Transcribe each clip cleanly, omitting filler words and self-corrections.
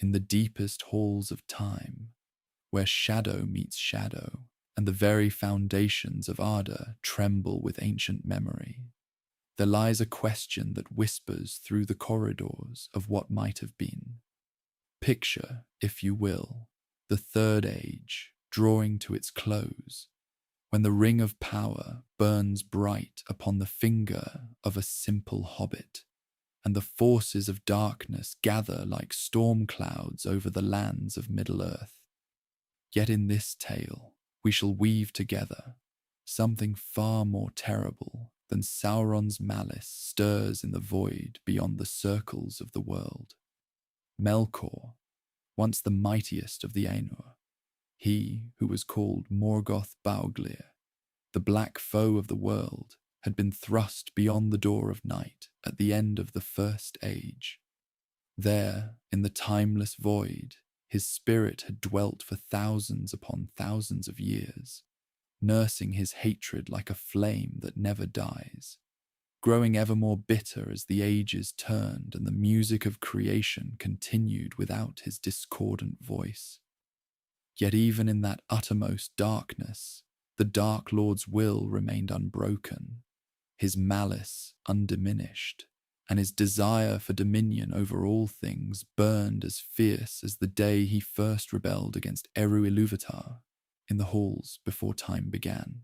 in the deepest halls of time, where shadow meets shadow, and the very foundations of ardor tremble with ancient memory, there lies a question that whispers through the corridors of what might have been. Picture, if you will, the Third Age drawing to its close, when the ring of power burns bright upon the finger of a simple hobbit, and the forces of darkness gather like storm clouds over the lands of Middle-earth. Yet in this tale, we shall weave together something far more terrible than Sauron's malice stirs in the void beyond the circles of the world. Melkor, once the mightiest of the Ainur, he who was called Morgoth Bauglir, the black foe of the world, had been thrust beyond the door of night at the end of the First Age. There, in the timeless void, his spirit had dwelt for thousands upon thousands of years, nursing his hatred like a flame that never dies, growing ever more bitter as the ages turned and the music of creation continued without his discordant voice. Yet even in that uttermost darkness, the Dark Lord's will remained unbroken, his malice undiminished, and his desire for dominion over all things burned as fierce as the day he first rebelled against Eru Ilúvatar in the halls before time began.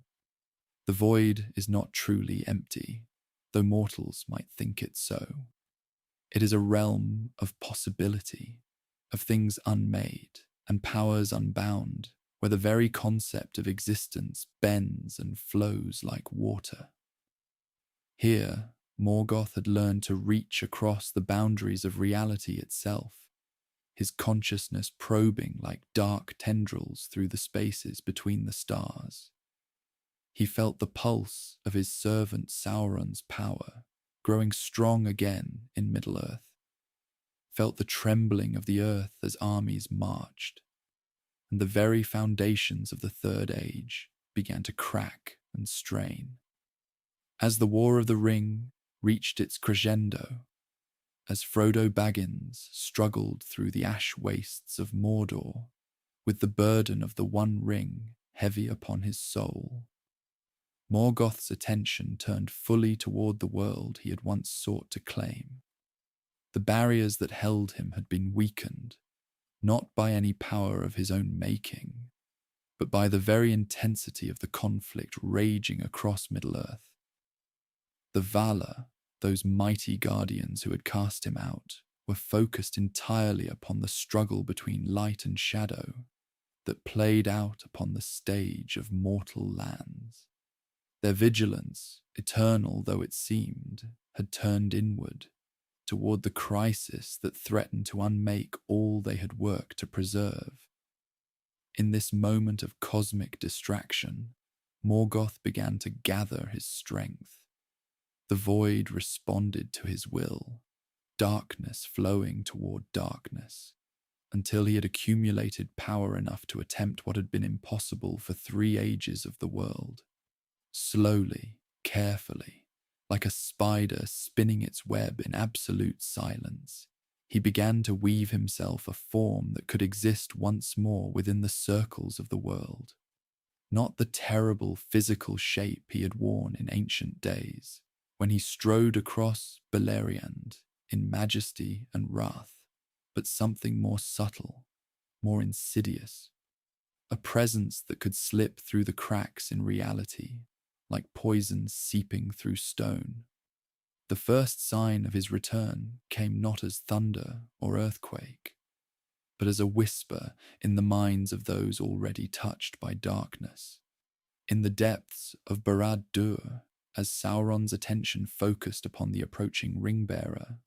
The void is not truly empty, though mortals might think it so. It is a realm of possibility, of things unmade and powers unbound, where the very concept of existence bends and flows like water. Here, Morgoth had learned to reach across the boundaries of reality itself, his consciousness probing like dark tendrils through the spaces between the stars. He felt the pulse of his servant Sauron's power growing strong again in Middle-earth, felt the trembling of the earth as armies marched, and the very foundations of the Third Age began to crack and strain. As the War of the Ring reached its crescendo, as Frodo Baggins struggled through the ash wastes of Mordor, with the burden of the One Ring heavy upon his soul, Morgoth's attention turned fully toward the world he had once sought to claim. The barriers that held him had been weakened, not by any power of his own making, but by the very intensity of the conflict raging across Middle-earth. The Valar, those mighty guardians who had cast him out, were focused entirely upon the struggle between light and shadow that played out upon the stage of mortal lands. Their vigilance, eternal though it seemed, had turned inward, toward the crisis that threatened to unmake all they had worked to preserve. In this moment of cosmic distraction, Morgoth began to gather his strength. The void responded to his will, darkness flowing toward darkness, until he had accumulated power enough to attempt what had been impossible for 3 ages of the world. Slowly, carefully, like a spider spinning its web in absolute silence, he began to weave himself a form that could exist once more within the circles of the world. Not the terrible physical shape he had worn in ancient days, when he strode across Beleriand in majesty and wrath, but something more subtle, more insidious, a presence that could slip through the cracks in reality, like poison seeping through stone. The first sign of his return came not as thunder or earthquake, but as a whisper in the minds of those already touched by darkness. In the depths of Barad-dûr, as Sauron's attention focused upon the approaching ring-bearer,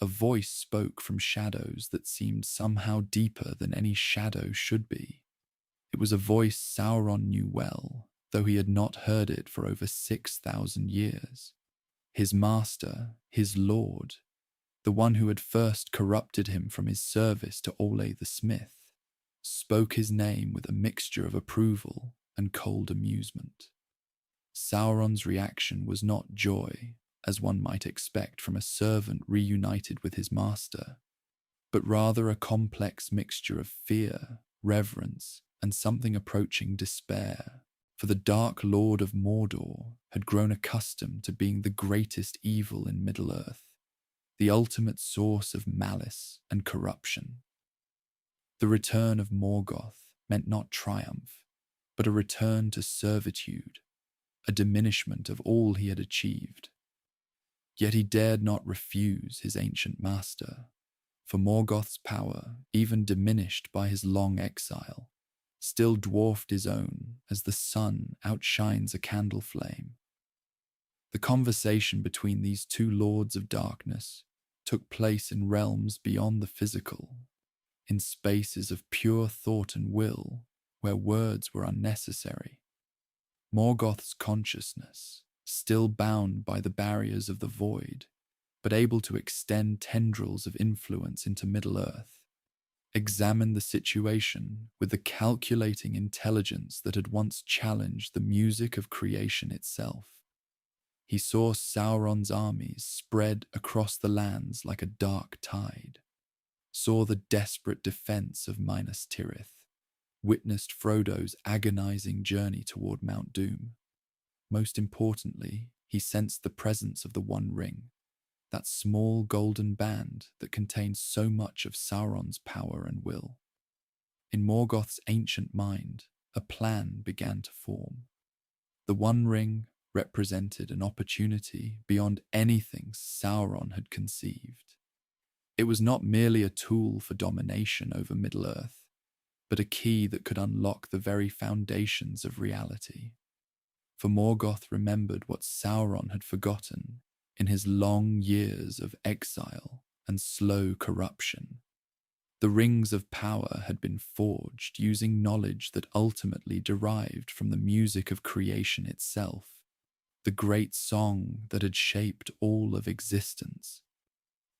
a voice spoke from shadows that seemed somehow deeper than any shadow should be. It was a voice Sauron knew well, though he had not heard it for over 6,000 years. His master, his lord, the one who had first corrupted him from his service to Ole the Smith, spoke his name with a mixture of approval and cold amusement. Sauron's reaction was not joy, as one might expect from a servant reunited with his master, but rather a complex mixture of fear, reverence, and something approaching despair. For the Dark Lord of Mordor had grown accustomed to being the greatest evil in Middle-earth, the ultimate source of malice and corruption. The return of Morgoth meant not triumph, but a return to servitude, a diminishment of all he had achieved. Yet he dared not refuse his ancient master, for Morgoth's power, even diminished by his long exile, still dwarfed his own as the sun outshines a candle flame. The conversation between these two lords of darkness took place in realms beyond the physical, in spaces of pure thought and will, where words were unnecessary. Morgoth's consciousness, still bound by the barriers of the void, but able to extend tendrils of influence into Middle-earth, examined the situation with the calculating intelligence that had once challenged the music of creation itself. He saw Sauron's armies spread across the lands like a dark tide, saw the desperate defense of Minas Tirith, witnessed Frodo's agonizing journey toward Mount Doom. Most importantly, he sensed the presence of the One Ring, that small golden band that contained so much of Sauron's power and will. In Morgoth's ancient mind, a plan began to form. The One Ring represented an opportunity beyond anything Sauron had conceived. It was not merely a tool for domination over Middle-earth, but a key that could unlock the very foundations of reality. For Morgoth remembered what Sauron had forgotten in his long years of exile and slow corruption. The rings of power had been forged using knowledge that ultimately derived from the music of creation itself, the great song that had shaped all of existence.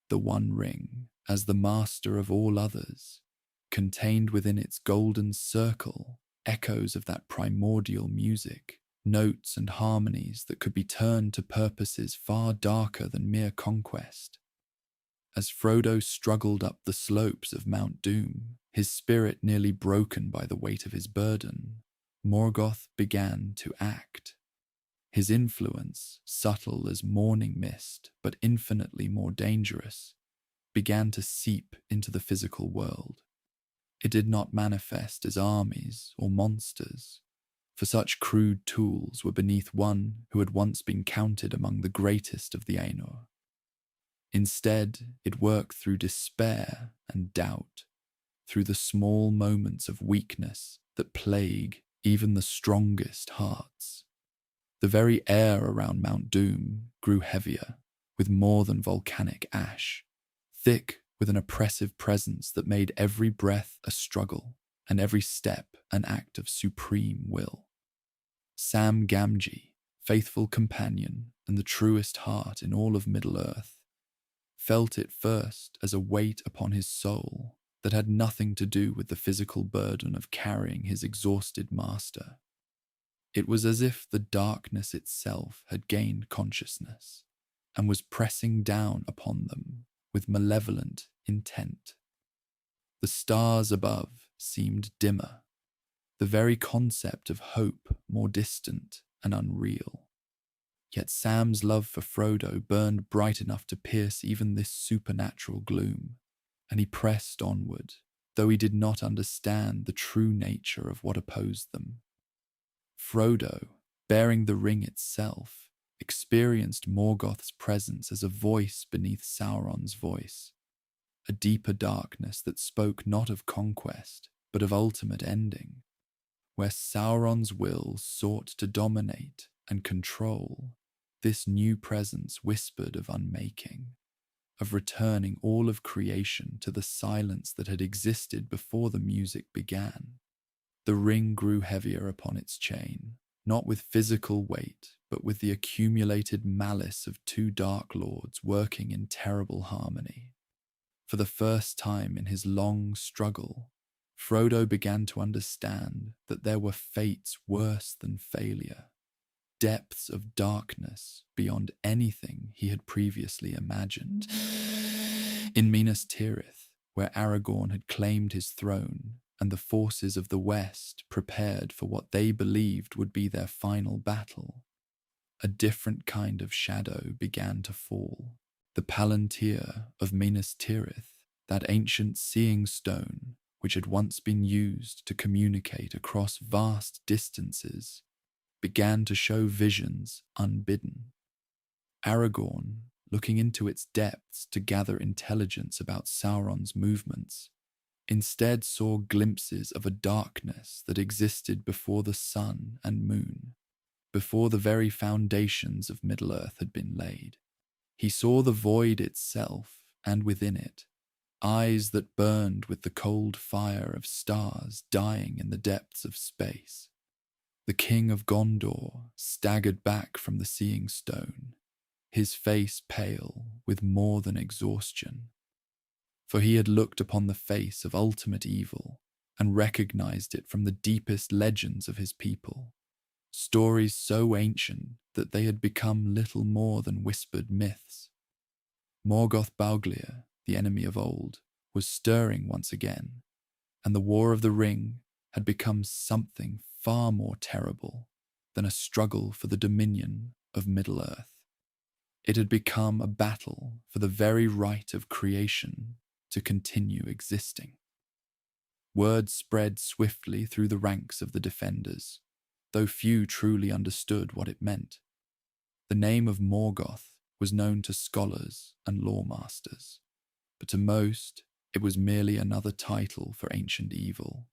The One Ring, as the master of all others, contained within its golden circle echoes of that primordial music, notes and harmonies that could be turned to purposes far darker than mere conquest. As Frodo struggled up the slopes of Mount Doom, his spirit nearly broken by the weight of his burden, Morgoth began to act. His influence, subtle as morning mist but infinitely more dangerous, began to seep into the physical world. It did not manifest as armies or monsters, for such crude tools were beneath one who had once been counted among the greatest of the Ainur. Instead, it worked through despair and doubt, through the small moments of weakness that plague even the strongest hearts. The very air around Mount Doom grew heavier, with more than volcanic ash, thick with an oppressive presence that made every breath a struggle and every step an act of supreme will. Sam Gamgee, faithful companion and the truest heart in all of Middle-earth, felt it first as a weight upon his soul that had nothing to do with the physical burden of carrying his exhausted master. It was as if the darkness itself had gained consciousness and was pressing down upon them with malevolent intent. The stars above seemed dimmer, the very concept of hope more distant and unreal. Yet Sam's love for Frodo burned bright enough to pierce even this supernatural gloom, and he pressed onward, though he did not understand the true nature of what opposed them. Frodo, bearing the ring itself, experienced Morgoth's presence as a voice beneath Sauron's voice, a deeper darkness that spoke not of conquest, but of ultimate ending, where Sauron's will sought to dominate and control. This new presence whispered of unmaking, of returning all of creation to the silence that had existed before the music began. The ring grew heavier upon its chain, not with physical weight, but with the accumulated malice of two Dark Lords working in terrible harmony. For the first time in his long struggle, Frodo began to understand that there were fates worse than failure, depths of darkness beyond anything he had previously imagined. In Minas Tirith, where Aragorn had claimed his throne and the forces of the West prepared for what they believed would be their final battle, a different kind of shadow began to fall. The Palantir of Minas Tirith, that ancient seeing stone which had once been used to communicate across vast distances, began to show visions unbidden. Aragorn, looking into its depths to gather intelligence about Sauron's movements, instead saw glimpses of a darkness that existed before the sun and moon, before the very foundations of Middle-earth had been laid. He saw the void itself, and within it, eyes that burned with the cold fire of stars dying in the depths of space. The king of Gondor staggered back from the seeing stone, his face pale with more than exhaustion. For he had looked upon the face of ultimate evil and recognized it from the deepest legends of his people, stories so ancient that they had become little more than whispered myths. Morgoth Bauglir, the enemy of old, was stirring once again, and the War of the Ring had become something far more terrible than a struggle for the dominion of Middle-earth. It had become a battle for the very right of creation to continue existing. Word spread swiftly through the ranks of the defenders, though few truly understood what it meant. The name of Morgoth was known to scholars and lawmasters, but to most it was merely another title for ancient evil,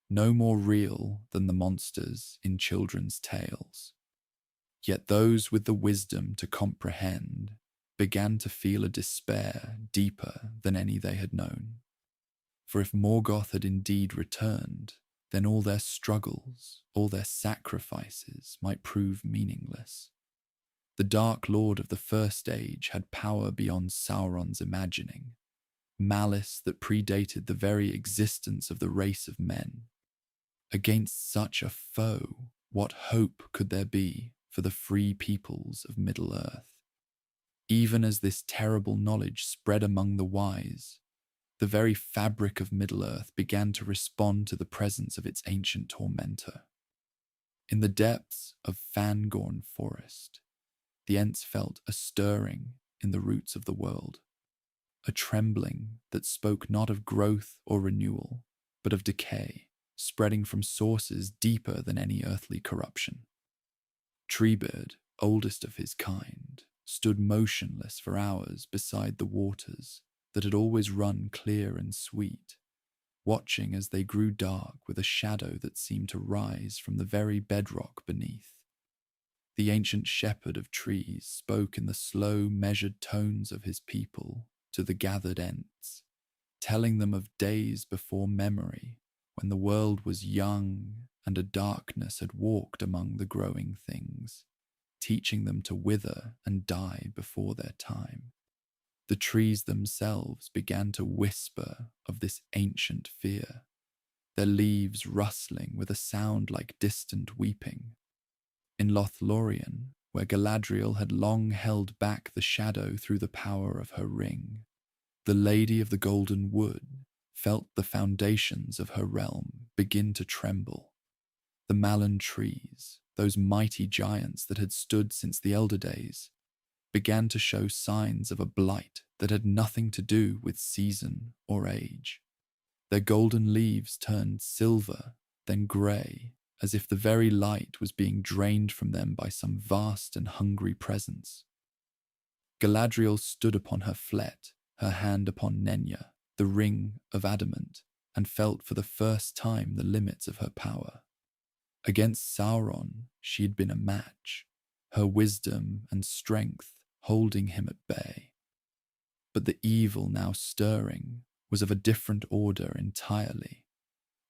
no more real than the monsters in children's tales. Yet those with the wisdom to comprehend began to feel a despair deeper than any they had known. For if Morgoth had indeed returned, then all their struggles, all their sacrifices might prove meaningless. The Dark Lord of the First Age had power beyond Sauron's imagining, malice that predated the very existence of the race of men. Against such a foe, what hope could there be for the free peoples of Middle-earth? Even as this terrible knowledge spread among the wise, the very fabric of Middle-earth began to respond to the presence of its ancient tormentor. In the depths of Fangorn Forest, the Ents felt a stirring in the roots of the world, a trembling that spoke not of growth or renewal, but of decay, spreading from sources deeper than any earthly corruption. Treebeard, oldest of his kind, stood motionless for hours beside the waters that had always run clear and sweet, watching as they grew dark with a shadow that seemed to rise from the very bedrock beneath. The ancient shepherd of trees spoke in the slow, measured tones of his people to the gathered Ents, telling them of days before memory, when the world was young and a darkness had walked among the growing things, teaching them to wither and die before their time. The trees themselves began to whisper of this ancient fear, their leaves rustling with a sound like distant weeping. In Lothlorien, where Galadriel had long held back the shadow through the power of her ring, the Lady of the Golden Wood felt the foundations of her realm begin to tremble. The Malin trees, those mighty giants that had stood since the Elder Days, began to show signs of a blight that had nothing to do with season or age. Their golden leaves turned silver, then grey, as if the very light was being drained from them by some vast and hungry presence. Galadriel stood upon her flet, her hand upon Nenya, the ring of adamant, and felt for the first time the limits of her power. Against Sauron she had been a match, her wisdom and strength holding him at bay. But the evil now stirring was of a different order entirely,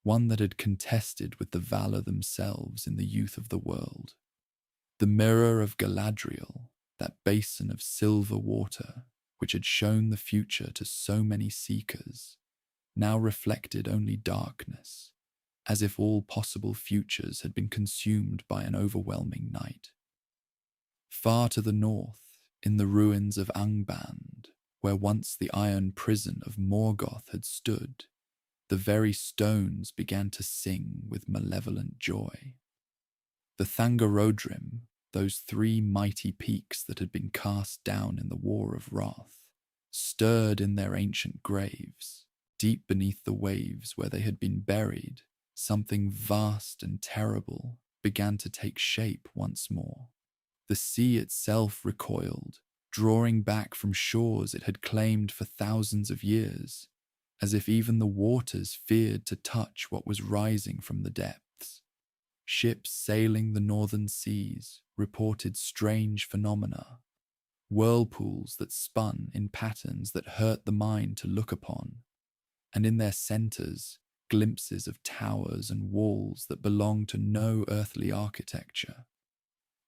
one that had contested with the valor themselves in the youth of the world. The mirror of Galadriel, that basin of silver water which had shown the future to so many seekers, now reflected only darkness, as if all possible futures had been consumed by an overwhelming night. Far to the north, in the ruins of Angband, where once the iron prison of Morgoth had stood, the very stones began to sing with malevolent joy. The Thangorodrim, those three mighty peaks that had been cast down in the War of Wrath, stirred in their ancient graves. Deep beneath the waves where they had been buried, something vast and terrible began to take shape once more. The sea itself recoiled, drawing back from shores it had claimed for thousands of years, as if even the waters feared to touch what was rising from the depths. Ships sailing the northern seas reported strange phenomena, whirlpools that spun in patterns that hurt the mind to look upon, and in their centers, glimpses of towers and walls that belonged to no earthly architecture.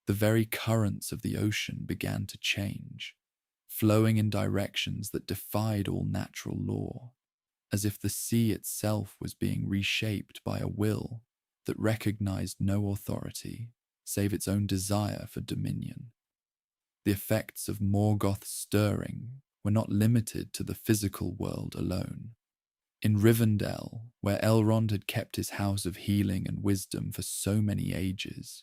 The very currents of the ocean began to change, flowing in directions that defied all natural law, as if the sea itself was being reshaped by a will that recognized no authority save its own desire for dominion. The effects of Morgoth's stirring were not limited to the physical world alone. In Rivendell, where Elrond had kept his house of healing and wisdom for so many ages,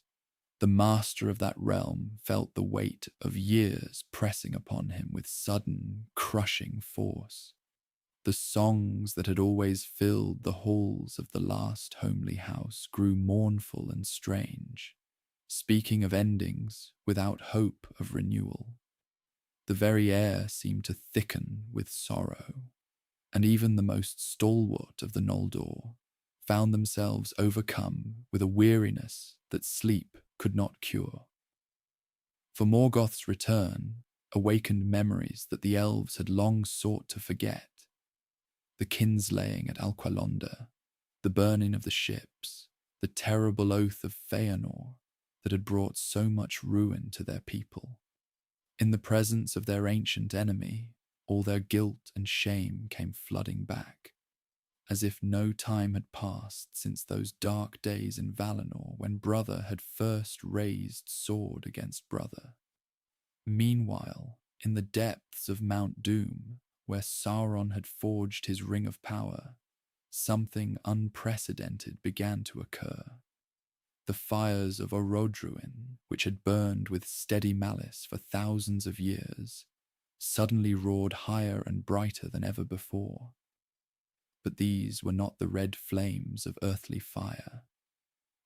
the master of that realm felt the weight of years pressing upon him with sudden, crushing force. The songs that had always filled the halls of the last homely house grew mournful and strange, speaking of endings without hope of renewal. The very air seemed to thicken with sorrow, and even the most stalwart of the Noldor found themselves overcome with a weariness that sleep could not cure. For Morgoth's return awakened memories that the elves had long sought to forget. The kinslaying at Alqualonda, the burning of the ships, the terrible oath of Feanor that had brought so much ruin to their people. In the presence of their ancient enemy, all their guilt and shame came flooding back, as if no time had passed since those dark days in Valinor when brother had first raised sword against brother. Meanwhile, in the depths of Mount Doom, where Sauron had forged his ring of power, something unprecedented began to occur. The fires of Orodruin, which had burned with steady malice for thousands of years, suddenly roared higher and brighter than ever before. But these were not the red flames of earthly fire.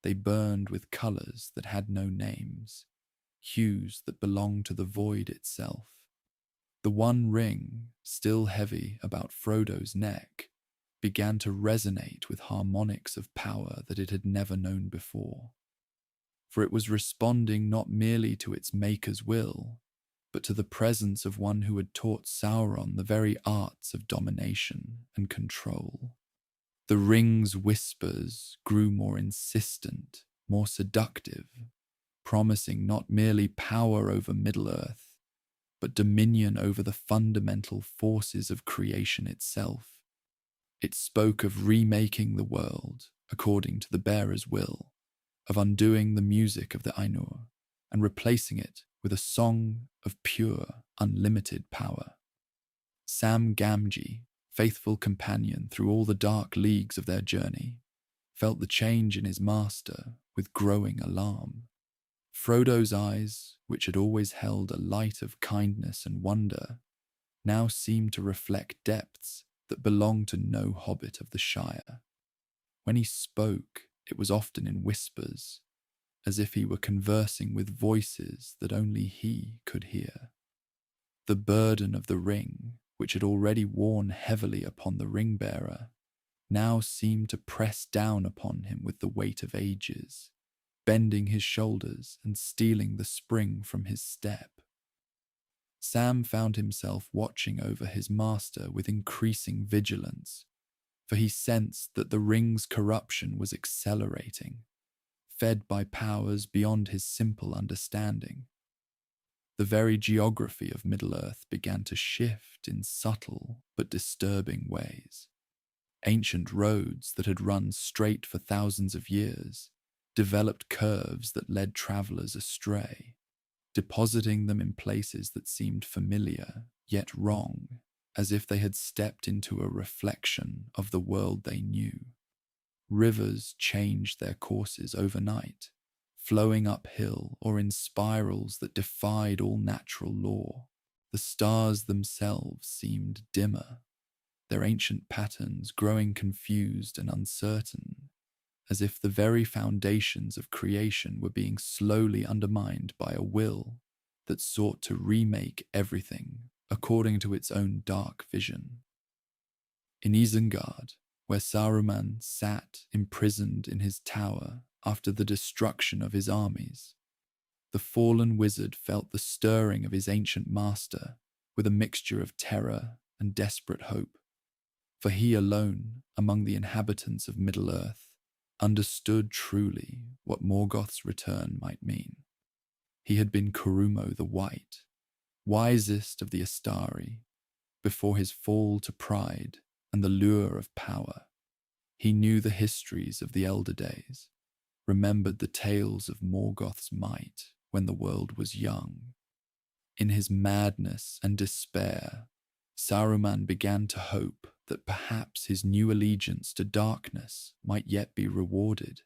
They burned with colours that had no names, hues that belonged to the void itself. The one ring, still heavy about Frodo's neck, began to resonate with harmonics of power that it had never known before. For it was responding not merely to its maker's will, but to the presence of one who had taught Sauron the very arts of domination and control. The ring's whispers grew more insistent, more seductive, promising not merely power over Middle-earth, but dominion over the fundamental forces of creation itself. It spoke of remaking the world according to the bearer's will, of undoing the music of the Ainur, and replacing it with a song of pure, unlimited power. Sam Gamgee, faithful companion through all the dark leagues of their journey, felt the change in his master with growing alarm. Frodo's eyes, which had always held a light of kindness and wonder, now seemed to reflect depths that belonged to no hobbit of the Shire. When he spoke, it was often in whispers, as if he were conversing with voices that only he could hear. The burden of the ring, which had already worn heavily upon the ring-bearer, now seemed to press down upon him with the weight of ages, bending his shoulders and stealing the spring from his step. Sam found himself watching over his master with increasing vigilance, for he sensed that the ring's corruption was accelerating, fed by powers beyond his simple understanding. The very geography of Middle-earth began to shift in subtle but disturbing ways. Ancient roads that had run straight for thousands of years developed curves that led travelers astray, depositing them in places that seemed familiar yet wrong, as if they had stepped into a reflection of the world they knew. Rivers changed their courses overnight, flowing uphill or in spirals that defied all natural law. The stars themselves seemed dimmer, their ancient patterns growing confused and uncertain, as if the very foundations of creation were being slowly undermined by a will that sought to remake everything according to its own dark vision. In Isengard, where Saruman sat imprisoned in his tower after the destruction of his armies, the fallen wizard felt the stirring of his ancient master with a mixture of terror and desperate hope, for he alone, among the inhabitants of Middle-earth, understood truly what Morgoth's return might mean. He had been Kurumo the White, wisest of the Astari, before his fall to pride and the lure of power. He knew the histories of the elder days, remembered the tales of Morgoth's might when the world was young. In his madness and despair, Saruman began to hope that perhaps his new allegiance to darkness might yet be rewarded,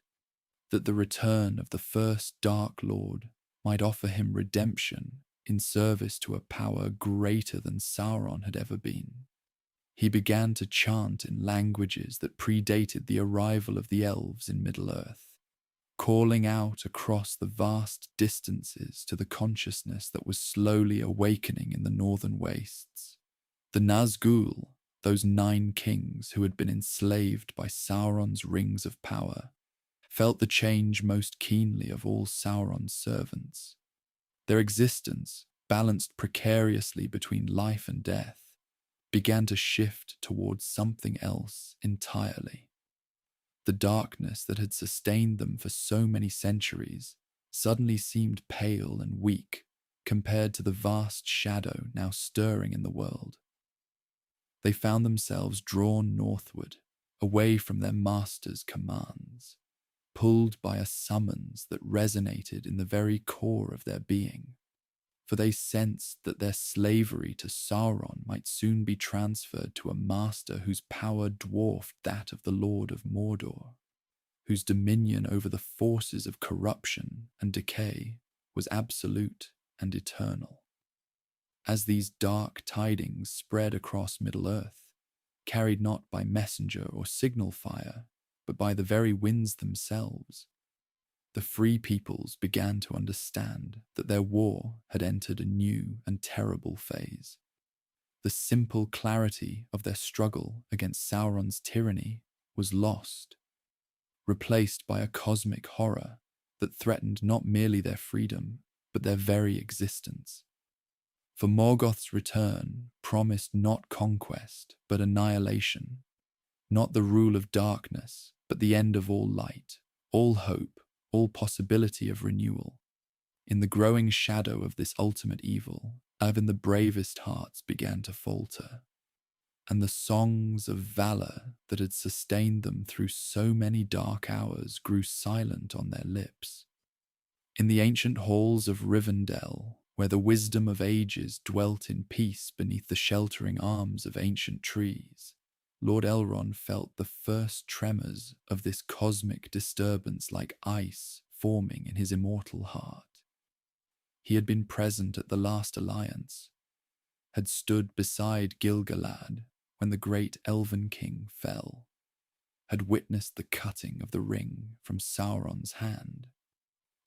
that the return of the first Dark Lord might offer him redemption in service to a power greater than Sauron had ever been. He began to chant in languages that predated the arrival of the elves in Middle-earth, calling out across the vast distances to the consciousness that was slowly awakening in the northern wastes. The Nazgûl, those 9 kings who had been enslaved by Sauron's rings of power, felt the change most keenly of all Sauron's servants. Their existence, balanced precariously between life and death, began to shift towards something else entirely. The darkness that had sustained them for so many centuries suddenly seemed pale and weak compared to the vast shadow now stirring in the world. They found themselves drawn northward, away from their master's commands, pulled by a summons that resonated in the very core of their being, for they sensed that their slavery to Sauron might soon be transferred to a master whose power dwarfed that of the Lord of Mordor, whose dominion over the forces of corruption and decay was absolute and eternal. As these dark tidings spread across Middle-earth, carried not by messenger or signal fire, but by the very winds themselves, the free peoples began to understand that their war had entered a new and terrible phase. The simple clarity of their struggle against Sauron's tyranny was lost, replaced by a cosmic horror that threatened not merely their freedom, but their very existence. For Morgoth's return promised not conquest, but annihilation, not the rule of darkness, but the end of all light, all hope, all possibility of renewal. In the growing shadow of this ultimate evil, even the bravest hearts began to falter, and the songs of valor that had sustained them through so many dark hours grew silent on their lips. In the ancient halls of Rivendell, where the wisdom of ages dwelt in peace beneath the sheltering arms of ancient trees, Lord Elrond felt the first tremors of this cosmic disturbance like ice forming in his immortal heart. He had been present at the last alliance, had stood beside Gil-galad when the great Elven King fell, had witnessed the cutting of the ring from Sauron's hand.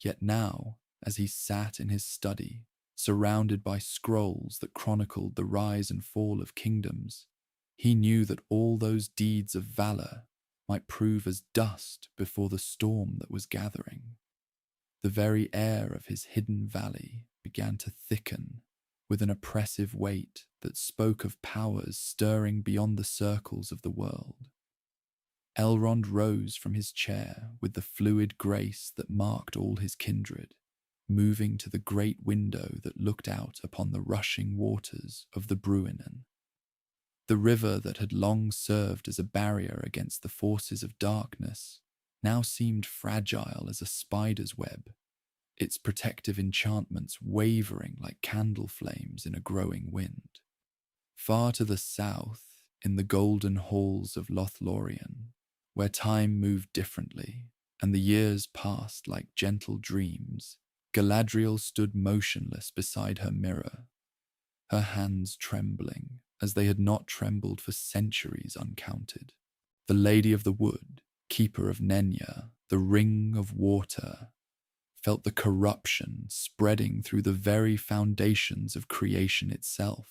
Yet now, as he sat in his study, surrounded by scrolls that chronicled the rise and fall of kingdoms, he knew that all those deeds of valor might prove as dust before the storm that was gathering. The very air of his hidden valley began to thicken with an oppressive weight that spoke of powers stirring beyond the circles of the world. Elrond rose from his chair with the fluid grace that marked all his kindred, moving to the great window that looked out upon the rushing waters of the Bruinen. The river that had long served as a barrier against the forces of darkness now seemed fragile as a spider's web, its protective enchantments wavering like candle flames in a growing wind. Far to the south, in the golden halls of Lothlorien, where time moved differently, and the years passed like gentle dreams, Galadriel stood motionless beside her mirror, her hands trembling as they had not trembled for centuries uncounted. The Lady of the Wood, keeper of Nenya, the Ring of Water, felt the corruption spreading through the very foundations of creation itself.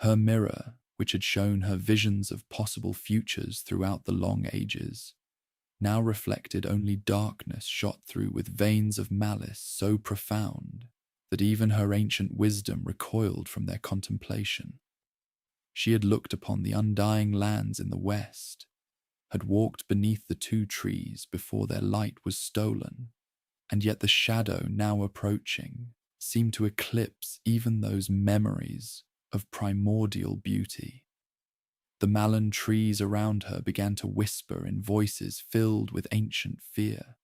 Her mirror, which had shown her visions of possible futures throughout the long ages, now reflected only darkness shot through with veins of malice so profound that even her ancient wisdom recoiled from their contemplation. She had looked upon the undying lands in the west, had walked beneath the two trees before their light was stolen, and yet the shadow now approaching seemed to eclipse even those memories of primordial beauty. The malon trees around her began to whisper in voices filled with ancient fear,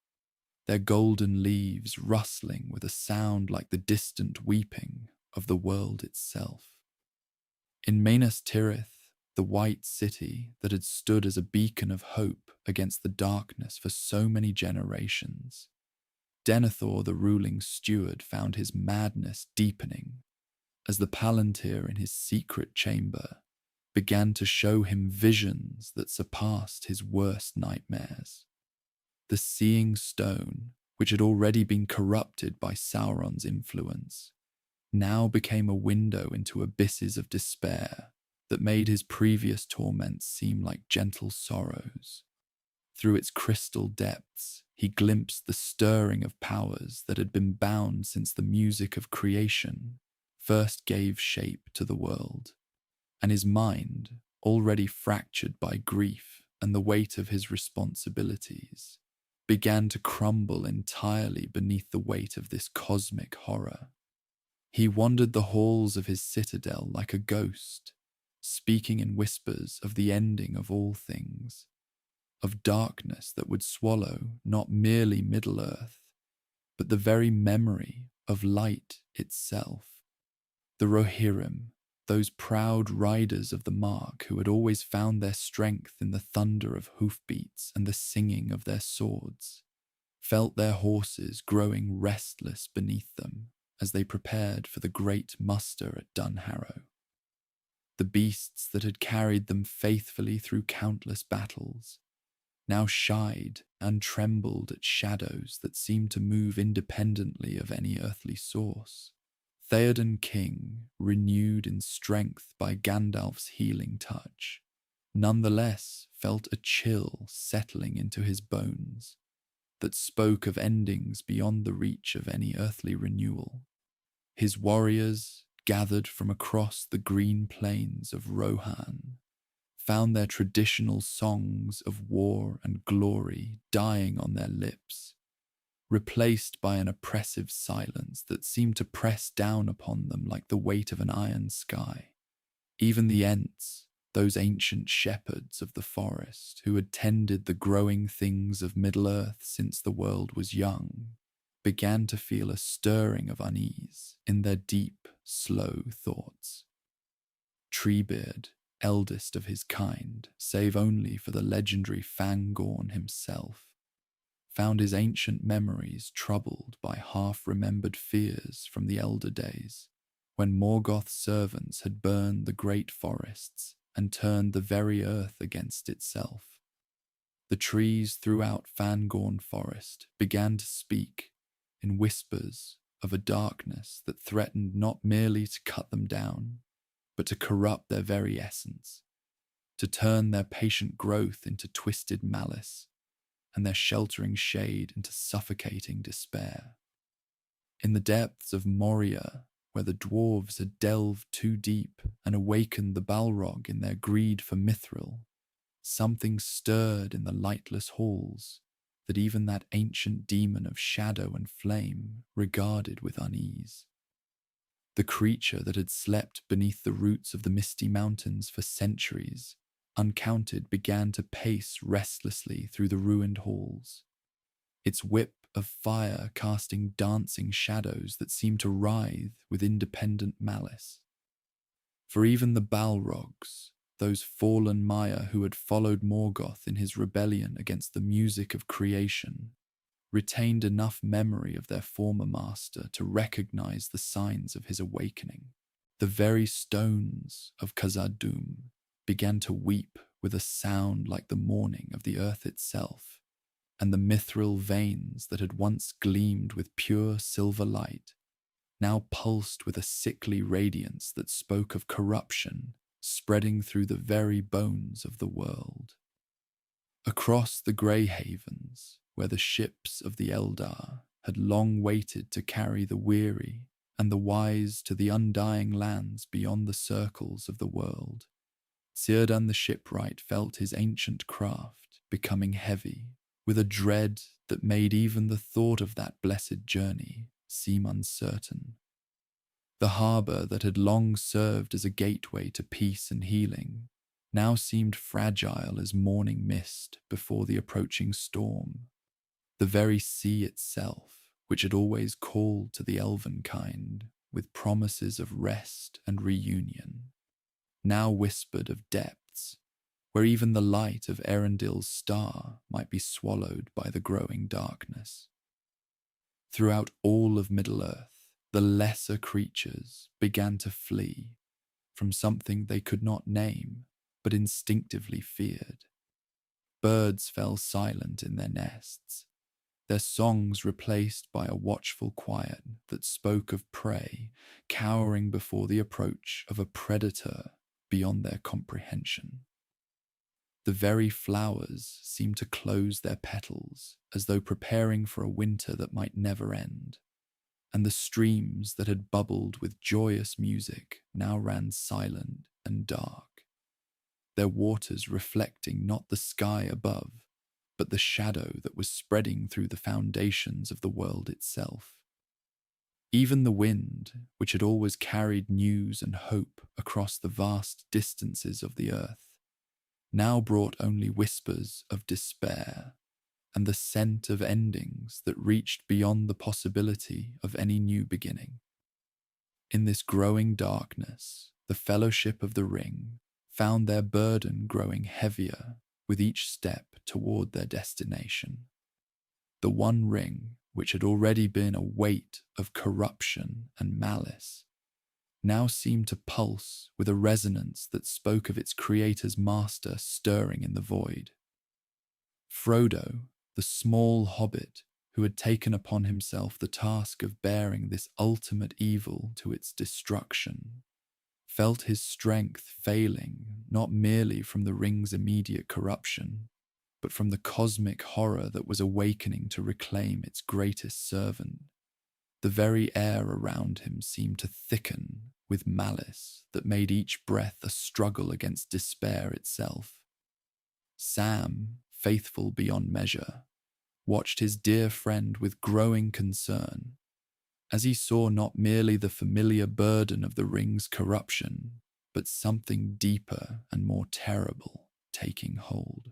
their golden leaves rustling with a sound like the distant weeping of the world itself. In Minas Tirith, the white city that had stood as a beacon of hope against the darkness for so many generations, Denethor, the ruling steward, found his madness deepening as the Palantir in his secret chamber began to show him visions that surpassed his worst nightmares. The Seeing Stone, which had already been corrupted by Sauron's influence, now became a window into abysses of despair that made his previous torments seem like gentle sorrows. Through its crystal depths, he glimpsed the stirring of powers that had been bound since the music of creation first gave shape to the world, and his mind, already fractured by grief and the weight of his responsibilities, began to crumble entirely beneath the weight of this cosmic horror. He wandered the halls of his citadel like a ghost, speaking in whispers of the ending of all things, of darkness that would swallow not merely Middle-earth, but the very memory of light itself. The Rohirrim, those proud riders of the mark who had always found their strength in the thunder of hoofbeats and the singing of their swords, felt their horses growing restless beneath them as they prepared for the great muster at Dunharrow. The beasts that had carried them faithfully through countless battles now shied and trembled at shadows that seemed to move independently of any earthly source. Theoden King, renewed in strength by Gandalf's healing touch, nonetheless felt a chill settling into his bones that spoke of endings beyond the reach of any earthly renewal. His warriors, gathered from across the green plains of Rohan, found their traditional songs of war and glory dying on their lips, replaced by an oppressive silence that seemed to press down upon them like the weight of an iron sky. Even the Ents, those ancient shepherds of the forest who had tended the growing things of Middle-earth since the world was young, began to feel a stirring of unease in their deep, slow thoughts. Treebeard, eldest of his kind, save only for the legendary Fangorn himself, found his ancient memories troubled by half-remembered fears from the elder days, when Morgoth's servants had burned the great forests and turned the very earth against itself. The trees throughout Fangorn Forest began to speak in whispers of a darkness that threatened not merely to cut them down, but to corrupt their very essence, to turn their patient growth into twisted malice, and their sheltering shade into suffocating despair. In the depths of Moria, where the dwarves had delved too deep and awakened the Balrog in their greed for mithril, something stirred in the lightless halls that even that ancient demon of shadow and flame regarded with unease. The creature that had slept beneath the roots of the misty mountains for centuries, uncounted, began to pace restlessly through the ruined halls, its whip of fire casting dancing shadows that seemed to writhe with independent malice. For even the Balrogs, those fallen Maya who had followed Morgoth in his rebellion against the music of creation, retained enough memory of their former master to recognize the signs of his awakening. The very stones of Khazad-dûm began to weep with a sound like the mourning of the earth itself, and the mithril veins that had once gleamed with pure silver light now pulsed with a sickly radiance that spoke of corruption spreading through the very bones of the world. Across the Grey Havens, where the ships of the Eldar had long waited to carry the weary and the wise to the undying lands beyond the circles of the world, Círdan the shipwright felt his ancient craft becoming heavy with a dread that made even the thought of that blessed journey seem uncertain. The harbour that had long served as a gateway to peace and healing now seemed fragile as morning mist before the approaching storm. The very sea itself, which had always called to the elven kind with promises of rest and reunion, now whispered of depths where even the light of Erendil's star might be swallowed by the growing darkness. Throughout all of Middle-earth, the lesser creatures began to flee from something they could not name but instinctively feared. Birds fell silent in their nests, their songs replaced by a watchful quiet that spoke of prey cowering before the approach of a predator beyond their comprehension. The very flowers seemed to close their petals as though preparing for a winter that might never end, and the streams that had bubbled with joyous music now ran silent and dark, their waters reflecting not the sky above, but the shadow that was spreading through the foundations of the world itself. Even the wind, which had always carried news and hope across the vast distances of the earth, now brought only whispers of despair and the scent of endings that reached beyond the possibility of any new beginning. In this growing darkness, the Fellowship of the Ring found their burden growing heavier with each step toward their destination. The One Ring, which had already been a weight of corruption and malice, now seemed to pulse with a resonance that spoke of its creator's master stirring in the void. Frodo, the small hobbit who had taken upon himself the task of bearing this ultimate evil to its destruction, felt his strength failing not merely from the ring's immediate corruption, but from the cosmic horror that was awakening to reclaim its greatest servant. The very air around him seemed to thicken with malice that made each breath a struggle against despair itself. Sam, faithful beyond measure, watched his dear friend with growing concern as he saw not merely the familiar burden of the ring's corruption, but something deeper and more terrible taking hold.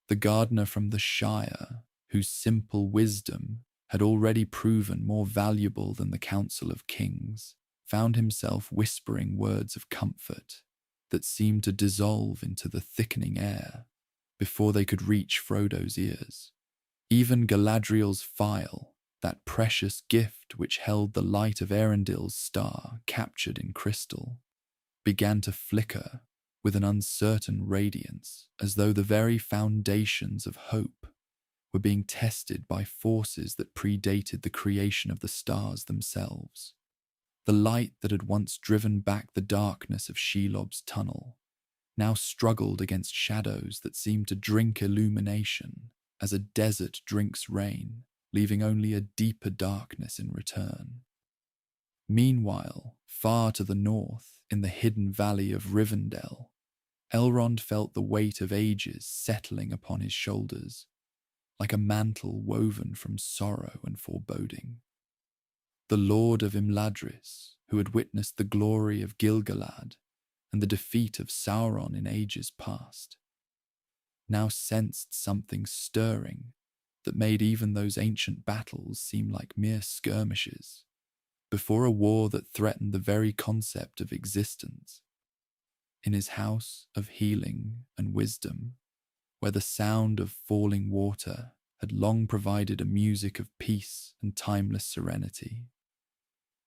The gardener from the Shire, whose simple wisdom had already proven more valuable than the counsel of kings, found himself whispering words of comfort that seemed to dissolve into the thickening air before they could reach Frodo's ears. Even Galadriel's phial, that precious gift which held the light of Erendil's star captured in crystal, began to flicker with an uncertain radiance as though the very foundations of hope were being tested by forces that predated the creation of the stars themselves. The light that had once driven back the darkness of Shelob's tunnel now struggled against shadows that seemed to drink illumination as a desert drinks rain, leaving only a deeper darkness in return. Meanwhile, far to the north, in the hidden valley of Rivendell, Elrond felt the weight of ages settling upon his shoulders, like a mantle woven from sorrow and foreboding. The Lord of Imladris, who had witnessed the glory of Gil-galad and the defeat of Sauron in ages past, now sensed something stirring that made even those ancient battles seem like mere skirmishes, before a war that threatened the very concept of existence. in his house of healing and wisdom, where the sound of falling water had long provided a music of peace and timeless serenity.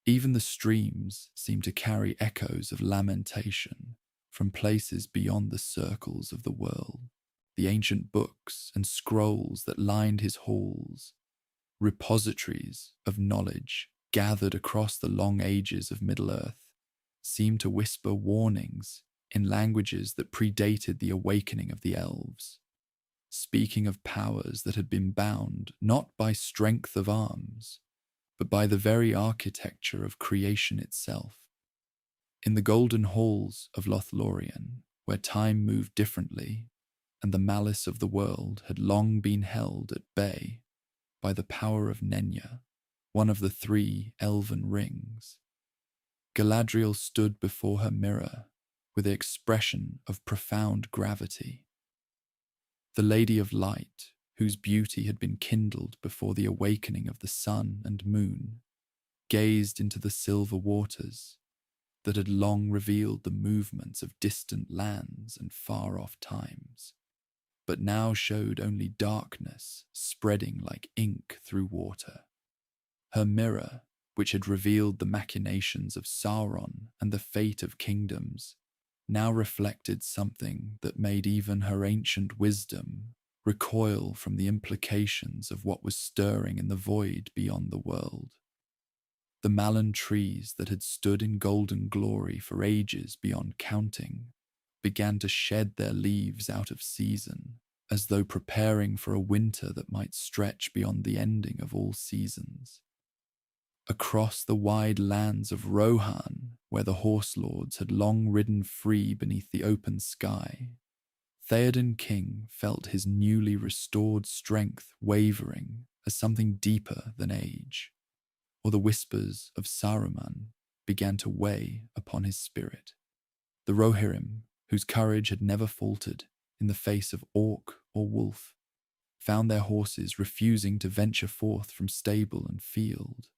Even the streams seemed to carry echoes of lamentation from places beyond the circles of the world. The ancient books and scrolls that lined his halls, repositories of knowledge gathered across the long ages of Middle-earth, seemed to whisper warnings in languages that predated the awakening of the elves, speaking of powers that had been bound not by strength of arms, but by the very architecture of creation itself. In the golden halls of Lothlorien, where time moved differently, and the malice of the world had long been held at bay by the power of Nenya, one of the 3 elven rings, Galadriel stood before her mirror with the expression of profound gravity. The Lady of Light, whose beauty had been kindled before the awakening of the sun and moon, gazed into the silver waters that had long revealed the movements of distant lands and far-off times, but now showed only darkness spreading like ink through water. Her mirror, which had revealed the machinations of Sauron and the fate of kingdoms, now reflected something that made even her ancient wisdom recoil from the implications of what was stirring in the void beyond the world. The malon trees that had stood in golden glory for ages beyond counting began to shed their leaves out of season, as though preparing for a winter that might stretch beyond the ending of all seasons. Across the wide lands of Rohan, where the horse lords had long ridden free beneath the open sky, Theoden King felt his newly restored strength wavering as something deeper than age, or the whispers of Saruman began to weigh upon his spirit. The Rohirrim, whose courage had never faltered in the face of orc or wolf, found their horses refusing to venture forth from stable and field,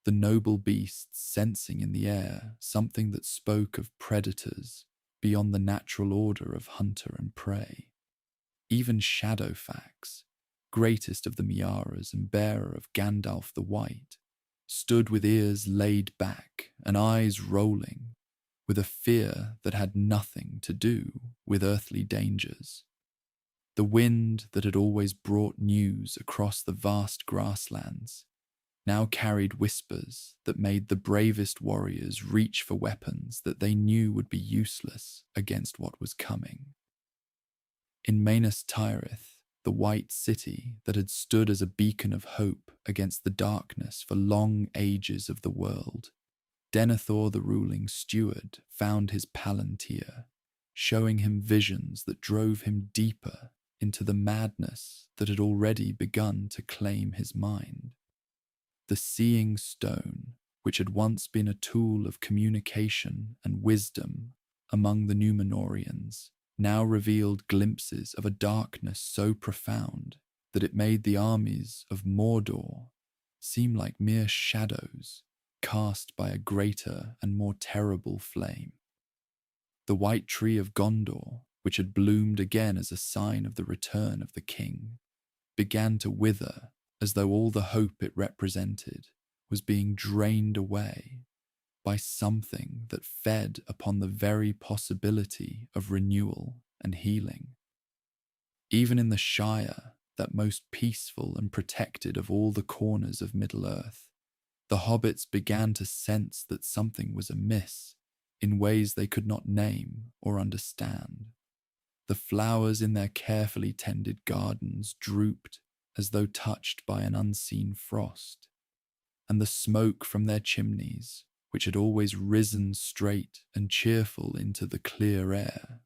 the noble beasts sensing in the air something that spoke of predators beyond the natural order of hunter and prey. Even Shadowfax, greatest of the Miaras and bearer of Gandalf the White, stood with ears laid back and eyes rolling, with a fear that had nothing to do with earthly dangers. The wind that had always brought news across the vast grasslands now carried whispers that made the bravest warriors reach for weapons that they knew would be useless against what was coming. In Minas Tirith, the white city that had stood as a beacon of hope against the darkness for long ages of the world, Denethor the ruling steward found his Palantir, showing him visions that drove him deeper into the madness that had already begun to claim his mind. The seeing stone, which had once been a tool of communication and wisdom among the Númenóreans, now revealed glimpses of a darkness so profound that it made the armies of Mordor seem like mere shadows cast by a greater and more terrible flame. The white tree of Gondor, which had bloomed again as a sign of the return of the king, began to wither as though all the hope it represented was being drained away by something that fed upon the very possibility of renewal and healing. Even in the Shire, that most peaceful and protected of all the corners of Middle-earth, the hobbits began to sense that something was amiss in ways they could not name or understand. The flowers in their carefully tended gardens drooped as though touched by an unseen frost, and the smoke from their chimneys, which had always risen straight and cheerful into the clear air,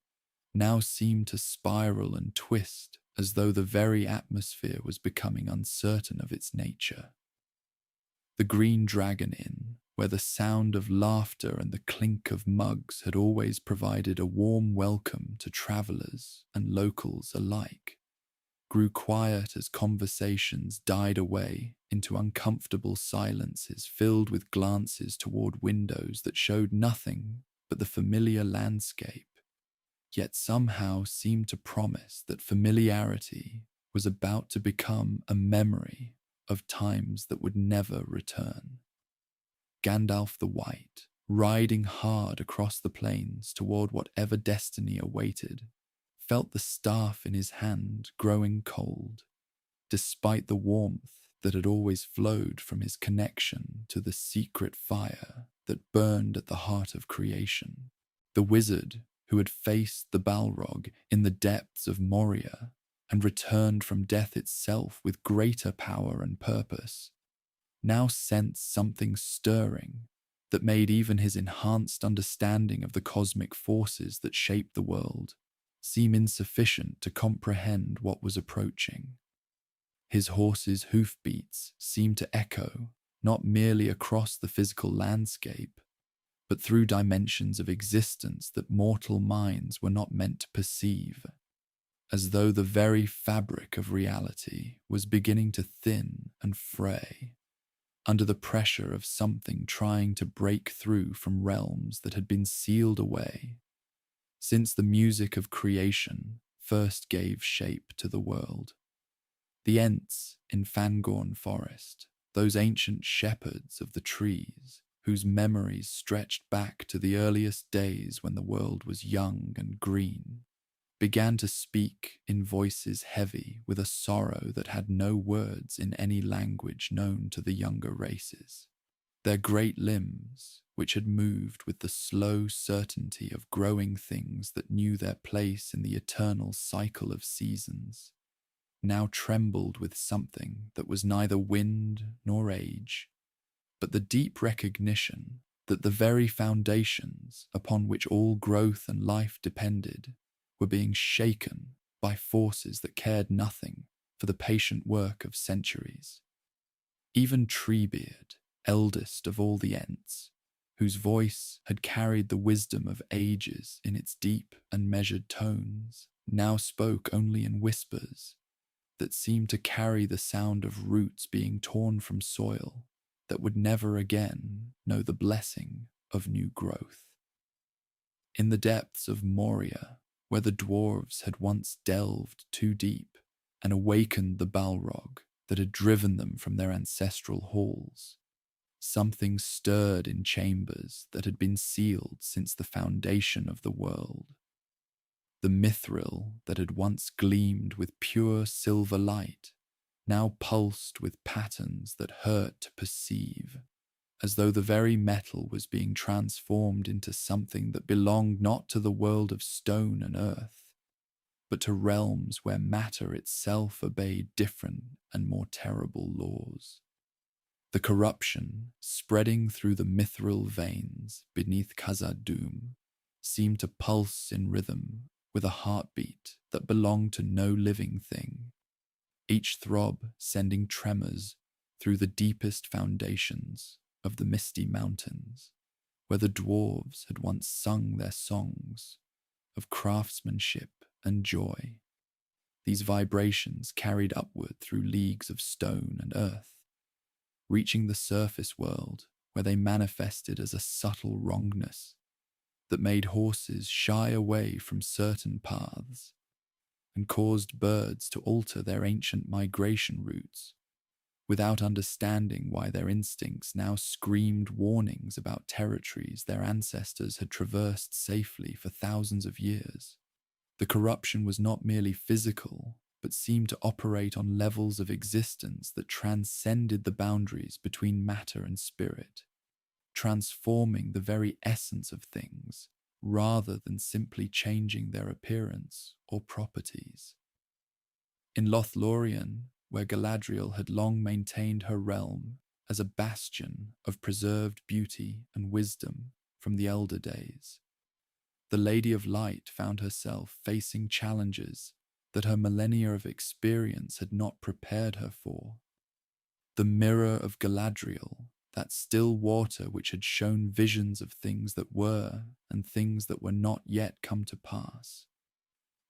now seemed to spiral and twist as though the very atmosphere was becoming uncertain of its nature. The Green Dragon Inn, where the sound of laughter and the clink of mugs had always provided a warm welcome to travellers and locals alike, grew quiet as conversations died away into uncomfortable silences filled with glances toward windows that showed nothing but the familiar landscape yet somehow seemed to promise that familiarity was about to become a memory of times that would never return. Gandalf the White, riding hard across the plains toward whatever destiny awaited, felt the staff in his hand growing cold, despite the warmth that had always flowed from his connection to the secret fire that burned at the heart of creation. The wizard who had faced the Balrog in the depths of Moria and returned from death itself with greater power and purpose, now sensed something stirring that made even his enhanced understanding of the cosmic forces that shaped the world seem insufficient to comprehend what was approaching. His horse's hoofbeats seemed to echo not merely across the physical landscape, but through dimensions of existence that mortal minds were not meant to perceive, as though the very fabric of reality was beginning to thin and fray under the pressure of something trying to break through from realms that had been sealed away since the music of creation first gave shape to the world. The Ents in Fangorn Forest, those ancient shepherds of the trees, whose memories stretched back to the earliest days when the world was young and green, began to speak in voices heavy with a sorrow that had no words in any language known to the younger races. Their great limbs, which had moved with the slow certainty of growing things that knew their place in the eternal cycle of seasons, now trembled with something that was neither wind nor age, but the deep recognition that the very foundations upon which all growth and life depended were being shaken by forces that cared nothing for the patient work of centuries. Even Treebeard, eldest of all the Ents, whose voice had carried the wisdom of ages in its deep and measured tones, now spoke only in whispers that seemed to carry the sound of roots being torn from soil that would never again know the blessing of new growth. In the depths of Moria, where the dwarves had once delved too deep and awakened the Balrog that had driven them from their ancestral halls, something stirred in chambers that had been sealed since the foundation of the world. The mithril that had once gleamed with pure silver light now pulsed with patterns that hurt to perceive, as though the very metal was being transformed into something that belonged not to the world of stone and earth, but to realms where matter itself obeyed different and more terrible laws. The corruption spreading through the mithril veins beneath Khazad-dûm seemed to pulse in rhythm with a heartbeat that belonged to no living thing, each throb sending tremors through the deepest foundations of the misty mountains, where the dwarves had once sung their songs of craftsmanship and joy. These vibrations carried upward through leagues of stone and earth, reaching the surface world where they manifested as a subtle wrongness that made horses shy away from certain paths and caused birds to alter their ancient migration routes, without understanding why their instincts now screamed warnings about territories their ancestors had traversed safely for thousands of years. The corruption was not merely physical, but seemed to operate on levels of existence that transcended the boundaries between matter and spirit, transforming the very essence of things rather than simply changing their appearance or properties. In Lothlorien, where Galadriel had long maintained her realm as a bastion of preserved beauty and wisdom from the elder days, the Lady of Light found herself facing challenges that her millennia of experience had not prepared her for. The mirror of Galadriel, that still water which had shown visions of things that were and things that were not yet come to pass,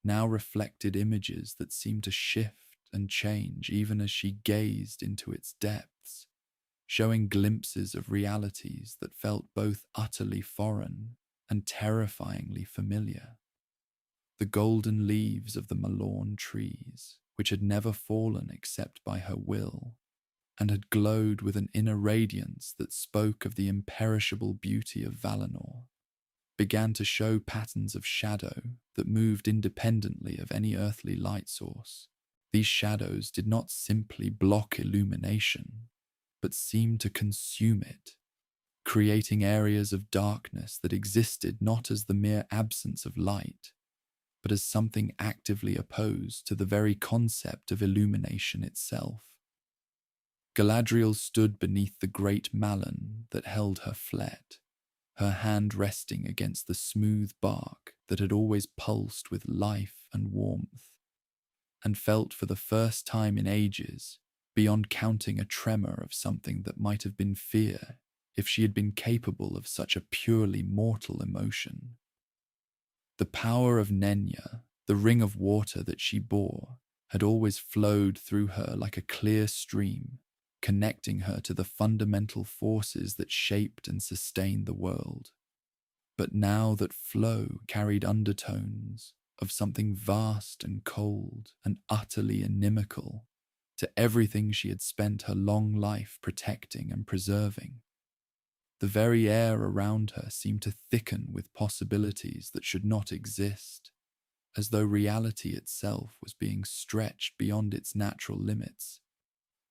now reflected images that seemed to shift and change even as she gazed into its depths, showing glimpses of realities that felt both utterly foreign and terrifyingly familiar. the golden leaves of the Malorn trees, which had never fallen except by her will, and had glowed with an inner radiance that spoke of the imperishable beauty of Valinor, began to show patterns of shadow that moved independently of any earthly light source. These shadows did not simply block illumination, but seemed to consume it, creating areas of darkness that existed not as the mere absence of light, but as something actively opposed to the very concept of illumination itself. Galadriel stood beneath the great mallen that held her flet, her hand resting against the smooth bark that had always pulsed with life and warmth, and felt for the first time in ages, beyond counting, a tremor of something that might have been fear if she had been capable of such a purely mortal emotion. The power of Nenya, the ring of water that she bore, had always flowed through her like a clear stream, connecting her to the fundamental forces that shaped and sustained the world. But now that flow carried undertones of something vast and cold and utterly inimical to everything she had spent her long life protecting and preserving. The very air around her seemed to thicken with possibilities that should not exist, as though reality itself was being stretched beyond its natural limits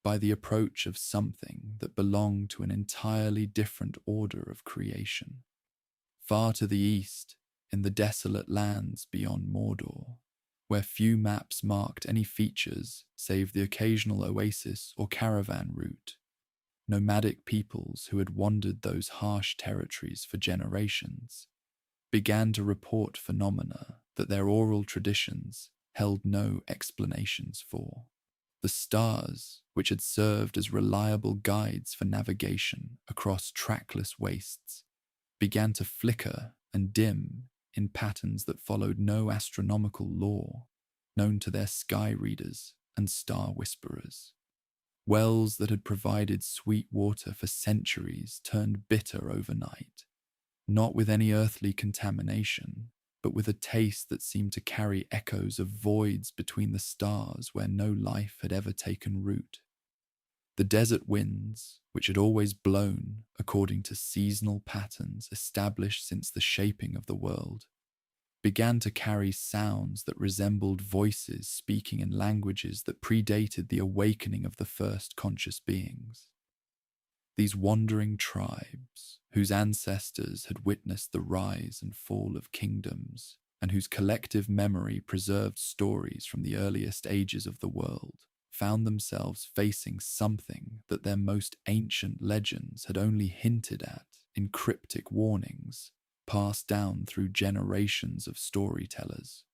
by the approach of something that belonged to an entirely different order of creation. Far to the east, in the desolate lands beyond Mordor, where few maps marked any features save the occasional oasis or caravan route, nomadic peoples who had wandered those harsh territories for generations began to report phenomena that their oral traditions held no explanations for. The stars, which had served as reliable guides for navigation across trackless wastes, began to flicker and dim in patterns that followed no astronomical law known to their sky readers and star whisperers. Wells that had provided sweet water for centuries turned bitter overnight, not with any earthly contamination, but with a taste that seemed to carry echoes of voids between the stars where no life had ever taken root. The desert winds, which had always blown according to seasonal patterns established since the shaping of the world, began to carry sounds that resembled voices speaking in languages that predated the awakening of the first conscious beings. These wandering tribes, whose ancestors had witnessed the rise and fall of kingdoms, and whose collective memory preserved stories from the earliest ages of the world, found themselves facing something that their most ancient legends had only hinted at in cryptic warnings, passed down through generations of storytellers.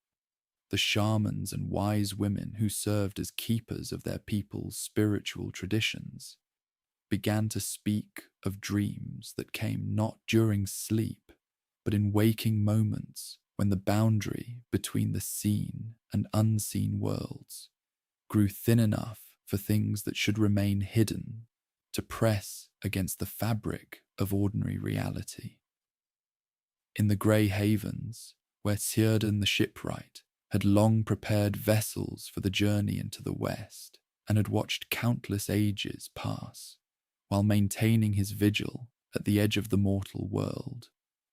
The shamans and wise women who served as keepers of their people's spiritual traditions began to speak of dreams that came not during sleep, but in waking moments when the boundary between the seen and unseen worlds grew thin enough for things that should remain hidden to press against the fabric of ordinary reality. In the grey havens, where Círdan the shipwright had long prepared vessels for the journey into the west and had watched countless ages pass, while maintaining his vigil at the edge of the mortal world,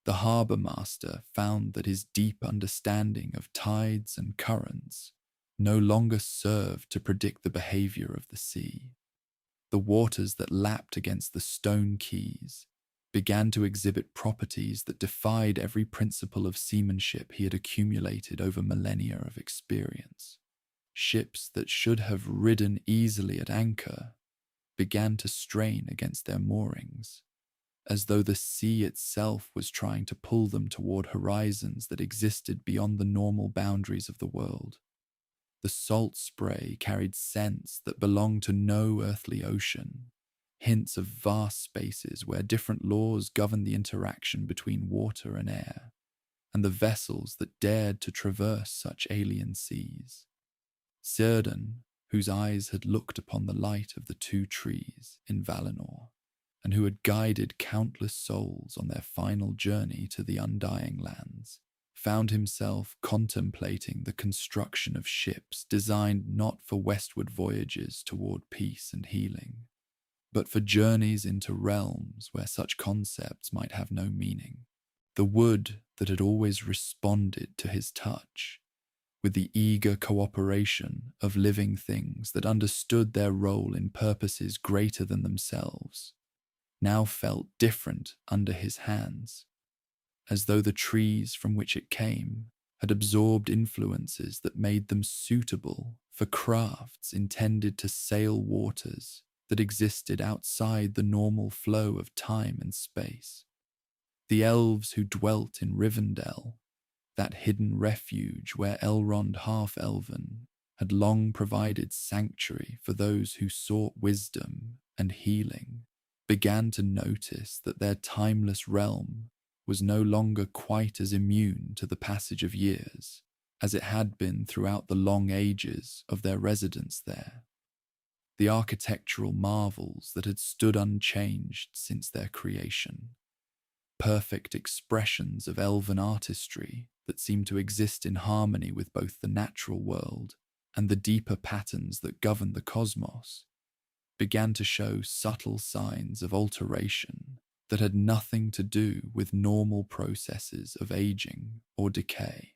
the harbour master found that his deep understanding of tides and currents no longer served to predict the behaviour of the sea. The waters that lapped against the stone quays began to exhibit properties that defied every principle of seamanship he had accumulated over millennia of experience. Ships that should have ridden easily at anchor began to strain against their moorings, as though the sea itself was trying to pull them toward horizons that existed beyond the normal boundaries of the world. The salt spray carried scents that belonged to no earthly ocean, hints of vast spaces where different laws governed the interaction between water and air, and the vessels that dared to traverse such alien seas. Círdan, whose eyes had looked upon the light of the two trees in Valinor, and who had guided countless souls on their final journey to the undying lands, found himself contemplating the construction of ships designed not for westward voyages toward peace and healing, but for journeys into realms where such concepts might have no meaning. The wood that had always responded to his touch, with the eager cooperation of living things that understood their role in purposes greater than themselves, now felt different under his hands, as though the trees from which it came had absorbed influences that made them suitable for crafts intended to sail waters that existed outside the normal flow of time and space. The elves who dwelt in Rivendell, that hidden refuge where Elrond Half-Elven had long provided sanctuary for those who sought wisdom and healing, began to notice that their timeless realm was no longer quite as immune to the passage of years as it had been throughout the long ages of their residence there. The architectural marvels that had stood unchanged since their creation, perfect expressions of elven artistry that seemed to exist in harmony with both the natural world and the deeper patterns that govern the cosmos, began to show subtle signs of alteration that had nothing to do with normal processes of aging or decay.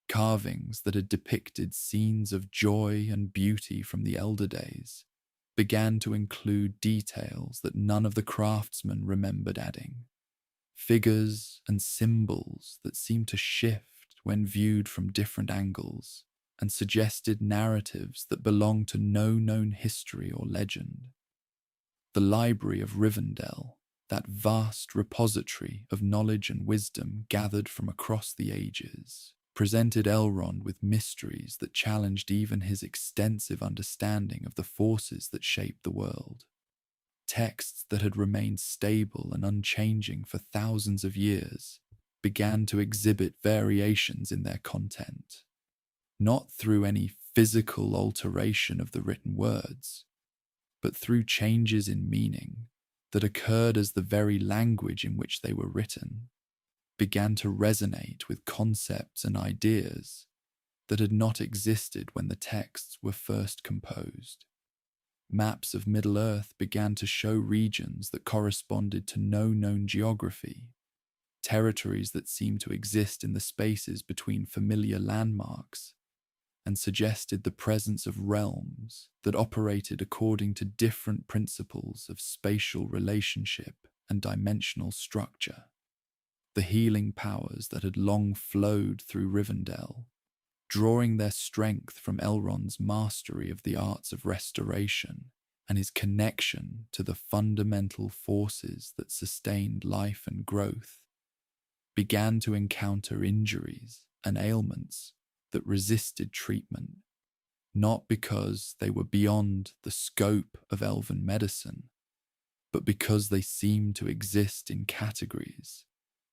Carvings that had depicted scenes of joy and beauty from the elder days began to include details that none of the craftsmen remembered adding. Figures and symbols that seemed to shift when viewed from different angles and suggested narratives that belonged to no known history or legend. The library of Rivendell, that vast repository of knowledge and wisdom gathered from across the ages, presented Elrond with mysteries that challenged even his extensive understanding of the forces that shaped the world. Texts that had remained stable and unchanging for thousands of years began to exhibit variations in their content, not through any physical alteration of the written words, but through changes in meaning that occurred as the very language in which they were written began to resonate with concepts and ideas that had not existed when the texts were first composed. Maps of Middle-earth began to show regions that corresponded to no known geography, territories that seemed to exist in the spaces between familiar landmarks, and suggested the presence of realms that operated according to different principles of spatial relationship and dimensional structure. The healing powers that had long flowed through Rivendell, drawing their strength from Elrond's mastery of the arts of restoration and his connection to the fundamental forces that sustained life and growth, began to encounter injuries and ailments that resisted treatment, not because they were beyond the scope of elven medicine, but because they seemed to exist in categories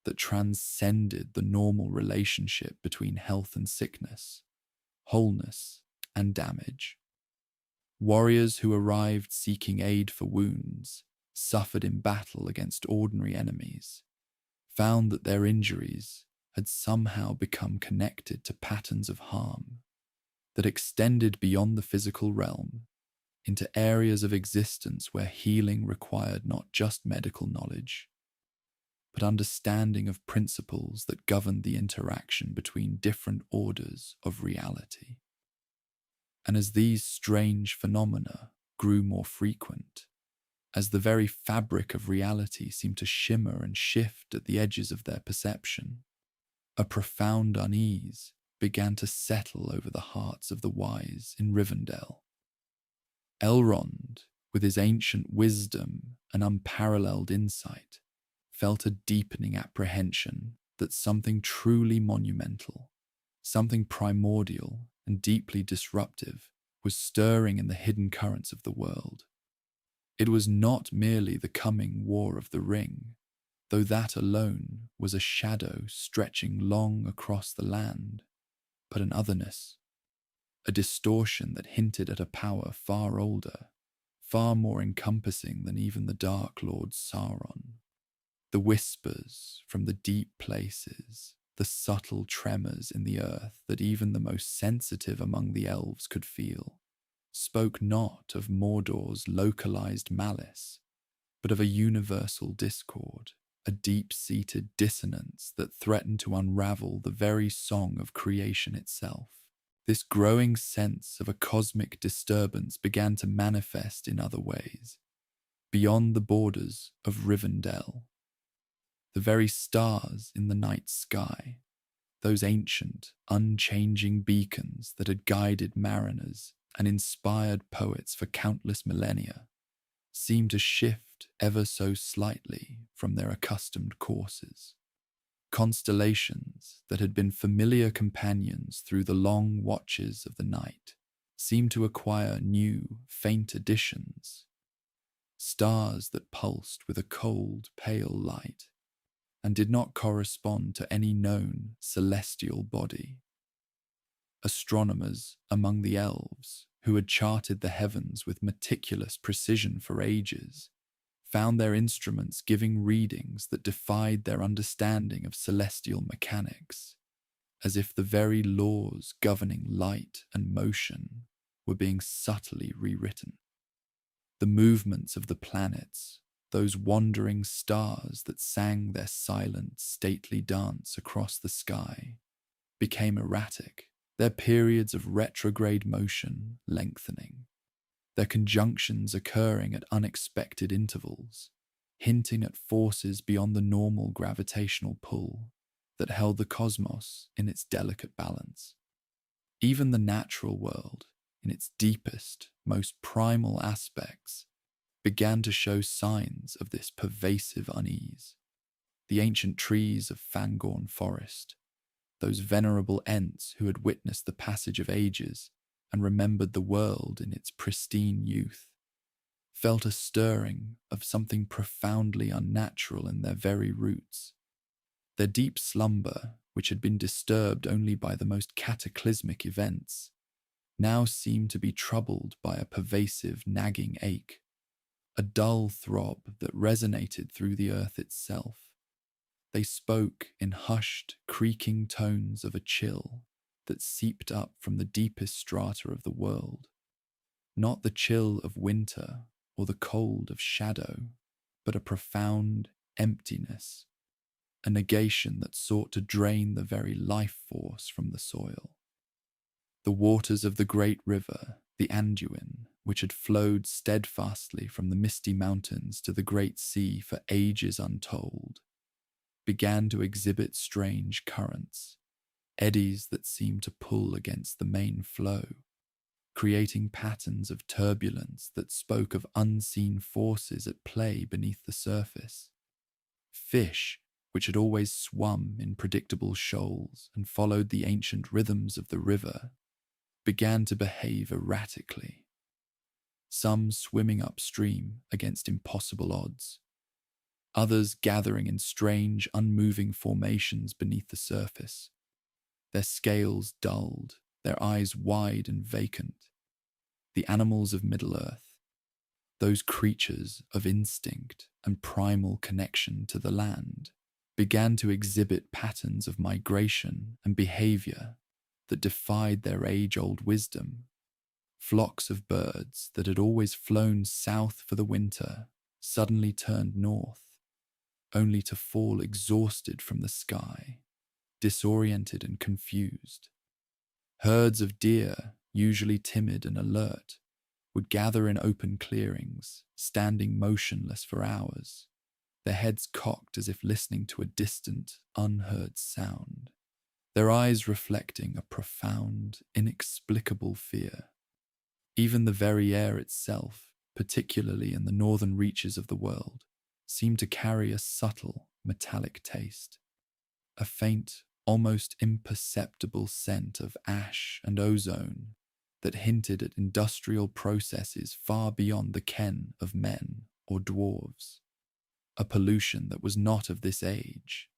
that transcended the normal relationship between health and sickness, wholeness and damage. Warriors who arrived seeking aid for wounds, suffered in battle against ordinary enemies, found that their injuries had somehow become connected to patterns of harm that extended beyond the physical realm into areas of existence where healing required not just medical knowledge, but understanding of principles that governed the interaction between different orders of reality. And as these strange phenomena grew more frequent, as the very fabric of reality seemed to shimmer and shift at the edges of their perception, a profound unease began to settle over the hearts of the wise in Rivendell. Elrond, with his ancient wisdom and unparalleled insight, felt a deepening apprehension that something truly monumental, something primordial and deeply disruptive, was stirring in the hidden currents of the world. It was not merely the coming War of the Ring, though that alone was a shadow stretching long across the land, but an otherness, a distortion that hinted at a power far older, far more encompassing than even the Dark Lord Sauron. The whispers from the deep places the subtle tremors in the earth that even the most sensitive among the elves could feel, spoke not of Mordor's localized malice, but of a universal discord, a deep-seated dissonance that threatened to unravel the very song of creation itself. This growing sense of a cosmic disturbance began to manifest in other ways, beyond the borders of Rivendell. The very stars in the night sky, those ancient, unchanging beacons that had guided mariners and inspired poets for countless millennia, seemed to shift ever so slightly from their accustomed courses. Constellations that had been familiar companions through the long watches of the night seemed to acquire new, faint additions, stars that pulsed with a cold, pale light and did not correspond to any known celestial body. Astronomers among the elves, who had charted the heavens with meticulous precision for ages, found their instruments giving readings that defied their understanding of celestial mechanics, as if the very laws governing light and motion were being subtly rewritten. The movements of the planets, those wandering stars that sang their silent, stately dance across the sky, became erratic, their periods of retrograde motion lengthening, their conjunctions occurring at unexpected intervals, hinting at forces beyond the normal gravitational pull that held the cosmos in its delicate balance. Even the natural world, in its deepest, most primal aspects, began to show signs of this pervasive unease. The ancient trees of Fangorn Forest, those venerable Ents who had witnessed the passage of ages and remembered the world in its pristine youth, felt a stirring of something profoundly unnatural in their very roots. Their deep slumber, which had been disturbed only by the most cataclysmic events, now seemed to be troubled by a pervasive, nagging ache, a dull throb that resonated through the earth itself. They spoke in hushed, creaking tones of a chill that seeped up from the deepest strata of the world. Not the chill of winter or the cold of shadow, but a profound emptiness, a negation that sought to drain the very life force from the soil. The waters of the great river, the Anduin, which had flowed steadfastly from the misty mountains to the great sea for ages untold, began to exhibit strange currents, eddies that seemed to pull against the main flow, creating patterns of turbulence that spoke of unseen forces at play beneath the surface. Fish, which had always swum in predictable shoals and followed the ancient rhythms of the river, began to behave erratically, some swimming upstream against impossible odds, others gathering in strange, unmoving formations beneath the surface, their scales dulled, their eyes wide and vacant. The animals of Middle-earth, those creatures of instinct and primal connection to the land, began to exhibit patterns of migration and behavior that defied their age-old wisdom. Flocks of birds that had always flown south for the winter suddenly turned north, only to fall exhausted from the sky, disoriented and confused. Herds of deer, usually timid and alert, would gather in open clearings, standing motionless for hours, their heads cocked as if listening to a distant, unheard sound, their eyes reflecting a profound, inexplicable fear. Even the very air itself, particularly in the northern reaches of the world, seemed to carry a subtle, metallic taste, a faint, almost imperceptible scent of ash and ozone that hinted at industrial processes far beyond the ken of men or dwarves, a pollution that was not of this age,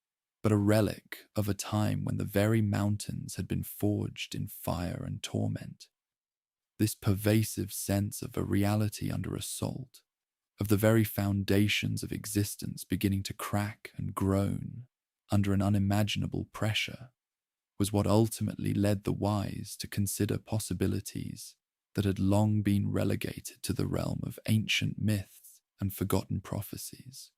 but a relic of a time when the very mountains had been forged in fire and torment. This pervasive sense of a reality under assault, of the very foundations of existence beginning to crack and groan under an unimaginable pressure, was what ultimately led the wise to consider possibilities that had long been relegated to the realm of ancient myths and forgotten prophecies.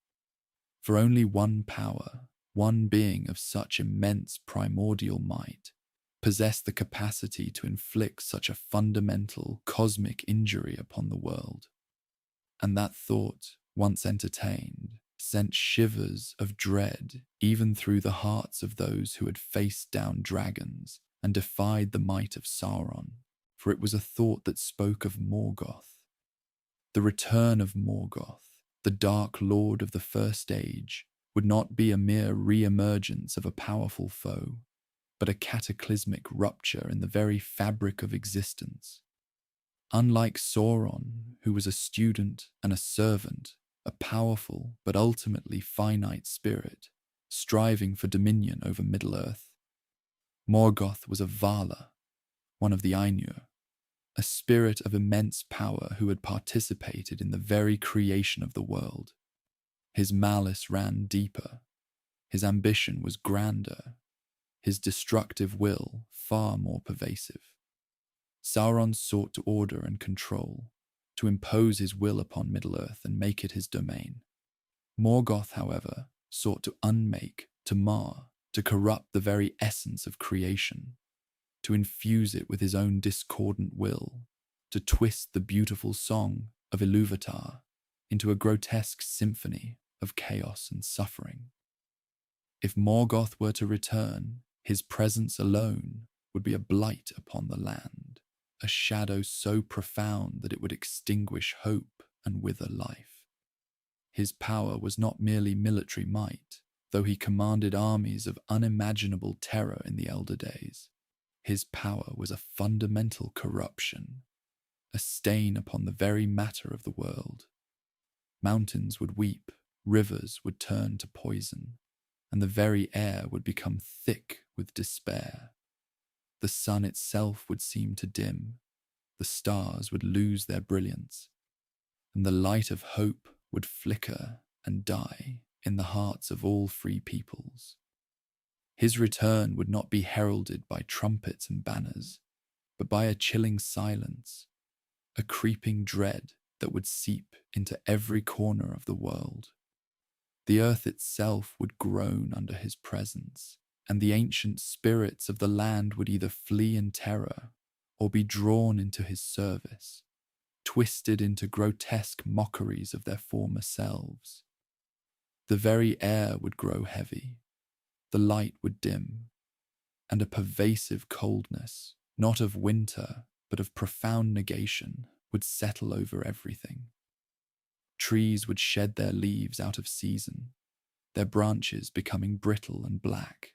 For only one power, one being of such immense primordial might, possessed the capacity to inflict such a fundamental cosmic injury upon the world. And that thought, once entertained, sent shivers of dread even through the hearts of those who had faced down dragons and defied the might of Sauron, for it was a thought that spoke of Morgoth. The return of Morgoth, the Dark Lord of the First Age, would not be a mere re-emergence of a powerful foe, but a cataclysmic rupture in the very fabric of existence. Unlike Sauron, who was a student and a servant, a powerful but ultimately finite spirit, striving for dominion over Middle-earth, Morgoth was a Vala, one of the Ainur, a spirit of immense power who had participated in the very creation of the world. His malice ran deeper, his ambition was grander, his destructive will far more pervasive. Sauron sought to order and control, to impose his will upon Middle-earth and make it his domain. Morgoth, however, sought to unmake, to mar, to corrupt the very essence of creation, to infuse it with his own discordant will, to twist the beautiful song of Ilúvatar into a grotesque symphony of chaos and suffering. If Morgoth were to return, his presence alone would be a blight upon the land, a shadow so profound that it would extinguish hope and wither life. His power was not merely military might, though he commanded armies of unimaginable terror in the elder days. His power was a fundamental corruption, a stain upon the very matter of the world. Mountains would weep, rivers would turn to poison, and the very air would become thick with despair. The sun itself would seem to dim, the stars would lose their brilliance, and the light of hope would flicker and die in the hearts of all free peoples. His return would not be heralded by trumpets and banners, but by a chilling silence, a creeping dread that would seep into every corner of the world. The earth itself would groan under his presence, and the ancient spirits of the land would either flee in terror or be drawn into his service, twisted into grotesque mockeries of their former selves. The very air would grow heavy, the light would dim, and a pervasive coldness, not of winter, but of profound negation, would settle over everything. Trees would shed their leaves out of season, their branches becoming brittle and black.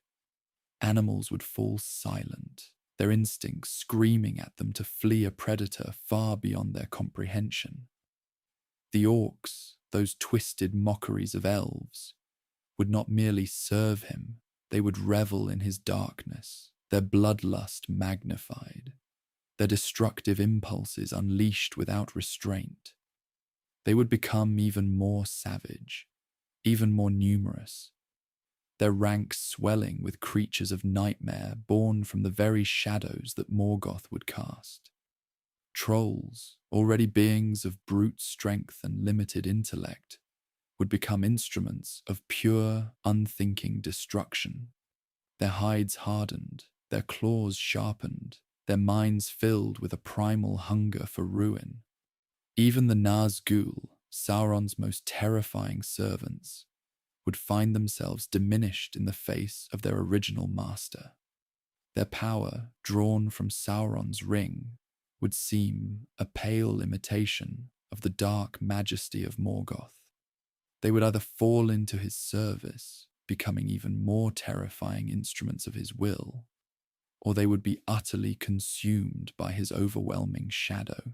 Animals would fall silent, their instincts screaming at them to flee a predator far beyond their comprehension. The orcs, those twisted mockeries of elves, would not merely serve him, they would revel in his darkness, their bloodlust magnified, their destructive impulses unleashed without restraint. They would become even more savage, even more numerous, their ranks swelling with creatures of nightmare born from the very shadows that Morgoth would cast. Trolls, already beings of brute strength and limited intellect, would become instruments of pure, unthinking destruction, their hides hardened, their claws sharpened, their minds filled with a primal hunger for ruin. Even the Nazgûl, Sauron's most terrifying servants, would find themselves diminished in the face of their original master. Their power, drawn from Sauron's ring, would seem a pale imitation of the dark majesty of Morgoth. They would either fall into his service, becoming even more terrifying instruments of his will, or they would be utterly consumed by his overwhelming shadow,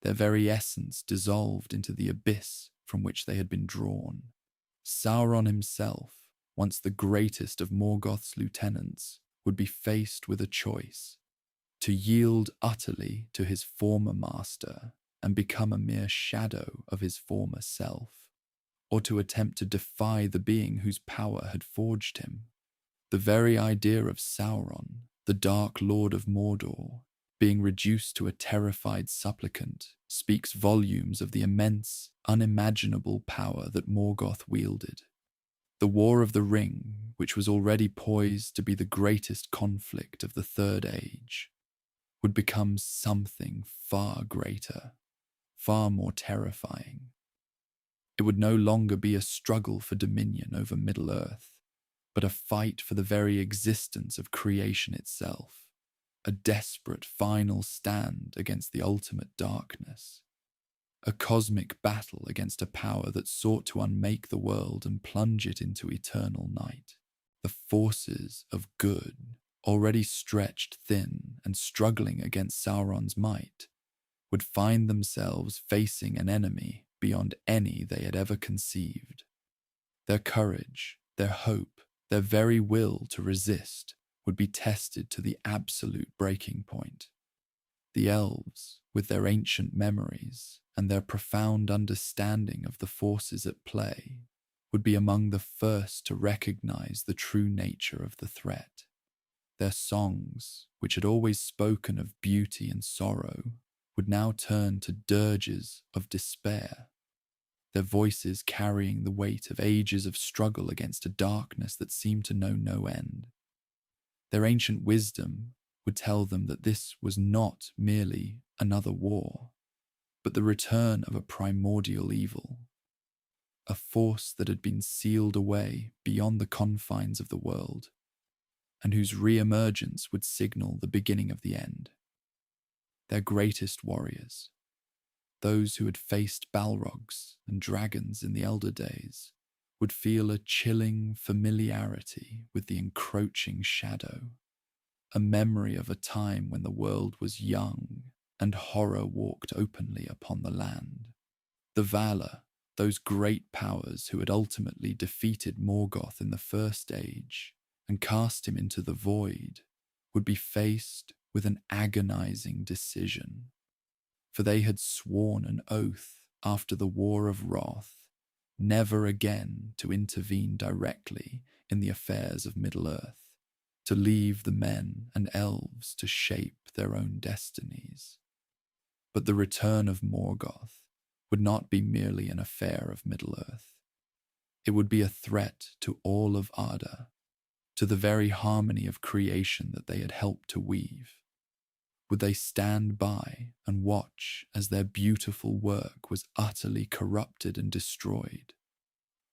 their very essence dissolved into the abyss from which they had been drawn. Sauron himself, once the greatest of Morgoth's lieutenants, would be faced with a choice: to yield utterly to his former master and become a mere shadow of his former self, or to attempt to defy the being whose power had forged him. The very idea of Sauron, the Dark Lord of Mordor, being reduced to a terrified supplicant, speaks volumes of the immense, unimaginable power that Morgoth wielded. The War of the Ring, which was already poised to be the greatest conflict of the Third Age, would become something far greater, far more terrifying. It would no longer be a struggle for dominion over Middle-earth, but a fight for the very existence of creation itself, a desperate final stand against the ultimate darkness, a cosmic battle against a power that sought to unmake the world and plunge it into eternal night. The forces of good, already stretched thin and struggling against Sauron's might, would find themselves facing an enemy beyond any they had ever conceived. Their courage, their hope, their very will to resist would be tested to the absolute breaking point. The elves, with their ancient memories and their profound understanding of the forces at play, would be among the first to recognize the true nature of the threat. Their songs, which had always spoken of beauty and sorrow, would now turn to dirges of despair, their voices carrying the weight of ages of struggle against a darkness that seemed to know no end. Their ancient wisdom would tell them that this was not merely another war, but the return of a primordial evil, a force that had been sealed away beyond the confines of the world, and whose re-emergence would signal the beginning of the end. Their greatest warriors, those who had faced balrogs and dragons in the elder days, would feel a chilling familiarity with the encroaching shadow, a memory of a time when the world was young and horror walked openly upon the land. The Valar, those great powers who had ultimately defeated Morgoth in the First Age and cast him into the void, would be faced with an agonizing decision, for they had sworn an oath after the War of Wrath never again to intervene directly in the affairs of Middle-earth, to leave the men and elves to shape their own destinies. But the return of Morgoth would not be merely an affair of Middle-earth. It would be a threat to all of Arda, to the very harmony of creation that they had helped to weave. Would they stand by and watch as their beautiful work was utterly corrupted and destroyed?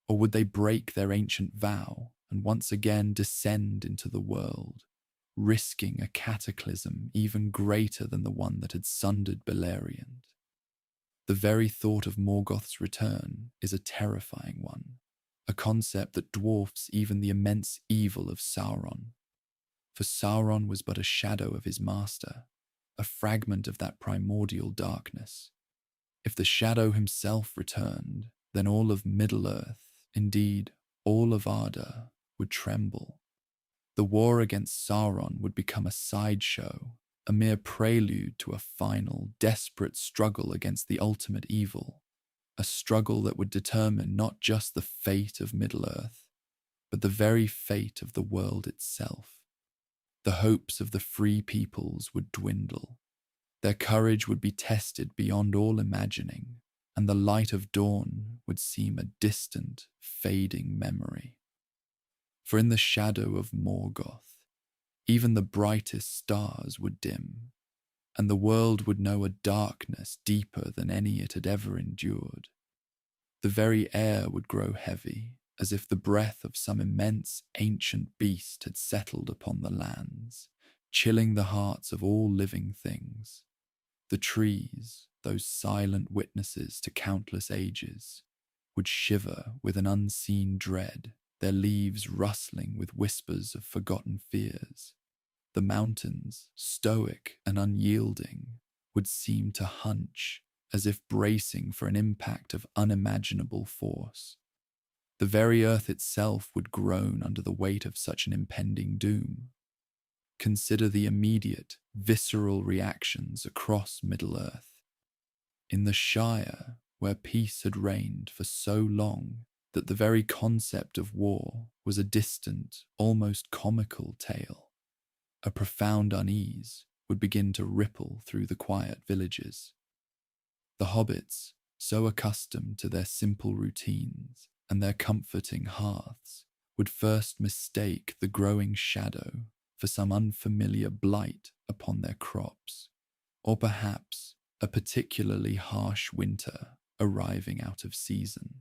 Or would they break their ancient vow and once again descend into the world, risking a cataclysm even greater than the one that had sundered Beleriand? The very thought of Morgoth's return is a terrifying one, a concept that dwarfs even the immense evil of Sauron. For Sauron was but a shadow of his master, a fragment of that primordial darkness. If the shadow himself returned, then all of Middle-earth, indeed all of Arda, would tremble. The war against Sauron would become a sideshow, a mere prelude to a final, desperate struggle against the ultimate evil, a struggle that would determine not just the fate of Middle-earth, but the very fate of the world itself. The hopes of the free peoples would dwindle. Their courage would be tested beyond all imagining, and the light of dawn would seem a distant, fading memory. For in the shadow of Morgoth, even the brightest stars would dim, and the world would know a darkness deeper than any it had ever endured. The very air would grow heavy, as if the breath of some immense ancient beast had settled upon the lands, chilling the hearts of all living things. The trees, those silent witnesses to countless ages, would shiver with an unseen dread, their leaves rustling with whispers of forgotten fears. The mountains, stoic and unyielding, would seem to hunch, as if bracing for an impact of unimaginable force. The very earth itself would groan under the weight of such an impending doom. Consider the immediate, visceral reactions across Middle-earth. In the Shire, where peace had reigned for so long, that the very concept of war was a distant, almost comical tale. A profound unease would begin to ripple through the quiet villages. The hobbits, so accustomed to their simple routines and their comforting hearths, would first mistake the growing shadow for some unfamiliar blight upon their crops, or perhaps a particularly harsh winter arriving out of season.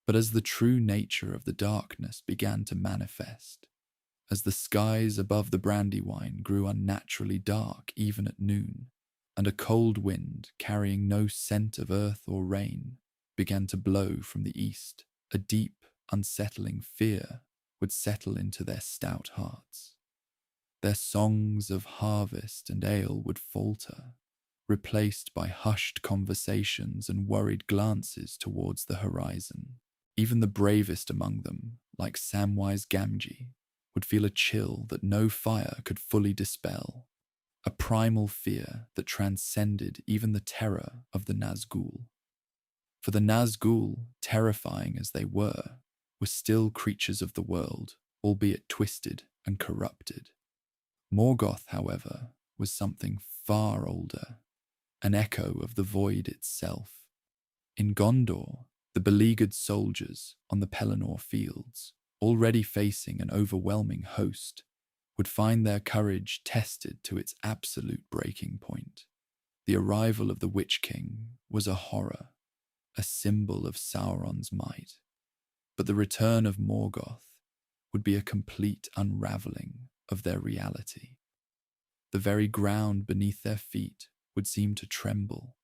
But as the true nature of the darkness began to manifest, as the skies above the Brandywine grew unnaturally dark even at noon, and a cold wind carrying no scent of earth or rain began to blow from the east, a deep, unsettling fear would settle into their stout hearts. Their songs of harvest and ale would falter, replaced by hushed conversations and worried glances towards the horizon. Even the bravest among them, like Samwise Gamgee, would feel a chill that no fire could fully dispel, a primal fear that transcended even the terror of the Nazgul. For the Nazgul, terrifying as they were still creatures of the world, albeit twisted and corrupted. Morgoth, however, was something far older, an echo of the void itself. In Gondor, the beleaguered soldiers on the Pelennor fields, already facing an overwhelming host, would find their courage tested to its absolute breaking point. The arrival of the Witch King was a horror, a symbol of Sauron's might. But the return of Morgoth would be a complete unraveling of their reality. The very ground beneath their feet would seem to tremble,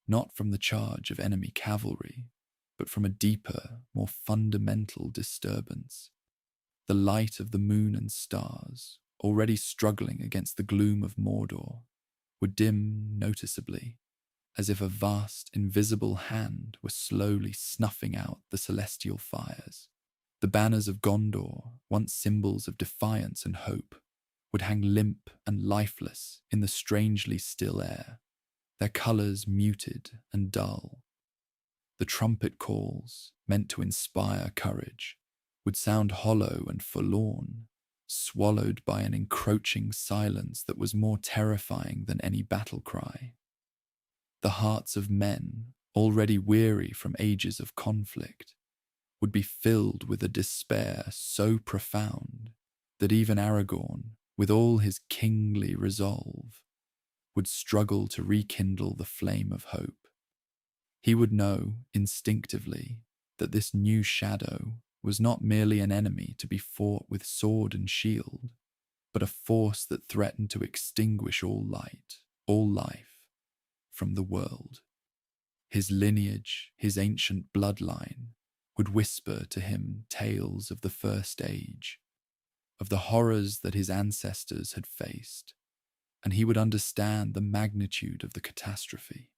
not from the charge of enemy cavalry, but from a deeper, more fundamental disturbance. The light of the moon and stars, already struggling against the gloom of Mordor, would dim noticeably, as if a vast, invisible hand were slowly snuffing out the celestial fires. The banners of Gondor, once symbols of defiance and hope, would hang limp and lifeless in the strangely still air, their colours muted and dull. The trumpet calls, meant to inspire courage, would sound hollow and forlorn, swallowed by an encroaching silence that was more terrifying than any battle cry. The hearts of men, already weary from ages of conflict, would be filled with a despair so profound that even Aragorn, with all his kingly resolve, would struggle to rekindle the flame of hope. He would know, instinctively, that this new shadow was not merely an enemy to be fought with sword and shield, but a force that threatened to extinguish all light, all life, from the world. His lineage, his ancient bloodline, would whisper to him tales of the First Age, of the horrors that his ancestors had faced, and he would understand the magnitude of the catastrophe.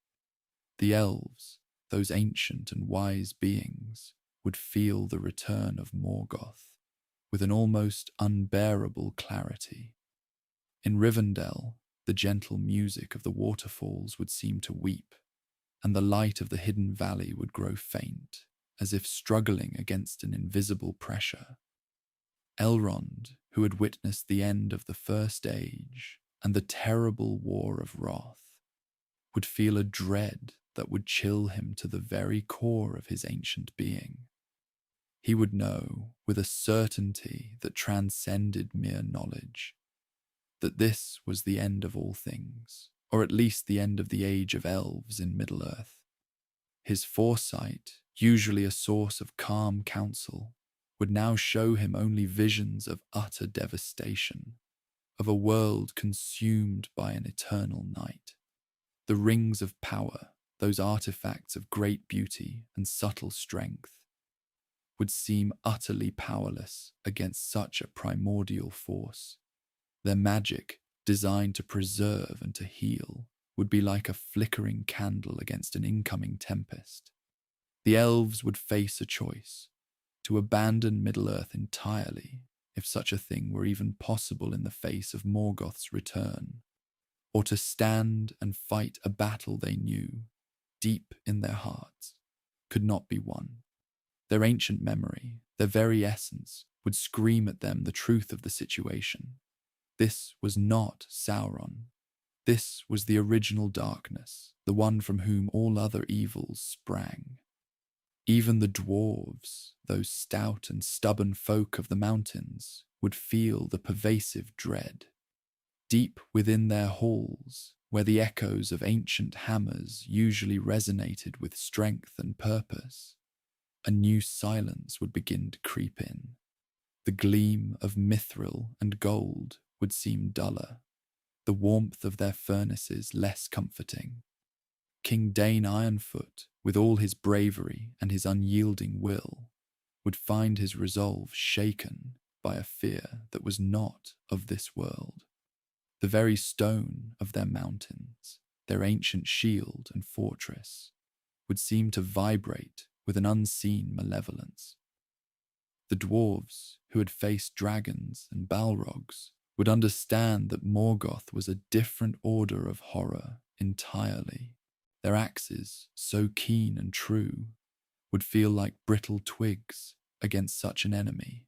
The elves, those ancient and wise beings, would feel the return of Morgoth with an almost unbearable clarity. In Rivendell, the gentle music of the waterfalls would seem to weep, and the light of the hidden valley would grow faint, as if struggling against an invisible pressure. Elrond, who had witnessed the end of the First Age and the terrible War of Wrath, would feel a dread that would chill him to the very core of his ancient being. He would know, with a certainty that transcended mere knowledge, that this was the end of all things, or at least the end of the age of elves in Middle-earth. His foresight, usually a source of calm counsel, would now show him only visions of utter devastation, of a world consumed by an eternal night. The rings of power, those artifacts of great beauty and subtle strength, would seem utterly powerless against such a primordial force. Their magic, designed to preserve and to heal, would be like a flickering candle against an incoming tempest. The elves would face a choice: to abandon Middle-earth entirely, if such a thing were even possible in the face of Morgoth's return, or to stand and fight a battle they knew, deep in their hearts, could not be won. Their ancient memory, their very essence, would scream at them the truth of the situation. This was not Sauron. This was the original darkness, the one from whom all other evils sprang. Even the dwarves, those stout and stubborn folk of the mountains, would feel the pervasive dread. Deep within their halls, where the echoes of ancient hammers usually resonated with strength and purpose, a new silence would begin to creep in. The gleam of mithril and gold would seem duller, the warmth of their furnaces less comforting. King Dane Ironfoot, with all his bravery and his unyielding will, would find his resolve shaken by a fear that was not of this world. The very stone of their mountains, their ancient shield and fortress, would seem to vibrate with an unseen malevolence. The dwarves, who had faced dragons and balrogs, would understand that Morgoth was a different order of horror entirely. Their axes, so keen and true, would feel like brittle twigs against such an enemy.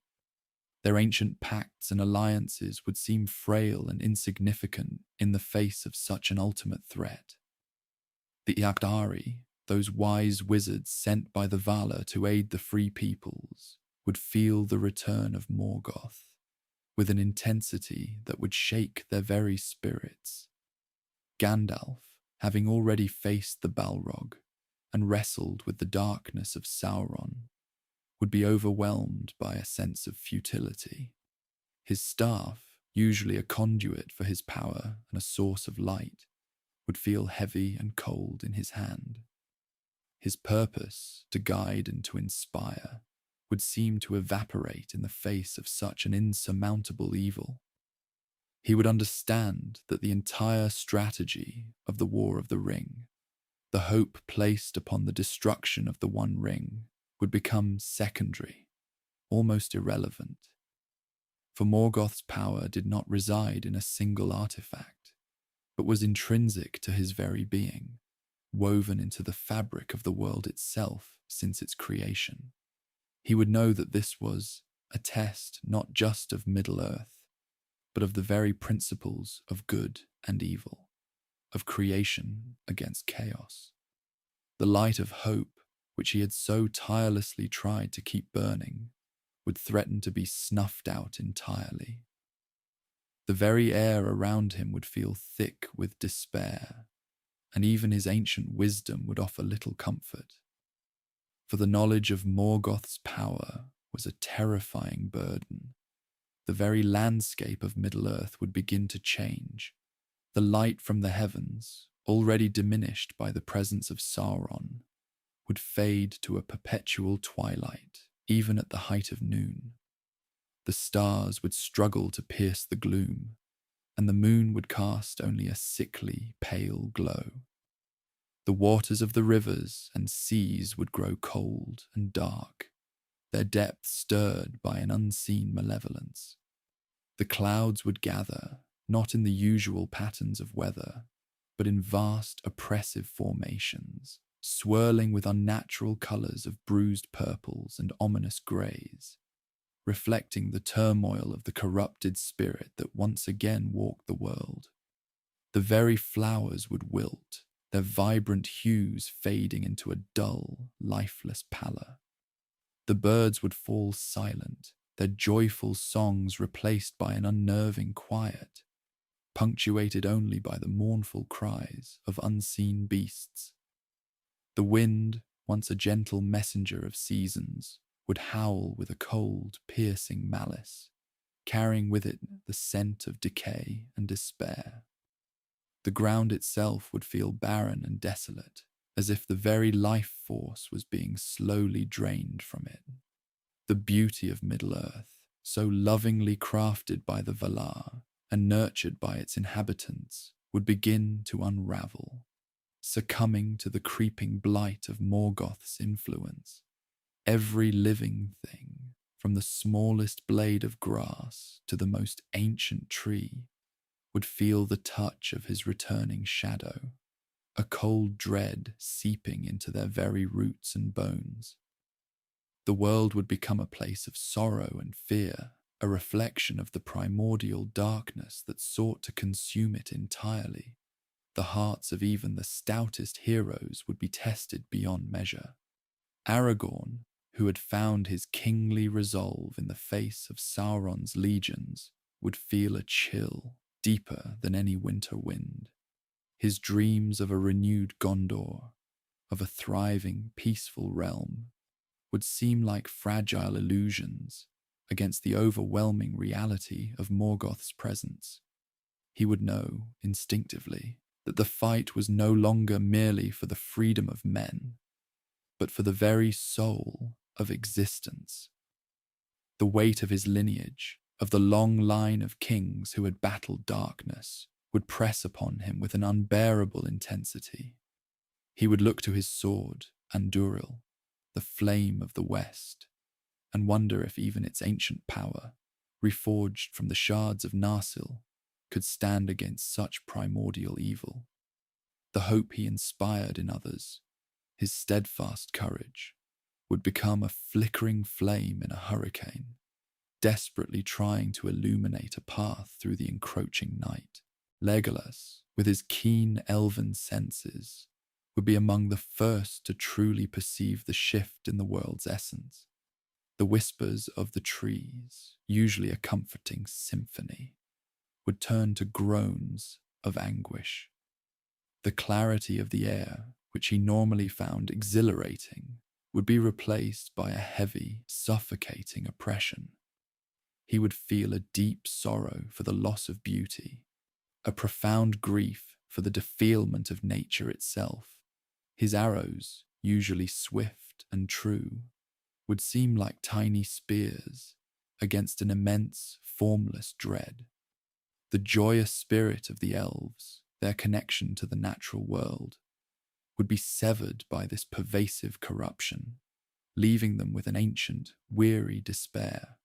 Their ancient pacts and alliances would seem frail and insignificant in the face of such an ultimate threat. The Iagdari, those wise wizards sent by the Valar to aid the free peoples, would feel the return of Morgoth with an intensity that would shake their very spirits. Gandalf, having already faced the Balrog and wrestled with the darkness of Sauron, would be overwhelmed by a sense of futility. His staff, usually a conduit for his power and a source of light, would feel heavy and cold in his hand. His purpose, to guide and to inspire, would seem to evaporate in the face of such an insurmountable evil. He would understand that the entire strategy of the War of the Ring, the hope placed upon the destruction of the One Ring, would become secondary, almost irrelevant. For Morgoth's power did not reside in a single artifact, but was intrinsic to his very being, woven into the fabric of the world itself since its creation. He would know that this was a test not just of Middle-earth, but of the very principles of good and evil, of creation against chaos. The light of hope, which he had so tirelessly tried to keep burning, would threaten to be snuffed out entirely. The very air around him would feel thick with despair, and even his ancient wisdom would offer little comfort. For the knowledge of Morgoth's power was a terrifying burden. The very landscape of Middle-earth would begin to change. The light from the heavens, already diminished by the presence of Sauron, would fade to a perpetual twilight, even at the height of noon. The stars would struggle to pierce the gloom, and the moon would cast only a sickly, pale glow. The waters of the rivers and seas would grow cold and dark, their depths stirred by an unseen malevolence. The clouds would gather, not in the usual patterns of weather, but in vast oppressive formations, swirling with unnatural colours of bruised purples and ominous greys, reflecting the turmoil of the corrupted spirit that once again walked the world. The very flowers would wilt, their vibrant hues fading into a dull, lifeless pallor. The birds would fall silent, their joyful songs replaced by an unnerving quiet, punctuated only by the mournful cries of unseen beasts. The wind, once a gentle messenger of seasons, would howl with a cold, piercing malice, carrying with it the scent of decay and despair. The ground itself would feel barren and desolate, as if the very life force was being slowly drained from it. The beauty of Middle-earth, so lovingly crafted by the Valar and nurtured by its inhabitants, would begin to unravel, succumbing to the creeping blight of Morgoth's influence. Every living thing, from the smallest blade of grass to the most ancient tree, would feel the touch of his returning shadow, a cold dread seeping into their very roots and bones. The world would become a place of sorrow and fear, a reflection of the primordial darkness that sought to consume it entirely. The hearts of even the stoutest heroes would be tested beyond measure. Aragorn, who had found his kingly resolve in the face of Sauron's legions, would feel a chill deeper than any winter wind. His dreams of a renewed Gondor, of a thriving, peaceful realm, would seem like fragile illusions against the overwhelming reality of Morgoth's presence. He would know, instinctively, that the fight was no longer merely for the freedom of men, but for the very soul of existence. The weight of his lineage, of the long line of kings who had battled darkness, would press upon him with an unbearable intensity. He would look to his sword, Andúril, the flame of the West, and wonder if even its ancient power, reforged from the shards of Narsil, could stand against such primordial evil. The hope he inspired in others, his steadfast courage, would become a flickering flame in a hurricane, desperately trying to illuminate a path through the encroaching night. Legolas, with his keen elven senses, would be among the first to truly perceive the shift in the world's essence. The whispers of the trees, usually a comforting symphony, would turn to groans of anguish. The clarity of the air, which he normally found exhilarating, would be replaced by a heavy, suffocating oppression. He would feel a deep sorrow for the loss of beauty, a profound grief for the defilement of nature itself. His arrows, usually swift and true, would seem like tiny spears against an immense, formless dread. The joyous spirit of the elves, their connection to the natural world, would be severed by this pervasive corruption, leaving them with an ancient, weary despair.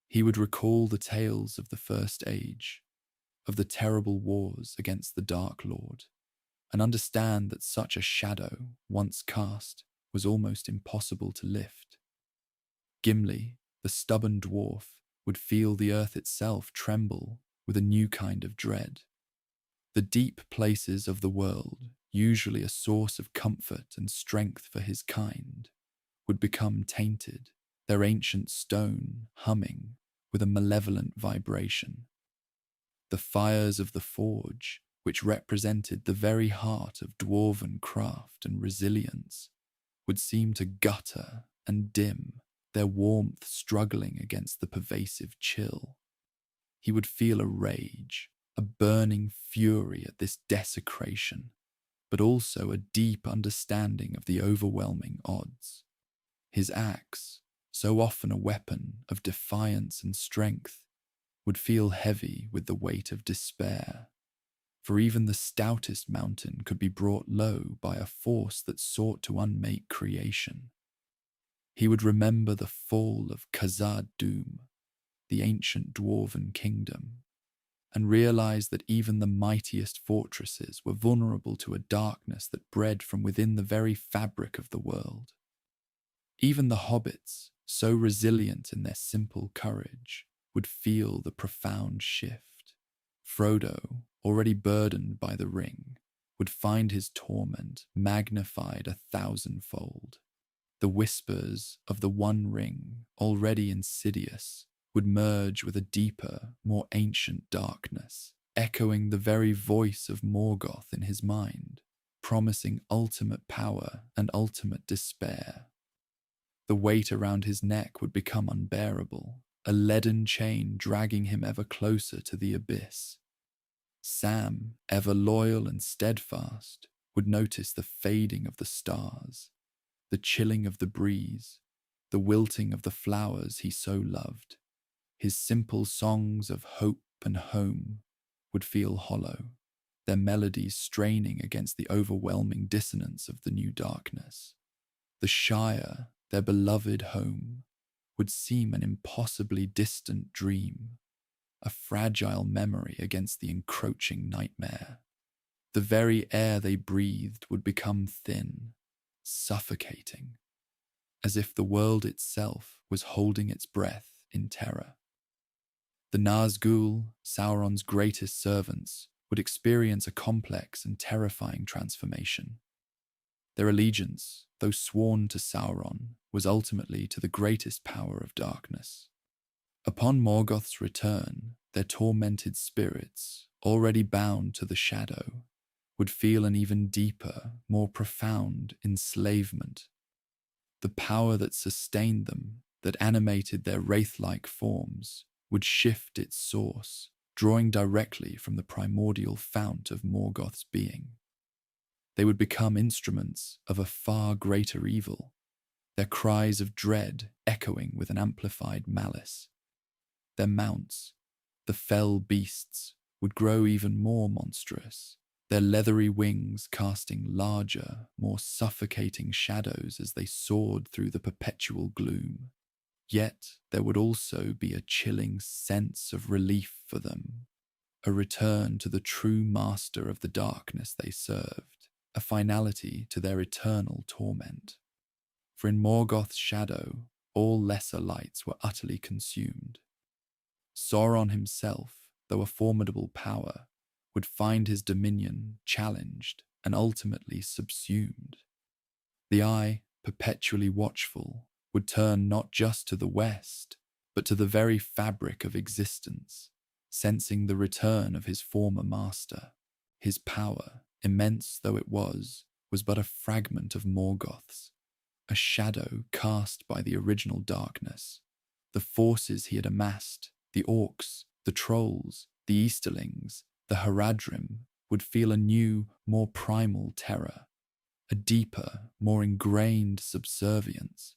He would recall the tales of the First Age, of the terrible wars against the Dark Lord, and understand that such a shadow, once cast, was almost impossible to lift. Gimli, the stubborn dwarf, would feel the earth itself tremble with a new kind of dread. The deep places of the world, usually a source of comfort and strength for his kind, would become tainted, their ancient stone humming with a malevolent vibration. The fires of the forge, which represented the very heart of dwarven craft and resilience, would seem to gutter and dim, their warmth struggling against the pervasive chill. He would feel a rage, a burning fury at this desecration, but also a deep understanding of the overwhelming odds. His axe, so often a weapon of defiance and strength, would feel heavy with the weight of despair, for even the stoutest mountain could be brought low by a force that sought to unmake creation. He would remember the fall of Khazad-dûm, the ancient dwarven kingdom, and realize that even the mightiest fortresses were vulnerable to a darkness that bred from within the very fabric of the world. Even the hobbits, so resilient in their simple courage, would feel the profound shift. Frodo, already burdened by the ring, would find his torment magnified 1,000-fold. The whispers of the One Ring, already insidious, would merge with a deeper, more ancient darkness, echoing the very voice of Morgoth in his mind, promising ultimate power and ultimate despair. The weight around his neck would become unbearable, a leaden chain dragging him ever closer to the abyss. Sam, ever loyal and steadfast, would notice the fading of the stars, the chilling of the breeze, the wilting of the flowers he so loved. His simple songs of hope and home would feel hollow, their melodies straining against the overwhelming dissonance of the new darkness. The Shire, their beloved home, would seem an impossibly distant dream, a fragile memory against the encroaching nightmare. The very air they breathed would become thin, suffocating. as if the world itself was holding its breath in terror. The Nazgul, Sauron's greatest servants, would experience a complex and terrifying transformation. Their allegiance, though sworn to Sauron, was ultimately to the greatest power of darkness. Upon Morgoth's return, their tormented spirits, already bound to the shadow, would feel an even deeper, more profound enslavement. The power that sustained them, that animated their wraith-like forms, would shift its source, drawing directly from the primordial fount of Morgoth's being. They would become instruments of a far greater evil, their cries of dread echoing with an amplified malice. Their mounts, the fell beasts, would grow even more monstrous, their leathery wings casting larger, more suffocating shadows as they soared through the perpetual gloom. Yet there would also be a chilling sense of relief for them, a return to the true master of the darkness they served, a finality to their eternal torment. For in Morgoth's shadow, all lesser lights were utterly consumed. Sauron himself, though a formidable power, would find his dominion challenged and ultimately subsumed. The eye, perpetually watchful, would turn not just to the west, but to the very fabric of existence, sensing the return of his former master. His power, immense though it was but a fragment of Morgoth's, a shadow cast by the original darkness. The forces he had amassed, the orcs, the trolls, the Easterlings, the Haradrim, would feel a new, more primal terror, a deeper, more ingrained subservience.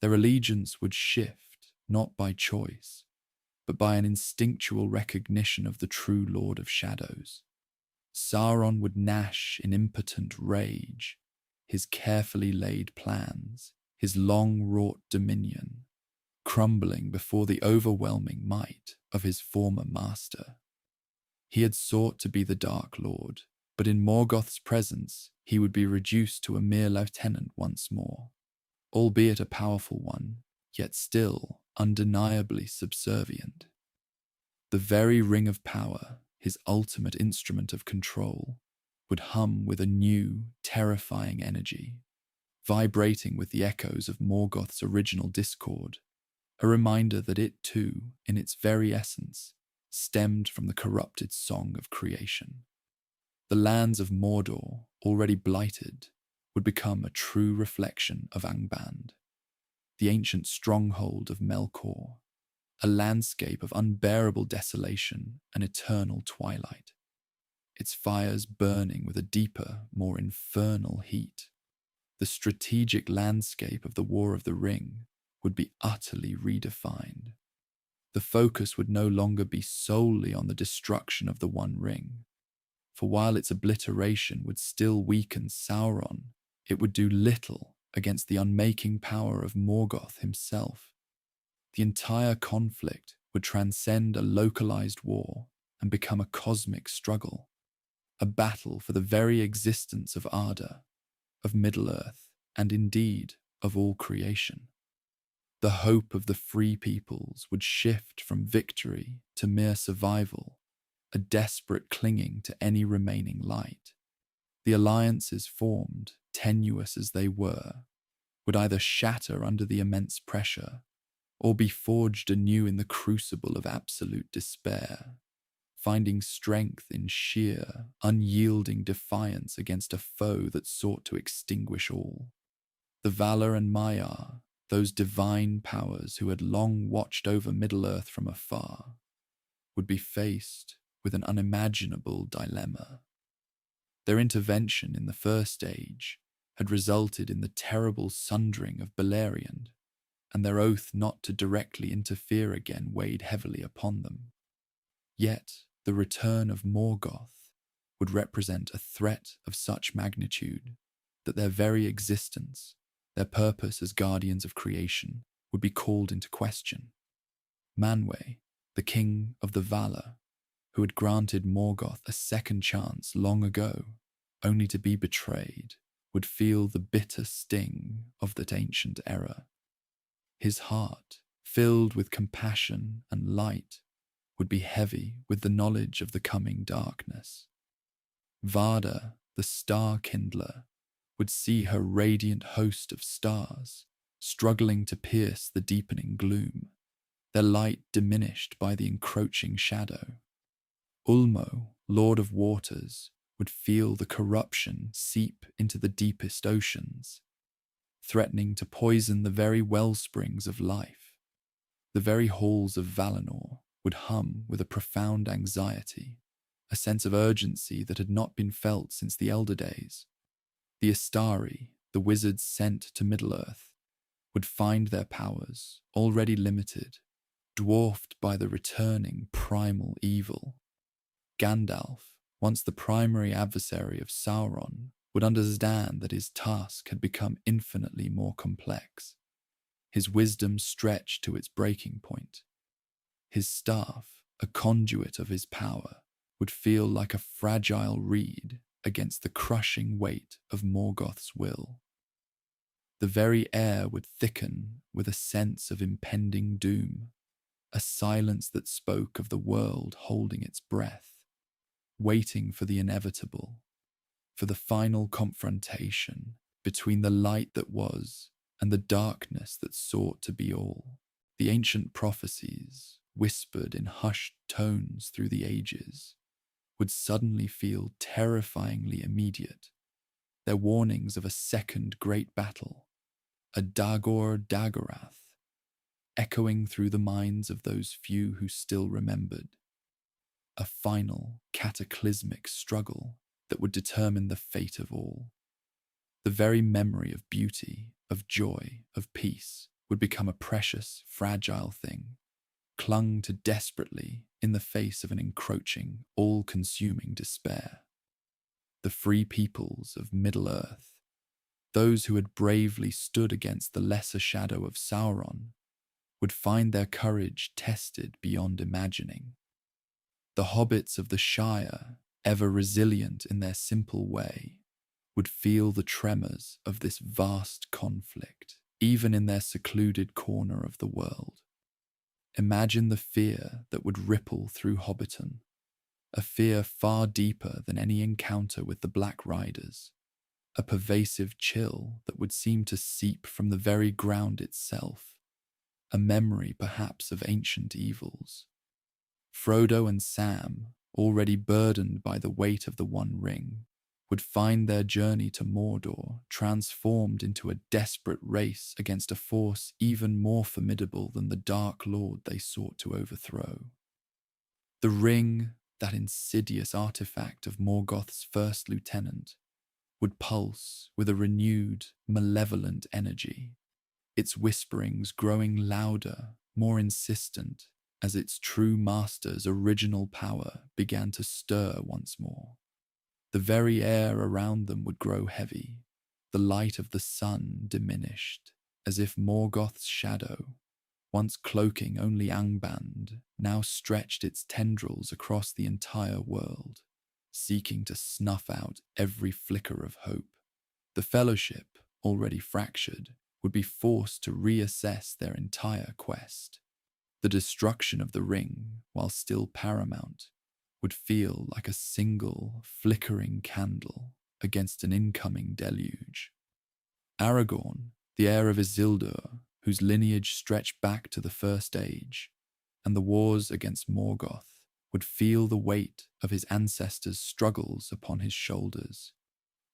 Their allegiance would shift, not by choice, but by an instinctual recognition of the true Lord of Shadows. Sauron would gnash in impotent rage, his carefully laid plans, his long-wrought dominion, crumbling before the overwhelming might of his former master. He had sought to be the Dark Lord, but in Morgoth's presence he would be reduced to a mere lieutenant once more, albeit a powerful one, yet still undeniably subservient. The very ring of power, his ultimate instrument of control, would hum with a new, terrifying energy, vibrating with the echoes of Morgoth's original discord, a reminder that it too, in its very essence, stemmed from the corrupted song of creation. The lands of Mordor, already blighted, would become a true reflection of Angband, the ancient stronghold of Melkor, a landscape of unbearable desolation and eternal twilight, its fires burning with a deeper, more infernal heat. The strategic landscape of the War of the Ring would be utterly redefined. The focus would no longer be solely on the destruction of the One Ring, for while its obliteration would still weaken Sauron, it would do little against the unmaking power of Morgoth himself. The entire conflict would transcend a localized war and become a cosmic struggle, a battle for the very existence of Arda, of Middle-earth, and indeed of all creation. The hope of the free peoples would shift from victory to mere survival, a desperate clinging to any remaining light. The alliances formed, tenuous as they were, would either shatter under the immense pressure or be forged anew in the crucible of absolute despair, finding strength in sheer, unyielding defiance against a foe that sought to extinguish all. The Valar and Maiar, those divine powers who had long watched over Middle-earth from afar, would be faced with an unimaginable dilemma. Their intervention in the First Age had resulted in the terrible sundering of Beleriand, and their oath not to directly interfere again weighed heavily upon them. Yet the return of Morgoth would represent a threat of such magnitude that their very existence, their purpose as guardians of creation, would be called into question. Manwë, the king of the Valar, who had granted Morgoth a second chance long ago, only to be betrayed, would feel the bitter sting of that ancient error. His heart, filled with compassion and light, would be heavy with the knowledge of the coming darkness. Vada, the star kindler, would see her radiant host of stars struggling to pierce the deepening gloom, their light diminished by the encroaching shadow. Ulmo, Lord of Waters, would feel the corruption seep into the deepest oceans, threatening to poison the very wellsprings of life. The very halls of Valinor would hum with a profound anxiety, a sense of urgency that had not been felt since the Elder Days. The Astari, the wizards sent to Middle-earth, would find their powers, already limited, dwarfed by the returning primal evil. Gandalf, once the primary adversary of Sauron, would understand that his task had become infinitely more complex. His wisdom stretched to its breaking point. His staff, a conduit of his power, would feel like a fragile reed against the crushing weight of Morgoth's will. The very air would thicken with a sense of impending doom, a silence that spoke of the world holding its breath, waiting for the inevitable, for the final confrontation between the light that was and the darkness that sought to be all. The ancient prophecies, whispered in hushed tones through the ages, would suddenly feel terrifyingly immediate, their warnings of a second great battle, a Dagor Dagorath, echoing through the minds of those few who still remembered, a final cataclysmic struggle that would determine the fate of all. The very memory of beauty, of joy, of peace would become a precious, fragile thing, clung to desperately in the face of an encroaching, all-consuming despair. The free peoples of Middle-earth, those who had bravely stood against the lesser shadow of Sauron, would find their courage tested beyond imagining. The hobbits of the Shire, ever resilient in their simple way, would feel the tremors of this vast conflict, even in their secluded corner of the world. Imagine the fear that would ripple through Hobbiton, a fear far deeper than any encounter with the Black Riders, a pervasive chill that would seem to seep from the very ground itself, a memory perhaps of ancient evils. Frodo and Sam, already burdened by the weight of the One Ring, would find their journey to Mordor transformed into a desperate race against a force even more formidable than the Dark Lord they sought to overthrow. The ring, that insidious artifact of Morgoth's first lieutenant, would pulse with a renewed, malevolent energy, its whisperings growing louder, more insistent, as its true master's original power began to stir once more. The very air around them would grow heavy, the light of the sun diminished, as if Morgoth's shadow, once cloaking only Angband, now stretched its tendrils across the entire world, seeking to snuff out every flicker of hope. The Fellowship, already fractured, would be forced to reassess their entire quest. The destruction of the ring, while still paramount, would feel like a single, flickering candle against an incoming deluge. Aragorn, the heir of Isildur, whose lineage stretched back to the First Age, and the wars against Morgoth, would feel the weight of his ancestors' struggles upon his shoulders,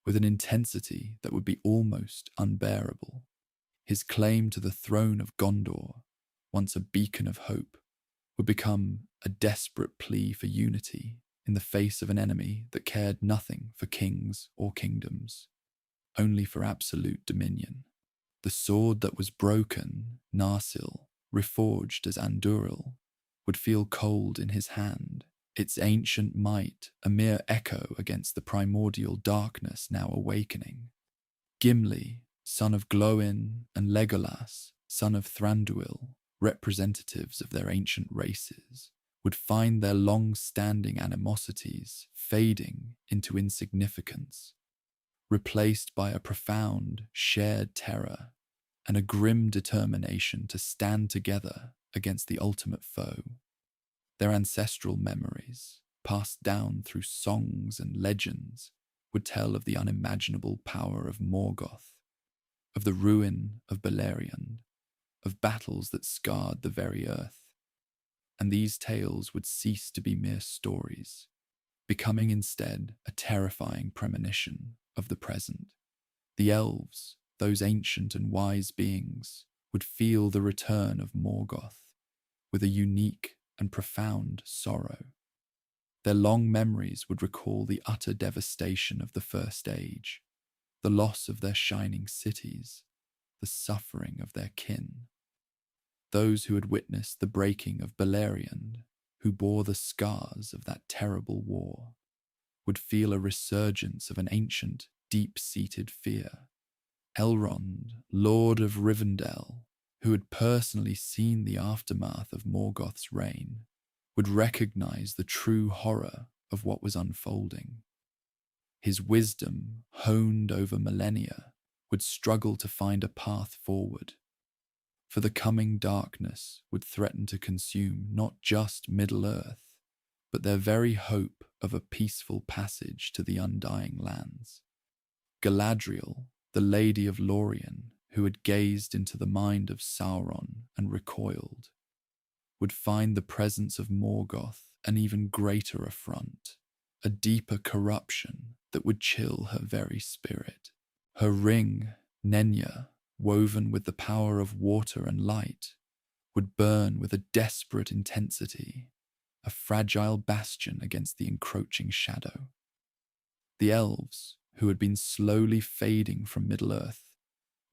with an intensity that would be almost unbearable. His claim to the throne of Gondor, once a beacon of hope, would become a desperate plea for unity in the face of an enemy that cared nothing for kings or kingdoms, only for absolute dominion. The sword that was broken, Narsil, reforged as Andúril, would feel cold in his hand, its ancient might a mere echo against the primordial darkness now awakening. Gimli, son of Glóin, and Legolas, son of Thranduil, representatives of their ancient races, would find their long-standing animosities fading into insignificance. replaced by a profound, shared terror and a grim determination to stand together against the ultimate foe. Their ancestral memories, passed down through songs and legends, would tell of the unimaginable power of Morgoth, of the ruin of Beleriand, of battles that scarred the very earth. And these tales would cease to be mere stories, becoming instead a terrifying premonition of the present. The elves, those ancient and wise beings, would feel the return of Morgoth with a unique and profound sorrow. Their long memories would recall the utter devastation of the First Age, the loss of their shining cities, the suffering of their kin. Those who had witnessed the breaking of Beleriand, who bore the scars of that terrible war, would feel a resurgence of an ancient, deep-seated fear. Elrond, Lord of Rivendell, who had personally seen the aftermath of Morgoth's reign, would recognize the true horror of what was unfolding. His wisdom, honed over millennia, would struggle to find a path forward, for the coming darkness would threaten to consume not just Middle-earth, but their very hope of a peaceful passage to the Undying Lands. Galadriel, the Lady of Lorien, who had gazed into the mind of Sauron and recoiled, would find the presence of Morgoth an even greater affront, a deeper corruption that would chill her very spirit. Her ring, Nenya, woven with the power of water and light, would burn with a desperate intensity, a fragile bastion against the encroaching shadow. The elves, who had been slowly fading from Middle-earth,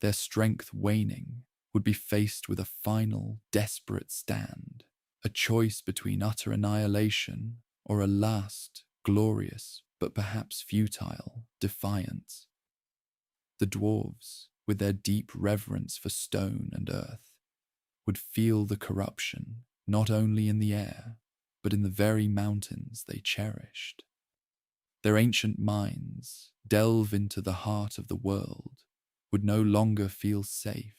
their strength waning, would be faced with a final, desperate stand, a choice between utter annihilation or a last, glorious, but perhaps futile, defiance. The dwarves, with their deep reverence for stone and earth, would feel the corruption not only in the air, but in the very mountains they cherished. Their ancient minds, delve into the heart of the world, would no longer feel safe,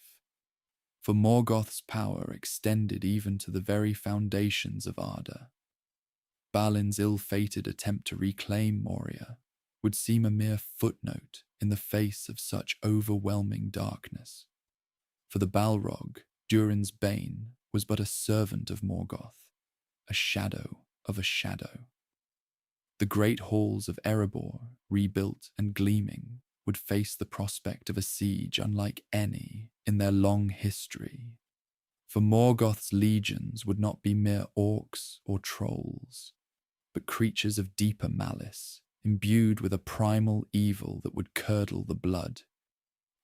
for Morgoth's power extended even to the very foundations of Arda. Balin's ill-fated attempt to reclaim Moria would seem a mere footnote in the face of such overwhelming darkness, for the Balrog, Durin's bane, was but a servant of Morgoth, a shadow of a shadow. The great halls of Erebor, rebuilt and gleaming, would face the prospect of a siege unlike any in their long history. For Morgoth's legions would not be mere orcs or trolls, but creatures of deeper malice, imbued with a primal evil that would curdle the blood.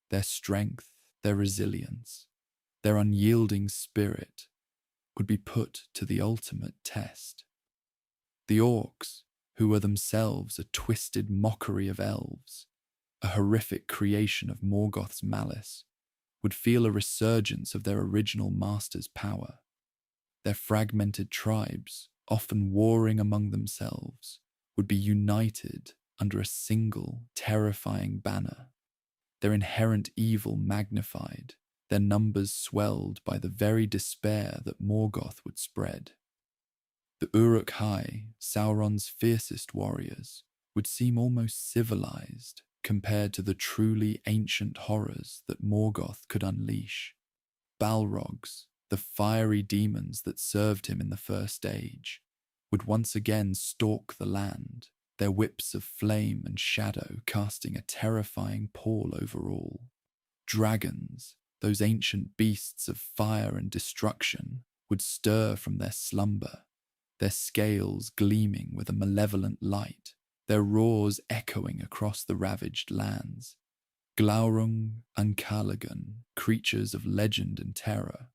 Their strength, their resilience, their unyielding spirit would be put to the ultimate test. The orcs, who were themselves a twisted mockery of elves, a horrific creation of Morgoth's malice, would feel a resurgence of their original master's power. Their fragmented tribes, often warring among themselves, would be united under a single, terrifying banner, their inherent evil magnified, their numbers swelled by the very despair that Morgoth would spread. The Uruk-hai, Sauron's fiercest warriors, would seem almost civilized compared to the truly ancient horrors that Morgoth could unleash. Balrogs, the fiery demons that served him in the First Age, would once again stalk the land, their whips of flame and shadow casting a terrifying pall over all. Dragons, those ancient beasts of fire and destruction, would stir from their slumber, their scales gleaming with a malevolent light, their roars echoing across the ravaged lands. Glaurung and Calagan, creatures of legend and terror,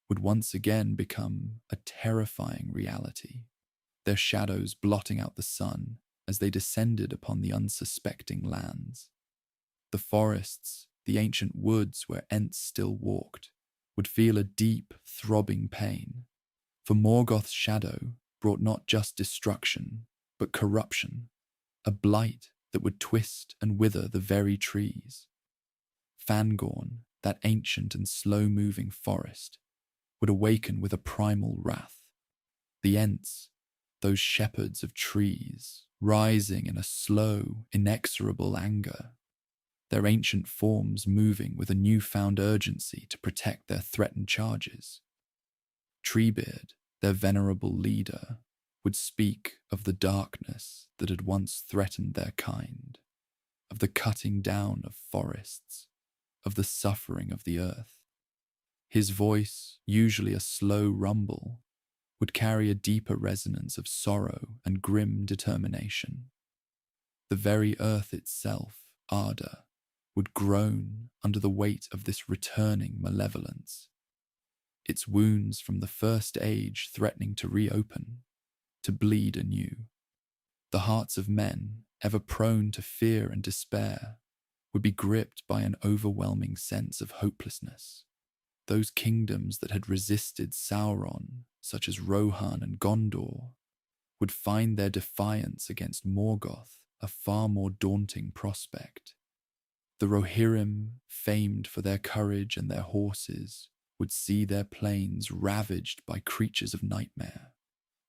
would once again become a terrifying reality, their shadows blotting out the sun as they descended upon the unsuspecting lands. The forests, the ancient woods where Ents still walked, would feel a deep, throbbing pain, for Morgoth's shadow brought not just destruction, but corruption, a blight that would twist and wither the very trees. Fangorn, that ancient and slow-moving forest, would awaken with a primal wrath. The Ents, those shepherds of trees, rising in a slow, inexorable anger, their ancient forms moving with a newfound urgency to protect their threatened charges. Treebeard, their venerable leader, would speak of the darkness that had once threatened their kind, of the cutting down of forests, of the suffering of the earth. His voice, usually a slow rumble, would carry a deeper resonance of sorrow and grim determination. The very earth itself, Arda, would groan under the weight of this returning malevolence, its wounds from the First Age threatening to reopen, to bleed anew. The hearts of men, ever prone to fear and despair, would be gripped by an overwhelming sense of hopelessness. Those kingdoms that had resisted Sauron, such as Rohan and Gondor, would find their defiance against Morgoth a far more daunting prospect. The Rohirrim, famed for their courage and their horses, would see their plains ravaged by creatures of nightmare,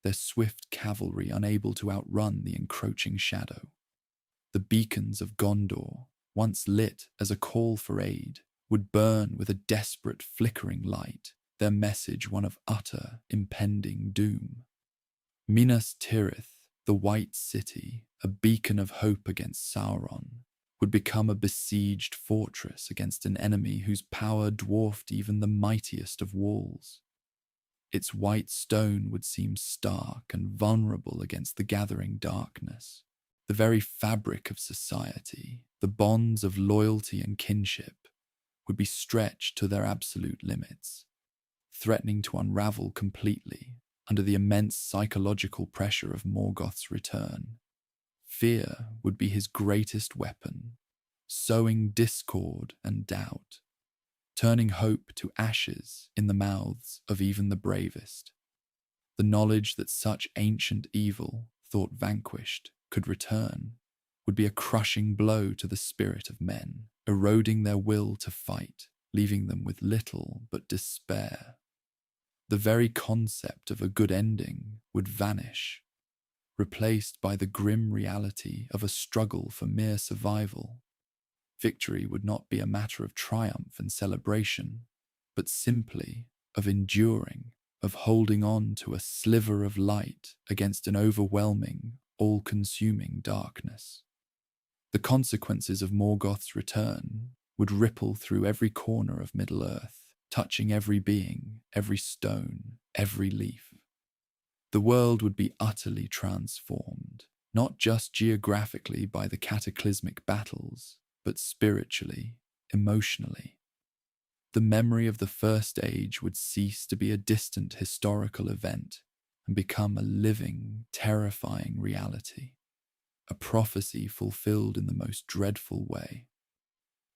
their swift cavalry unable to outrun the encroaching shadow. The beacons of Gondor, once lit as a call for aid, would burn with a desperate flickering light, their message one of utter, impending doom. Minas Tirith, the White City, a beacon of hope against Sauron, would become a besieged fortress against an enemy whose power dwarfed even the mightiest of walls. Its white stone would seem stark and vulnerable against the gathering darkness. The very fabric of society, the bonds of loyalty and kinship, would be stretched to their absolute limits, threatening to unravel completely under the immense psychological pressure of Morgoth's return. Fear would be his greatest weapon, sowing discord and doubt, turning hope to ashes in the mouths of even the bravest. The knowledge that such ancient evil, thought vanquished, could return would be a crushing blow to the spirit of men, eroding their will to fight, leaving them with little but despair. The very concept of a good ending would vanish, replaced by the grim reality of a struggle for mere survival. Victory would not be a matter of triumph and celebration, but simply of enduring, of holding on to a sliver of light against an overwhelming, all-consuming darkness. The consequences of Morgoth's return would ripple through every corner of Middle-earth, touching every being, every stone, every leaf. The world would be utterly transformed, not just geographically by the cataclysmic battles, but spiritually, emotionally. The memory of the First Age would cease to be a distant historical event and become a living, terrifying reality, a prophecy fulfilled in the most dreadful way.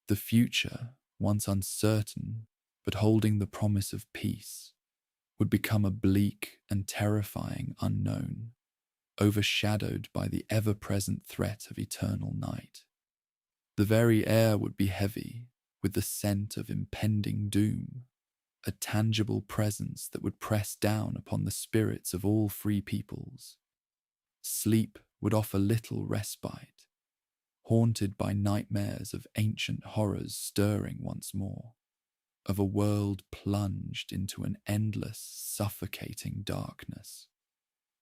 The future, once uncertain, but holding the promise of peace, would become a bleak and terrifying unknown, overshadowed by the ever-present threat of eternal night. The very air would be heavy with the scent of impending doom, a tangible presence that would press down upon the spirits of all free peoples. Sleep would offer little respite, haunted by nightmares of ancient horrors stirring once more, of a world plunged into an endless, suffocating darkness.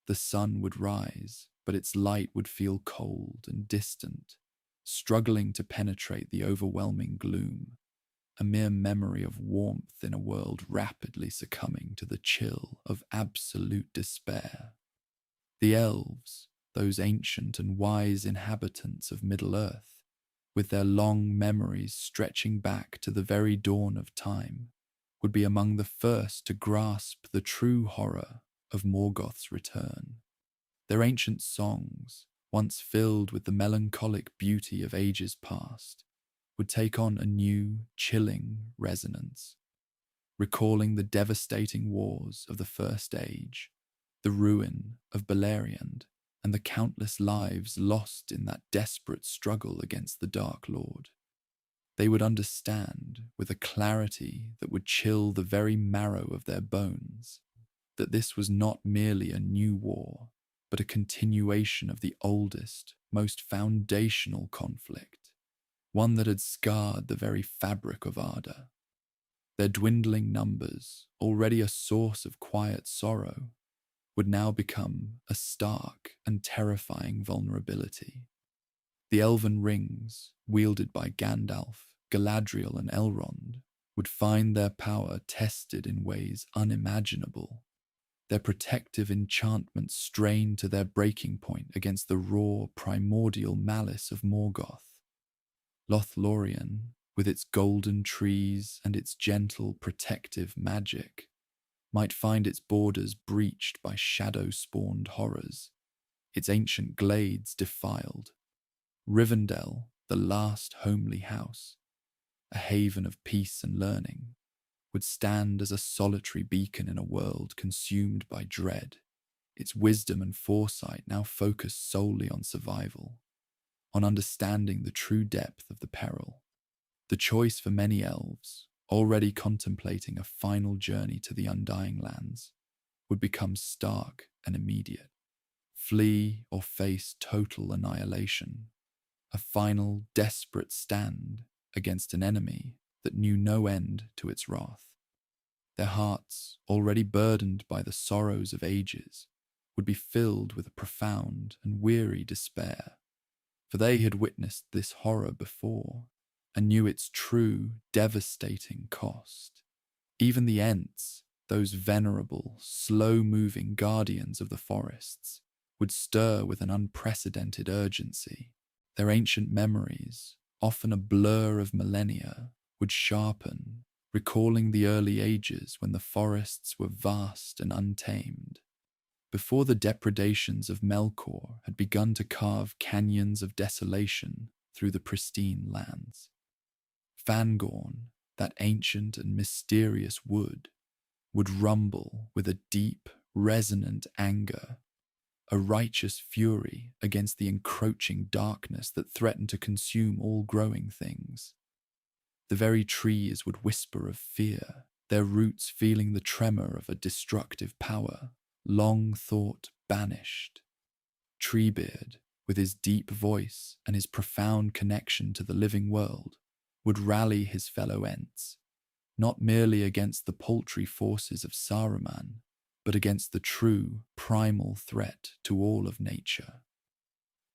The sun would rise, but its light would feel cold and distant, struggling to penetrate the overwhelming gloom, a mere memory of warmth in a world rapidly succumbing to the chill of absolute despair. The elves, those ancient and wise inhabitants of Middle-earth, with their long memories stretching back to the very dawn of time, would be among the first to grasp the true horror of Morgoth's return. Their ancient songs, once filled with the melancholic beauty of ages past, would take on a new, chilling resonance, recalling the devastating wars of the First Age, the ruin of Beleriand, and the countless lives lost in that desperate struggle against the Dark Lord. They would understand, with a clarity that would chill the very marrow of their bones, that this was not merely a new war, but a continuation of the oldest, most foundational conflict, one that had scarred the very fabric of Arda. Their dwindling numbers, already a source of quiet sorrow, would now become a stark and terrifying vulnerability. The elven rings, wielded by Gandalf, Galadriel, and Elrond, would find their power tested in ways unimaginable, their protective enchantments strained to their breaking point against the raw, primordial malice of Morgoth. Lothlorien, with its golden trees and its gentle, protective magic, might find its borders breached by shadow-spawned horrors, its ancient glades defiled. Rivendell, the last homely house, a haven of peace and learning, would stand as a solitary beacon in a world consumed by dread, its wisdom and foresight now focused solely on survival, on understanding the true depth of the peril. The choice for many elves, already contemplating a final journey to the Undying Lands, would become stark and immediate. Flee or face total annihilation, a final, desperate stand against an enemy that knew no end to its wrath. Their hearts, already burdened by the sorrows of ages, would be filled with a profound and weary despair, for they had witnessed this horror before and knew its true, devastating cost. Even the Ents, those venerable, slow-moving guardians of the forests, would stir with an unprecedented urgency. Their ancient memories, often a blur of millennia, would sharpen, recalling the early ages when the forests were vast and untamed, before the depredations of Melkor had begun to carve canyons of desolation through the pristine lands. Fangorn, that ancient and mysterious wood, would rumble with a deep, resonant anger, a righteous fury against the encroaching darkness that threatened to consume all growing things. The very trees would whisper of fear, their roots feeling the tremor of a destructive power, long thought banished. Treebeard, with his deep voice and his profound connection to the living world, would rally his fellow Ents, not merely against the paltry forces of Saruman, but against the true, primal threat to all of nature.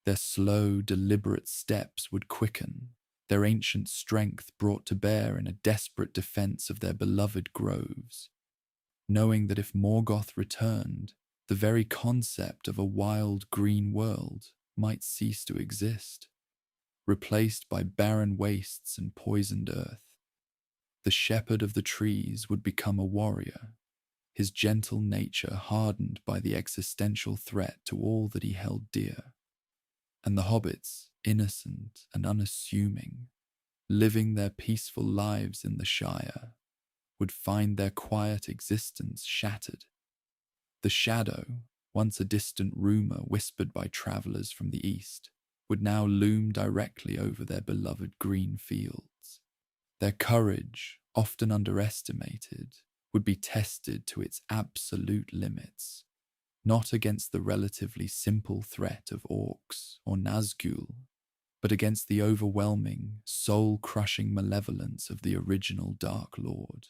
Their slow, deliberate steps would quicken, their ancient strength brought to bear in a desperate defense of their beloved groves, knowing that if Morgoth returned, the very concept of a wild green world might cease to exist, replaced by barren wastes and poisoned earth. The shepherd of the trees would become a warrior, his gentle nature hardened by the existential threat to all that he held dear. And the hobbits, innocent and unassuming, living their peaceful lives in the Shire, would find their quiet existence shattered. The shadow, once a distant rumour whispered by travellers from the east, would now loom directly over their beloved green fields. Their courage, often underestimated, would be tested to its absolute limits, not against the relatively simple threat of orcs or Nazgul, but against the overwhelming, soul-crushing malevolence of the original Dark Lord.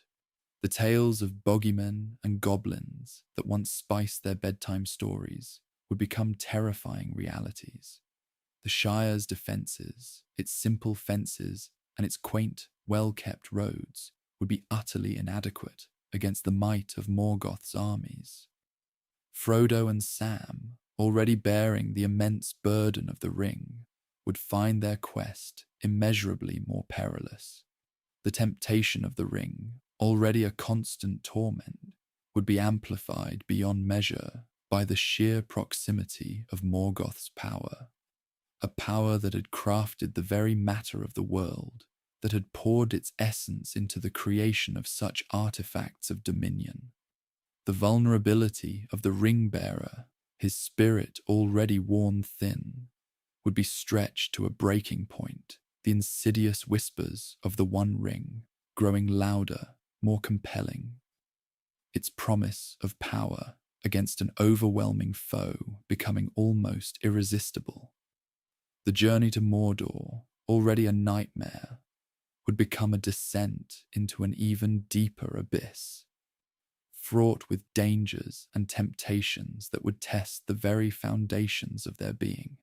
The tales of bogeymen and goblins that once spiced their bedtime stories would become terrifying realities. The Shire's defences, its simple fences, and its quaint, well-kept roads would be utterly inadequate against the might of Morgoth's armies. Frodo and Sam, already bearing the immense burden of the ring, would find their quest immeasurably more perilous. The temptation of the ring, already a constant torment, would be amplified beyond measure by the sheer proximity of Morgoth's power, a power that had crafted the very matter of the world, that had poured its essence into the creation of such artifacts of dominion. The vulnerability of the ring-bearer His spirit, already worn thin, would be stretched to a breaking point, the insidious whispers of the One Ring growing louder, more compelling, its promise of power against an overwhelming foe becoming almost irresistible. The journey to Mordor, already a nightmare, would become a descent into an even deeper abyss, fraught with dangers and temptations that would test the very foundations of their being.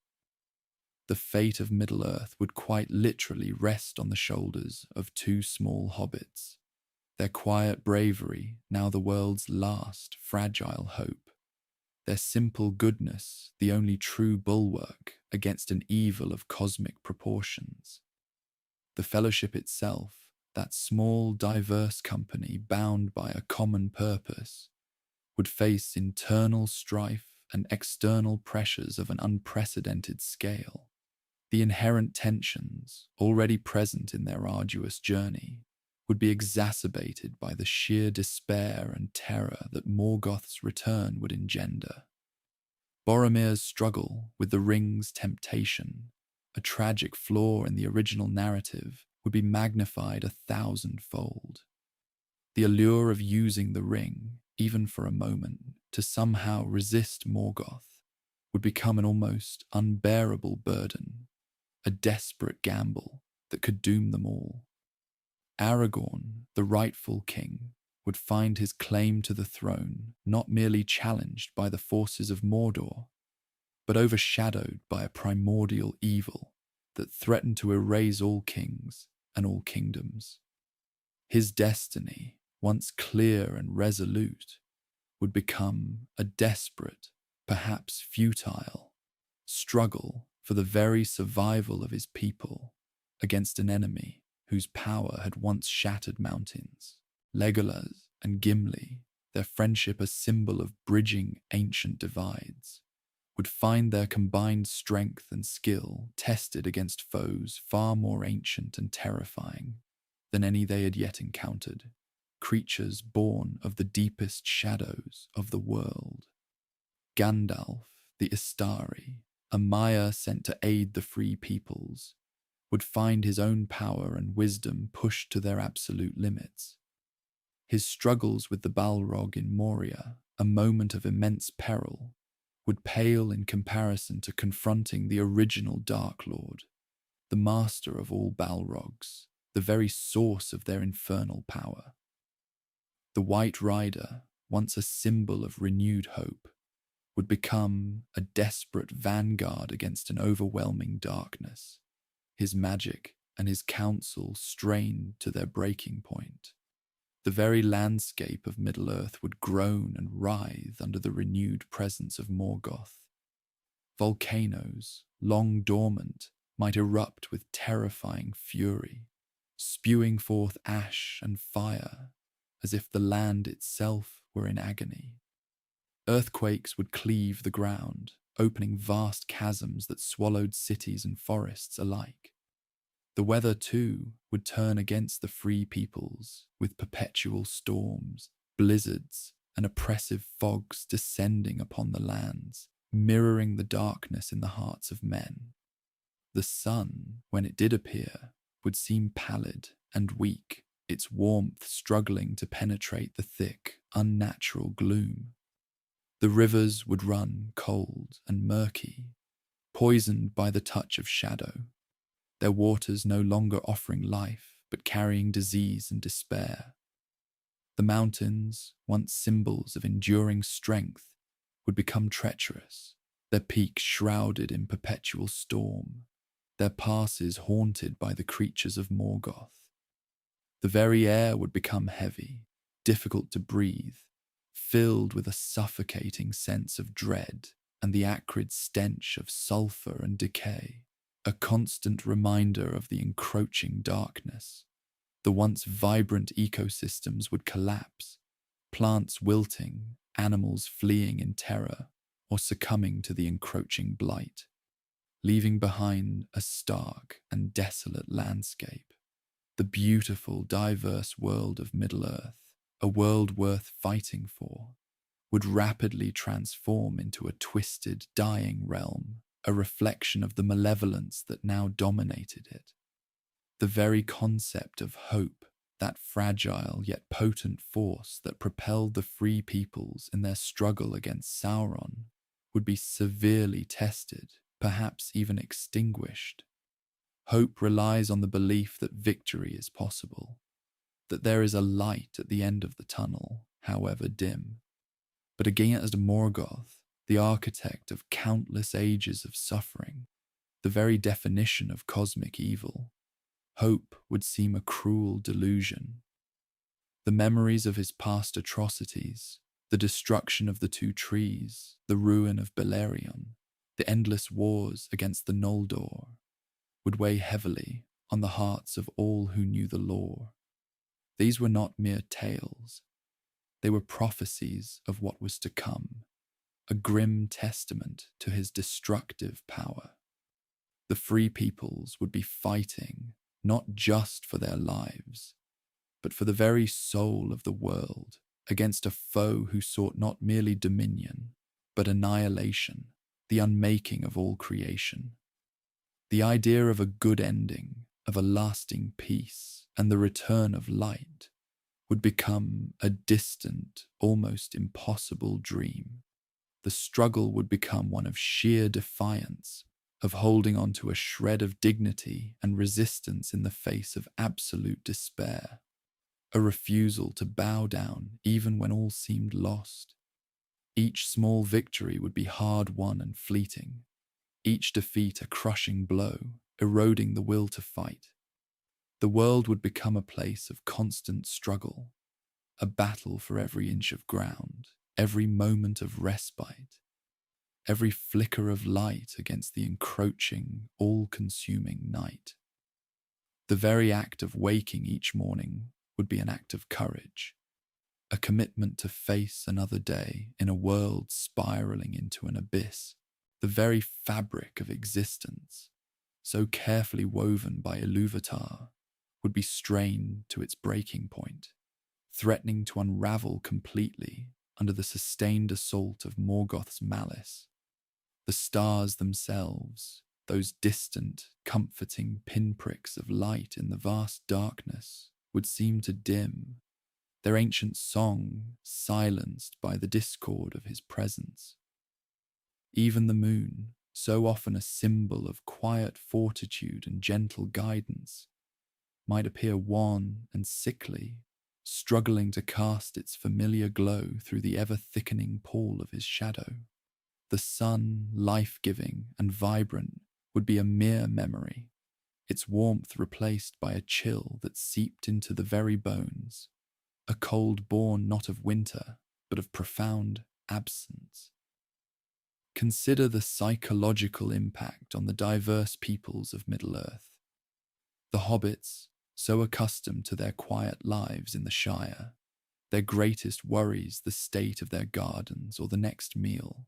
The fate of Middle-earth would quite literally rest on the shoulders of two small hobbits, their quiet bravery now the world's last fragile hope, their simple goodness the only true bulwark against an evil of cosmic proportions. The Fellowship itself, that small, diverse company bound by a common purpose, would face internal strife and external pressures of an unprecedented scale. The inherent tensions, already present in their arduous journey, would be exacerbated by the sheer despair and terror that Morgoth's return would engender. Boromir's struggle with the ring's temptation, a tragic flaw in the original narrative, would be magnified 1,000-fold. The allure of using the ring, even for a moment, to somehow resist Morgoth, would become an almost unbearable burden, a desperate gamble that could doom them all. Aragorn, the rightful king, would find his claim to the throne not merely challenged by the forces of Mordor, but overshadowed by a primordial evil that threatened to erase all kings and all kingdoms. His destiny, once clear and resolute, would become a desperate, perhaps futile, struggle for the very survival of his people against an enemy whose power had once shattered mountains. Legolas and Gimli, their friendship a symbol of bridging ancient divides, would find their combined strength and skill tested against foes far more ancient and terrifying than any they had yet encountered, creatures born of the deepest shadows of the world. Gandalf, the Istari, a Maya sent to aid the free peoples, would find his own power and wisdom pushed to their absolute limits. His struggles with the Balrog in Moria, a moment of immense peril, would pale in comparison to confronting the original Dark Lord, the master of all Balrogs, the very source of their infernal power. The White Rider, once a symbol of renewed hope, would become a desperate vanguard against an overwhelming darkness, his magic and his counsel strained to their breaking point. The very landscape of Middle-earth would groan and writhe under the renewed presence of Morgoth. Volcanoes, long dormant, might erupt with terrifying fury, spewing forth ash and fire as if the land itself were in agony. Earthquakes would cleave the ground, opening vast chasms that swallowed cities and forests alike. The weather, too, would turn against the free peoples, with perpetual storms, blizzards, and oppressive fogs descending upon the lands, mirroring the darkness in the hearts of men. The sun, when it did appear, would seem pallid and weak, its warmth struggling to penetrate the thick, unnatural gloom. The rivers would run cold and murky, poisoned by the touch of shadow, their waters no longer offering life, but carrying disease and despair. The mountains, once symbols of enduring strength, would become treacherous, their peaks shrouded in perpetual storm, their passes haunted by the creatures of Morgoth. The very air would become heavy, difficult to breathe, filled with a suffocating sense of dread and the acrid stench of sulfur and decay, a constant reminder of the encroaching darkness. The once vibrant ecosystems would collapse, plants wilting, animals fleeing in terror or succumbing to the encroaching blight, leaving behind a stark and desolate landscape. The beautiful, diverse world of Middle-earth, a world worth fighting for, would rapidly transform into a twisted, dying realm, a reflection of the malevolence that now dominated it. The very concept of hope, that fragile yet potent force that propelled the free peoples in their struggle against Sauron, would be severely tested, perhaps even extinguished. Hope relies on the belief that victory is possible, that there is a light at the end of the tunnel, however dim. But against Morgoth, the architect of countless ages of suffering, the very definition of cosmic evil, hope would seem a cruel delusion. The memories of his past atrocities, the destruction of the two trees, the ruin of Beleriand, the endless wars against the Noldor, would weigh heavily on the hearts of all who knew the lore. These were not mere tales. They were prophecies of what was to come, a grim testament to his destructive power. The free peoples would be fighting not just for their lives, but for the very soul of the world, against a foe who sought not merely dominion, but annihilation, the unmaking of all creation. The idea of a good ending, of a lasting peace, and the return of light would become a distant, almost impossible dream. The struggle would become one of sheer defiance, of holding on to a shred of dignity and resistance in the face of absolute despair, a refusal to bow down even when all seemed lost. Each small victory would be hard won and fleeting, each defeat a crushing blow, eroding the will to fight. The world would become a place of constant struggle, a battle for every inch of ground, every moment of respite, every flicker of light against the encroaching, all-consuming night. The very act of waking each morning would be an act of courage, a commitment to face another day in a world spiraling into an abyss. The very fabric of existence, so carefully woven by Ilúvatar, would be strained to its breaking point, threatening to unravel completely under the sustained assault of Morgoth's malice. The stars themselves, those distant, comforting pinpricks of light in the vast darkness, would seem to dim, their ancient song silenced by the discord of his presence. Even the moon, so often a symbol of quiet fortitude and gentle guidance, might appear wan and sickly, struggling to cast its familiar glow through the ever-thickening pall of his shadow. The sun, life-giving and vibrant, would be a mere memory, its warmth replaced by a chill that seeped into the very bones, a cold born not of winter, but of profound absence. Consider the psychological impact on the diverse peoples of Middle-earth. The hobbits, so accustomed to their quiet lives in the Shire, their greatest worries the state of their gardens or the next meal,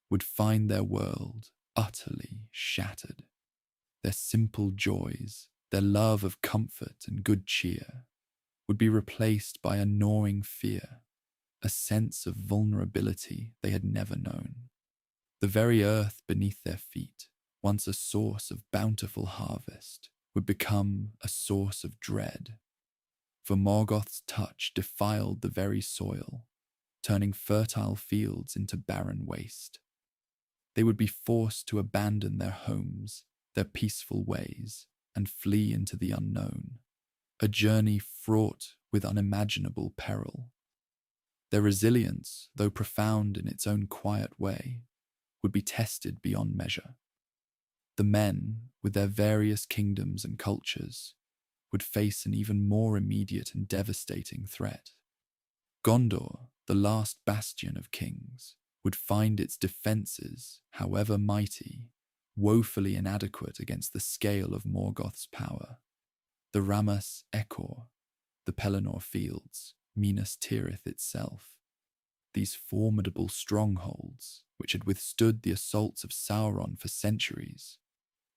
would find their world utterly shattered. Their simple joys, their love of comfort and good cheer, would be replaced by a gnawing fear, a sense of vulnerability they had never known. The very earth beneath their feet, once a source of bountiful harvest, would become a source of dread. For Morgoth's touch defiled the very soil, turning fertile fields into barren waste. They would be forced to abandon their homes, their peaceful ways, and flee into the unknown, a journey fraught with unimaginable peril. Their resilience, though profound in its own quiet way, would be tested beyond measure. The men, with their various kingdoms and cultures, would face an even more immediate and devastating threat. Gondor, the last bastion of kings, would find its defences, however mighty, woefully inadequate against the scale of Morgoth's power. The Ramas Ecor, the Pelennor Fields, Minas Tirith itself, these formidable strongholds, which had withstood the assaults of Sauron for centuries,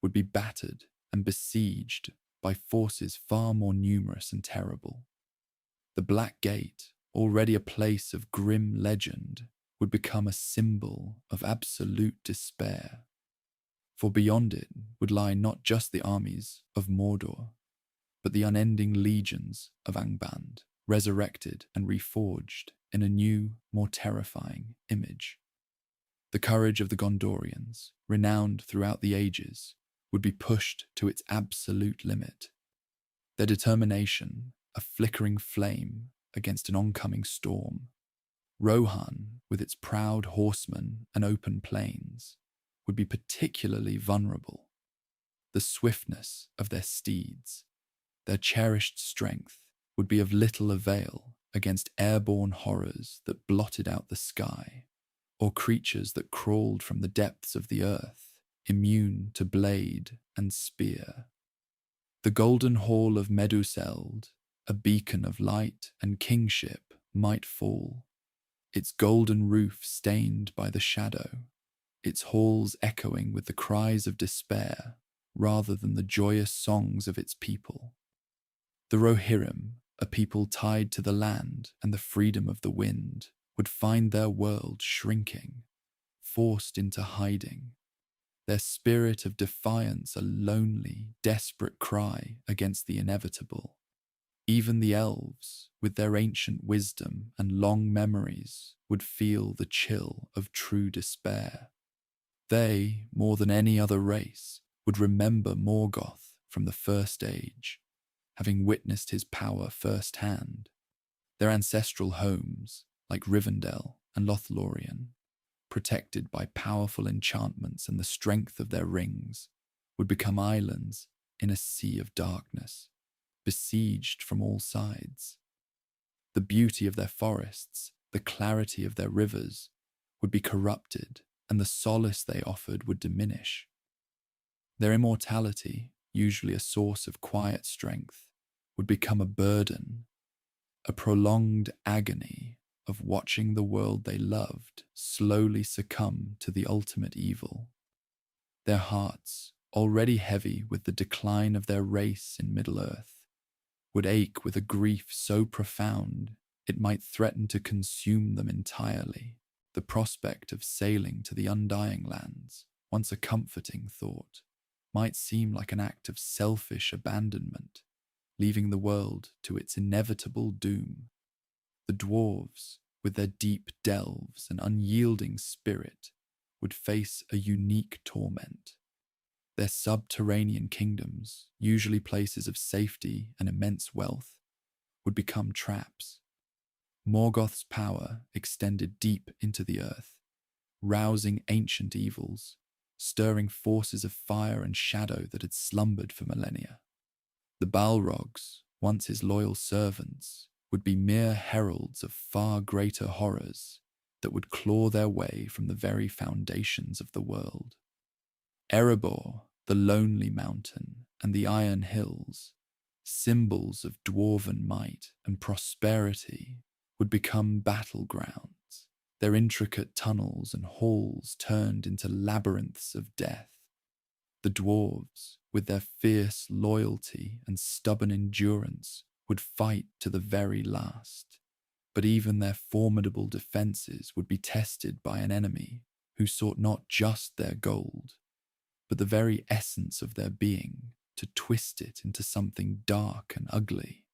would be battered and besieged by forces far more numerous and terrible. The Black Gate, already a place of grim legend, would become a symbol of absolute despair. For beyond it would lie not just the armies of Mordor, but the unending legions of Angband, resurrected and reforged in a new, more terrifying image. The courage of the Gondorians, renowned throughout the ages, would be pushed to its absolute limit. Their determination, a flickering flame against an oncoming storm. Rohan, with its proud horsemen and open plains, would be particularly vulnerable. The swiftness of their steeds, their cherished strength, would be of little avail against airborne horrors that blotted out the sky, or creatures that crawled from the depths of the earth, immune to blade and spear. The golden hall of Meduseld, a beacon of light and kingship, might fall, its golden roof stained by the shadow, its halls echoing with the cries of despair rather than the joyous songs of its people. The Rohirrim, a people tied to the land and the freedom of the wind, would find their world shrinking, forced into hiding, their spirit of defiance a lonely, desperate cry against the inevitable. Even the elves, with their ancient wisdom and long memories, would feel the chill of true despair. They, more than any other race, would remember Morgoth from the First Age, having witnessed his power firsthand. Their ancestral homes, like Rivendell and Lothlorien, protected by powerful enchantments and the strength of their rings, would become islands in a sea of darkness, besieged from all sides. The beauty of their forests, the clarity of their rivers, would be corrupted, and the solace they offered would diminish. Their immortality, usually a source of quiet strength, would become a burden, a prolonged agony of watching the world they loved slowly succumb to the ultimate evil. Their hearts, already heavy with the decline of their race in Middle-earth, would ache with a grief so profound it might threaten to consume them entirely. The prospect of sailing to the Undying Lands, once a comforting thought, might seem like an act of selfish abandonment, leaving the world to its inevitable doom. The dwarves, with their deep delves and unyielding spirit, would face a unique torment. Their subterranean kingdoms, usually places of safety and immense wealth, would become traps. Morgoth's power extended deep into the earth, rousing ancient evils, stirring forces of fire and shadow that had slumbered for millennia. The Balrogs, once his loyal servants, would be mere heralds of far greater horrors that would claw their way from the very foundations of the world. Erebor, the Lonely Mountain, and the Iron Hills, symbols of dwarven might and prosperity, would become battlegrounds, their intricate tunnels and halls turned into labyrinths of death. The dwarves, with their fierce loyalty and stubborn endurance, would fight to the very last, but even their formidable defenses would be tested by an enemy who sought not just their gold, but the very essence of their being, to twist it into something dark and ugly.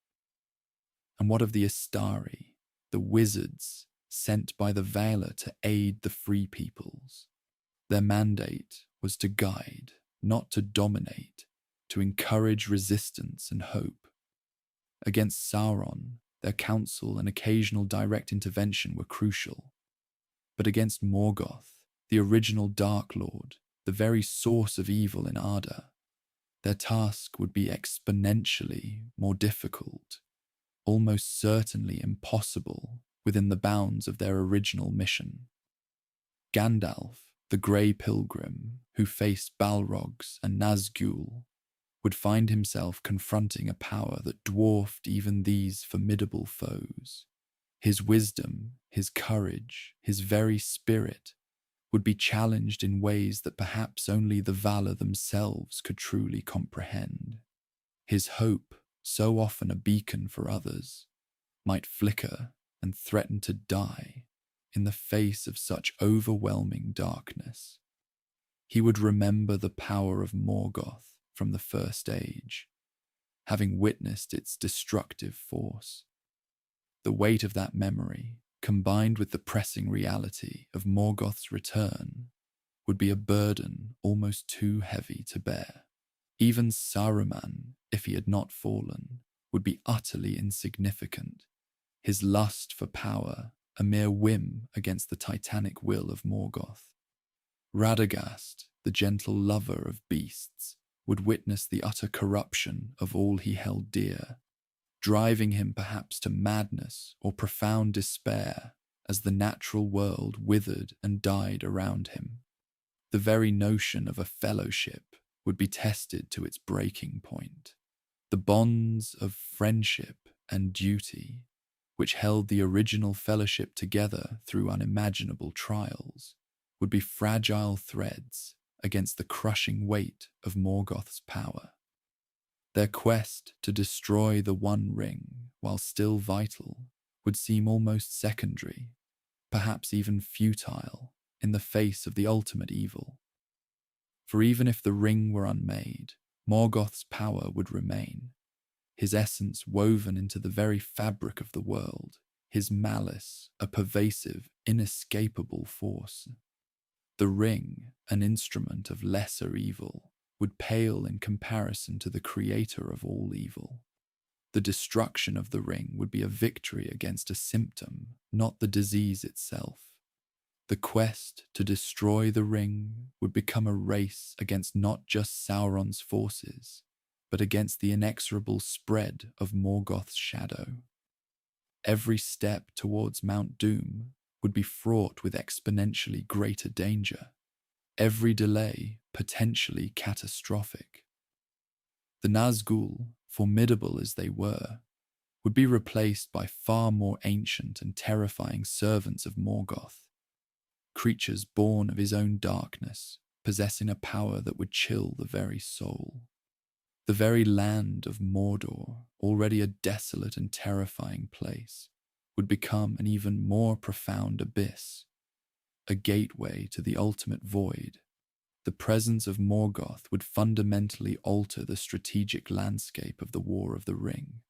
And what of the Istari, the wizards sent by the Valar to aid the free peoples? Their mandate was to guide, not to dominate, to encourage resistance and hope. Against Sauron, their counsel and occasional direct intervention were crucial. But against Morgoth, the original Dark Lord, the very source of evil in Arda, their task would be exponentially more difficult, almost certainly impossible within the bounds of their original mission. Gandalf, the Grey Pilgrim, who faced Balrogs and Nazgul, would find himself confronting a power that dwarfed even these formidable foes. His wisdom, his courage, his very spirit would be challenged in ways that perhaps only the Valar themselves could truly comprehend. His hope, so often a beacon for others, might flicker and threaten to die in the face of such overwhelming darkness. He would remember the power of Morgoth from the First Age, having witnessed its destructive force. The weight of that memory, combined with the pressing reality of Morgoth's return, would be a burden almost too heavy to bear. Even Saruman, if he had not fallen, would be utterly insignificant, his lust for power a mere whim against the titanic will of Morgoth. Radagast, the gentle lover of beasts, would witness the utter corruption of all he held dear, driving him perhaps to madness or profound despair as the natural world withered and died around him. The very notion of a fellowship would be tested to its breaking point. The bonds of friendship and duty, which held the original fellowship together through unimaginable trials, would be fragile threads against the crushing weight of Morgoth's power. Their quest to destroy the One Ring, while still vital, would seem almost secondary, perhaps even futile, in the face of the ultimate evil. For even if the ring were unmade, Morgoth's power would remain, his essence woven into the very fabric of the world, his malice a pervasive, inescapable force. The ring, an instrument of lesser evil, would pale in comparison to the creator of all evil. The destruction of the ring would be a victory against a symptom, not the disease itself. The quest to destroy the ring would become a race against not just Sauron's forces, but against the inexorable spread of Morgoth's shadow. Every step towards Mount Doom would be fraught with exponentially greater danger, every delay potentially catastrophic. The Nazgul, formidable as they were, would be replaced by far more ancient and terrifying servants of Morgoth, creatures born of his own darkness, possessing a power that would chill the very soul. The very land of Mordor, already a desolate and terrifying place, would become an even more profound abyss, a gateway to the ultimate void. The presence of Morgoth would fundamentally alter the strategic landscape of the War of the Ring.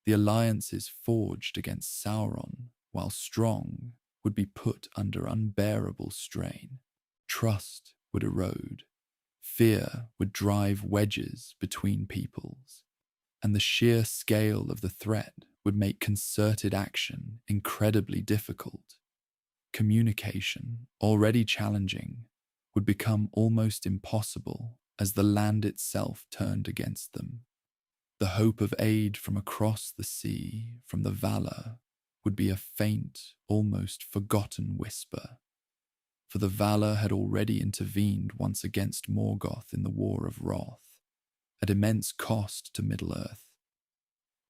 The alliances forged against Sauron, while strong, would be put under unbearable strain. Trust would erode. Fear would drive wedges between peoples, and the sheer scale of the threat would make concerted action incredibly difficult. Communication, already challenging, would become almost impossible as the land itself turned against them. The hope of aid from across the sea, from the Valar, would be a faint, almost forgotten whisper. For the Valar had already intervened once against Morgoth in the War of Wrath, at immense cost to Middle-earth.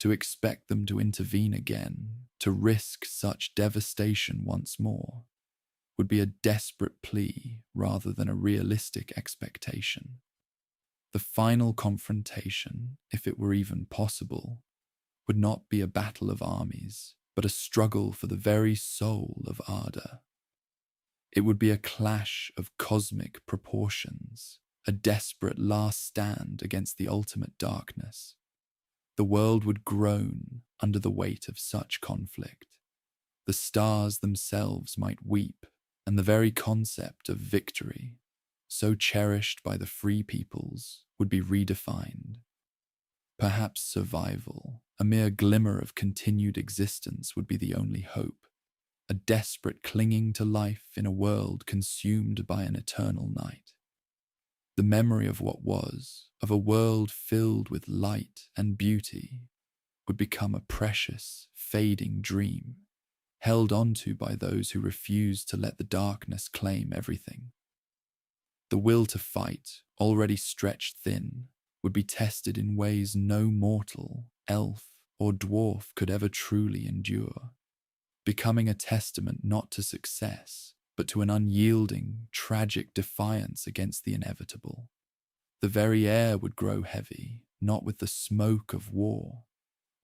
To expect them to intervene again, to risk such devastation once more, would be a desperate plea rather than a realistic expectation. The final confrontation, if it were even possible, would not be a battle of armies, but a struggle for the very soul of Arda. It would be a clash of cosmic proportions, a desperate last stand against the ultimate darkness. The world would groan under the weight of such conflict. The stars themselves might weep, and the very concept of victory, so cherished by the free peoples, would be redefined. Perhaps survival, a mere glimmer of continued existence, would be the only hope, a desperate clinging to life in a world consumed by an eternal night. The memory of what was, of a world filled with light and beauty, would become a precious, fading dream, held onto by those who refused to let the darkness claim everything. The will to fight, already stretched thin, would be tested in ways no mortal, elf, or dwarf could ever truly endure, becoming a testament not to success, but to an unyielding, tragic defiance against the inevitable. The very air would grow heavy, not with the smoke of war,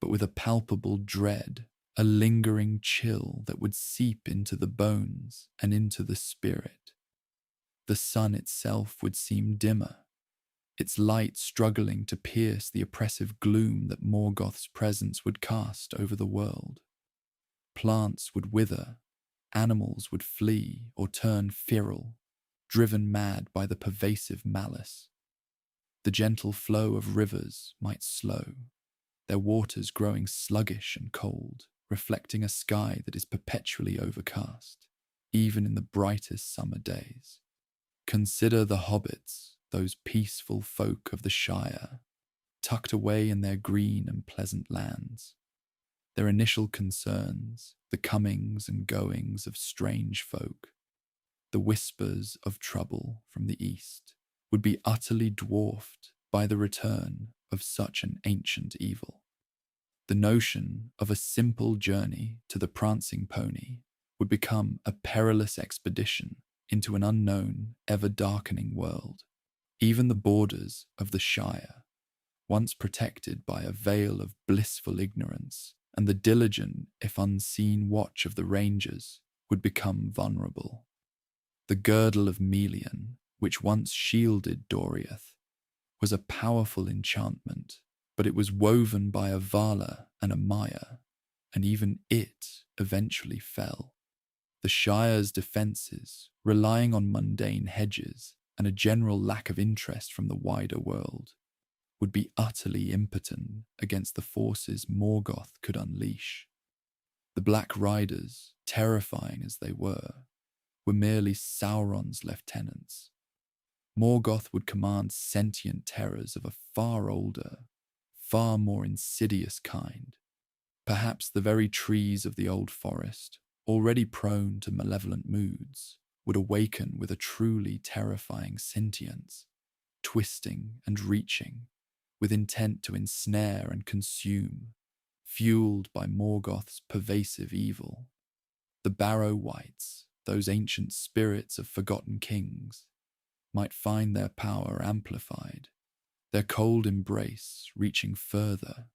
but with a palpable dread, a lingering chill that would seep into the bones and into the spirit. The sun itself would seem dimmer, its light struggling to pierce the oppressive gloom that Morgoth's presence would cast over the world. Plants would wither, animals would flee or turn feral, driven mad by the pervasive malice. The gentle flow of rivers might slow, their waters growing sluggish and cold, reflecting a sky that is perpetually overcast, even in the brightest summer days. Consider the hobbits, those peaceful folk of the Shire, tucked away in their green and pleasant lands. Their initial concerns, the comings and goings of strange folk, the whispers of trouble from the east, would be utterly dwarfed by the return of such an ancient evil. The notion of a simple journey to the prancing pony would become a perilous expedition into an unknown, ever-darkening world. Even the borders of the Shire, once protected by a veil of blissful ignorance and the diligent, if unseen, watch of the rangers, would become vulnerable. The girdle of Melian, which once shielded Doriath, was a powerful enchantment, but it was woven by a Vala and a Maya, and even it eventually fell. The Shire's defences, relying on mundane hedges and a general lack of interest from the wider world, would be utterly impotent against the forces Morgoth could unleash. The Black Riders, terrifying as they were merely Sauron's lieutenants. Morgoth would command sentient terrors of a far older, far more insidious kind. Perhaps the very trees of the old forest, already prone to malevolent moods, would awaken with a truly terrifying sentience, twisting and reaching, with intent to ensnare and consume, fueled by Morgoth's pervasive evil. The Barrow Wights, those ancient spirits of forgotten kings, might find their power amplified, their cold embrace reaching further,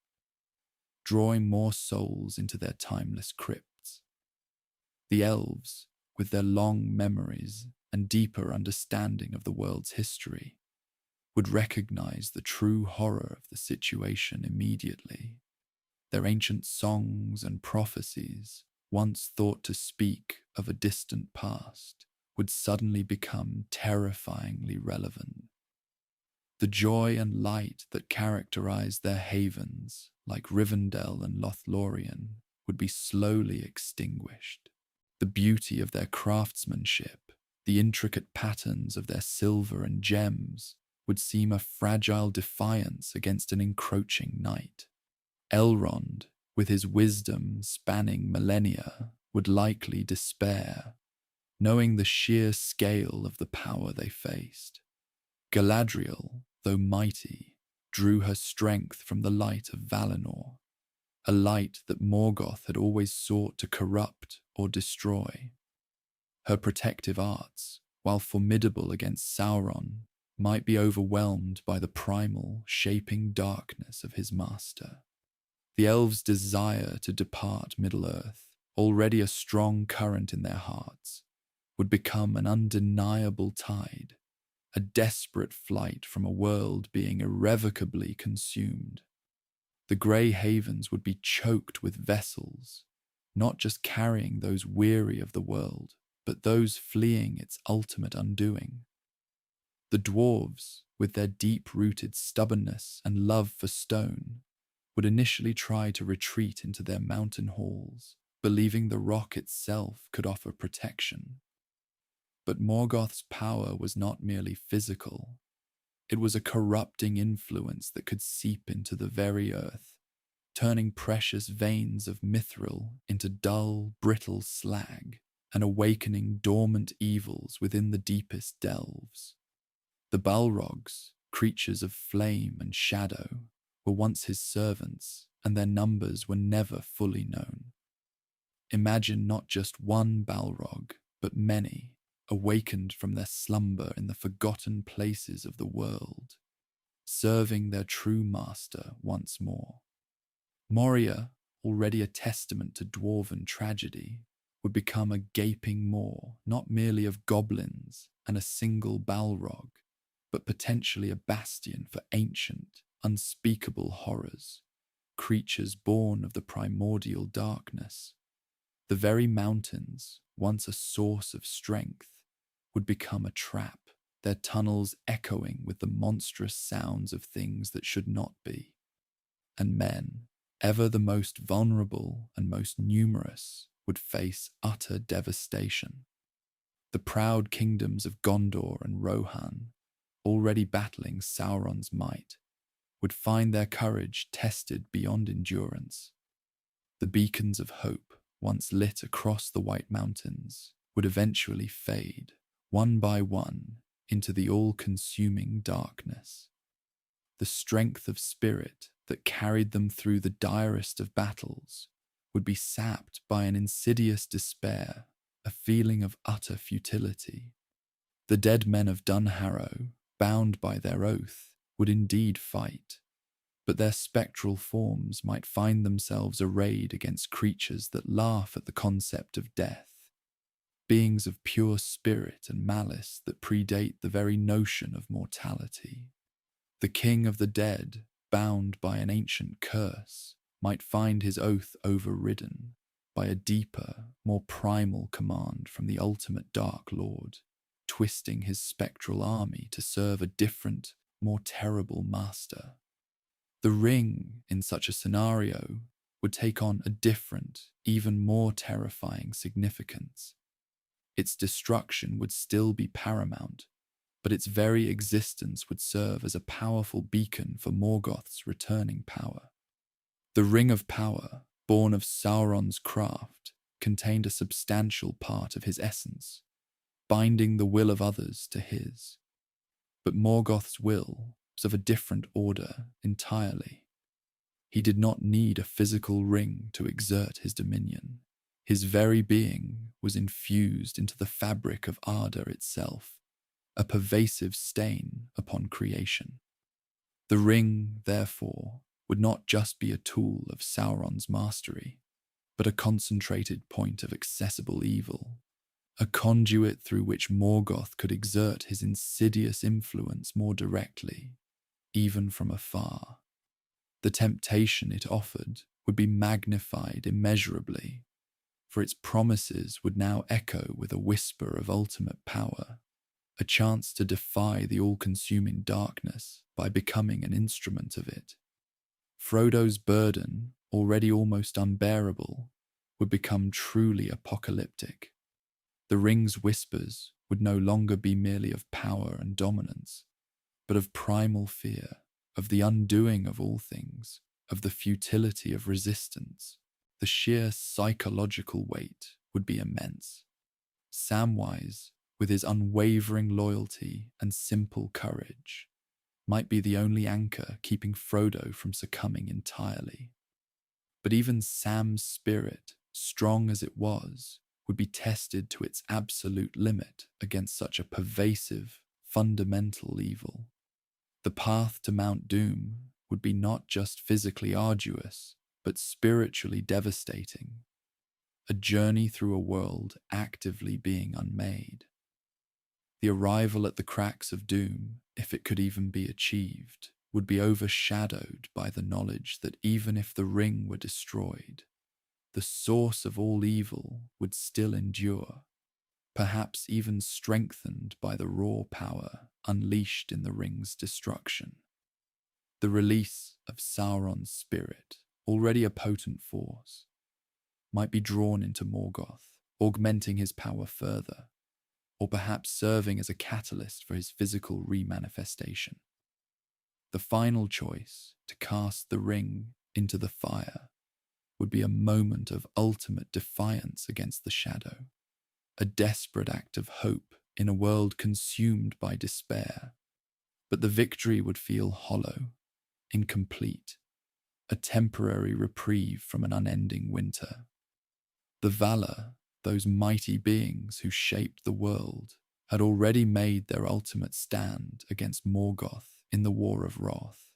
drawing more souls into their timeless crypts. The elves, with their long memories and deeper understanding of the world's history, would recognize the true horror of the situation immediately. Their ancient songs and prophecies, once thought to speak of a distant past, would suddenly become terrifyingly relevant. The joy and light that characterized their havens, like Rivendell and Lothlorien, would be slowly extinguished. The beauty of their craftsmanship, the intricate patterns of their silver and gems, would seem a fragile defiance against an encroaching night. Elrond, with his wisdom spanning millennia, would likely despair, knowing the sheer scale of the power they faced. Galadriel, though mighty, drew her strength from the light of Valinor, a light that Morgoth had always sought to corrupt or destroy. Her protective arts, while formidable against Sauron, might be overwhelmed by the primal, shaping darkness of his master. The elves' desire to depart Middle-earth, already a strong current in their hearts, would become an undeniable tide, a desperate flight from a world being irrevocably consumed. The grey havens would be choked with vessels, not just carrying those weary of the world, but those fleeing its ultimate undoing. The dwarves, with their deep-rooted stubbornness and love for stone, would initially try to retreat into their mountain halls, believing the rock itself could offer protection. But Morgoth's power was not merely physical. It was a corrupting influence that could seep into the very earth, turning precious veins of mithril into dull, brittle slag, and awakening dormant evils within the deepest delves. The Balrogs, creatures of flame and shadow, were once his servants, and their numbers were never fully known. Imagine not just one Balrog, but many, awakened from their slumber in the forgotten places of the world, serving their true master once more. Moria already a testament to dwarven tragedy, would become a gaping maw not merely of goblins and a single Balrog, but potentially a bastion for ancient, unspeakable horrors, creatures born of the primordial darkness. The very mountains, once a source of strength, would become a trap, their tunnels echoing with the monstrous sounds of things that should not be. And men, ever the most vulnerable and most numerous, would face utter devastation. The proud kingdoms of Gondor and Rohan, already battling Sauron's might, would find their courage tested beyond endurance. The beacons of hope, once lit across the White Mountains, would eventually fade, one by one, into the all-consuming darkness. The strength of spirit that carried them through the direst of battles would be sapped by an insidious despair, a feeling of utter futility. The dead men of Dunharrow, bound by their oath, would indeed fight, but their spectral forms might find themselves arrayed against creatures that laugh at the concept of death, beings of pure spirit and malice that predate the very notion of mortality. The king of the dead, bound by an ancient curse, might find his oath overridden by a deeper, more primal command from the ultimate Dark Lord, twisting his spectral army to serve a different, more terrible master. The ring, in such a scenario, would take on a different, even more terrifying significance. Its destruction would still be paramount, but its very existence would serve as a powerful beacon for Morgoth's returning power. The Ring of Power, born of Sauron's craft, contained a substantial part of his essence, binding the will of others to his. But Morgoth's will was of a different order entirely. He did not need a physical ring to exert his dominion. His very being was infused into the fabric of Arda itself, a pervasive stain upon creation. The ring, therefore, would not just be a tool of Sauron's mastery, but a concentrated point of accessible evil, a conduit through which Morgoth could exert his insidious influence more directly, even from afar. The temptation it offered would be magnified immeasurably, for its promises would now echo with a whisper of ultimate power, a chance to defy the all-consuming darkness by becoming an instrument of it. Frodo's burden, already almost unbearable, would become truly apocalyptic. The ring's whispers would no longer be merely of power and dominance, but of primal fear, of the undoing of all things, of the futility of resistance. The sheer psychological weight would be immense. Samwise, with his unwavering loyalty and simple courage, might be the only anchor keeping Frodo from succumbing entirely. But even Sam's spirit, strong as it was, would be tested to its absolute limit against such a pervasive, fundamental evil. The path to Mount Doom would be not just physically arduous, but spiritually devastating, a journey through a world actively being unmade. The arrival at the cracks of doom, if it could even be achieved, would be overshadowed by the knowledge that even if the ring were destroyed, the source of all evil would still endure, perhaps even strengthened by the raw power unleashed in the ring's destruction. The release of Sauron's spirit, already a potent force, might be drawn into Morgoth, augmenting his power further, or perhaps serving as a catalyst for his physical remanifestation. The final choice, to cast the ring into the fire, would be a moment of ultimate defiance against the shadow, a desperate act of hope in a world consumed by despair. But the victory would feel hollow, incomplete, a temporary reprieve from an unending winter. The valor, those mighty beings who shaped the world, had already made their ultimate stand against Morgoth in the War of Wrath.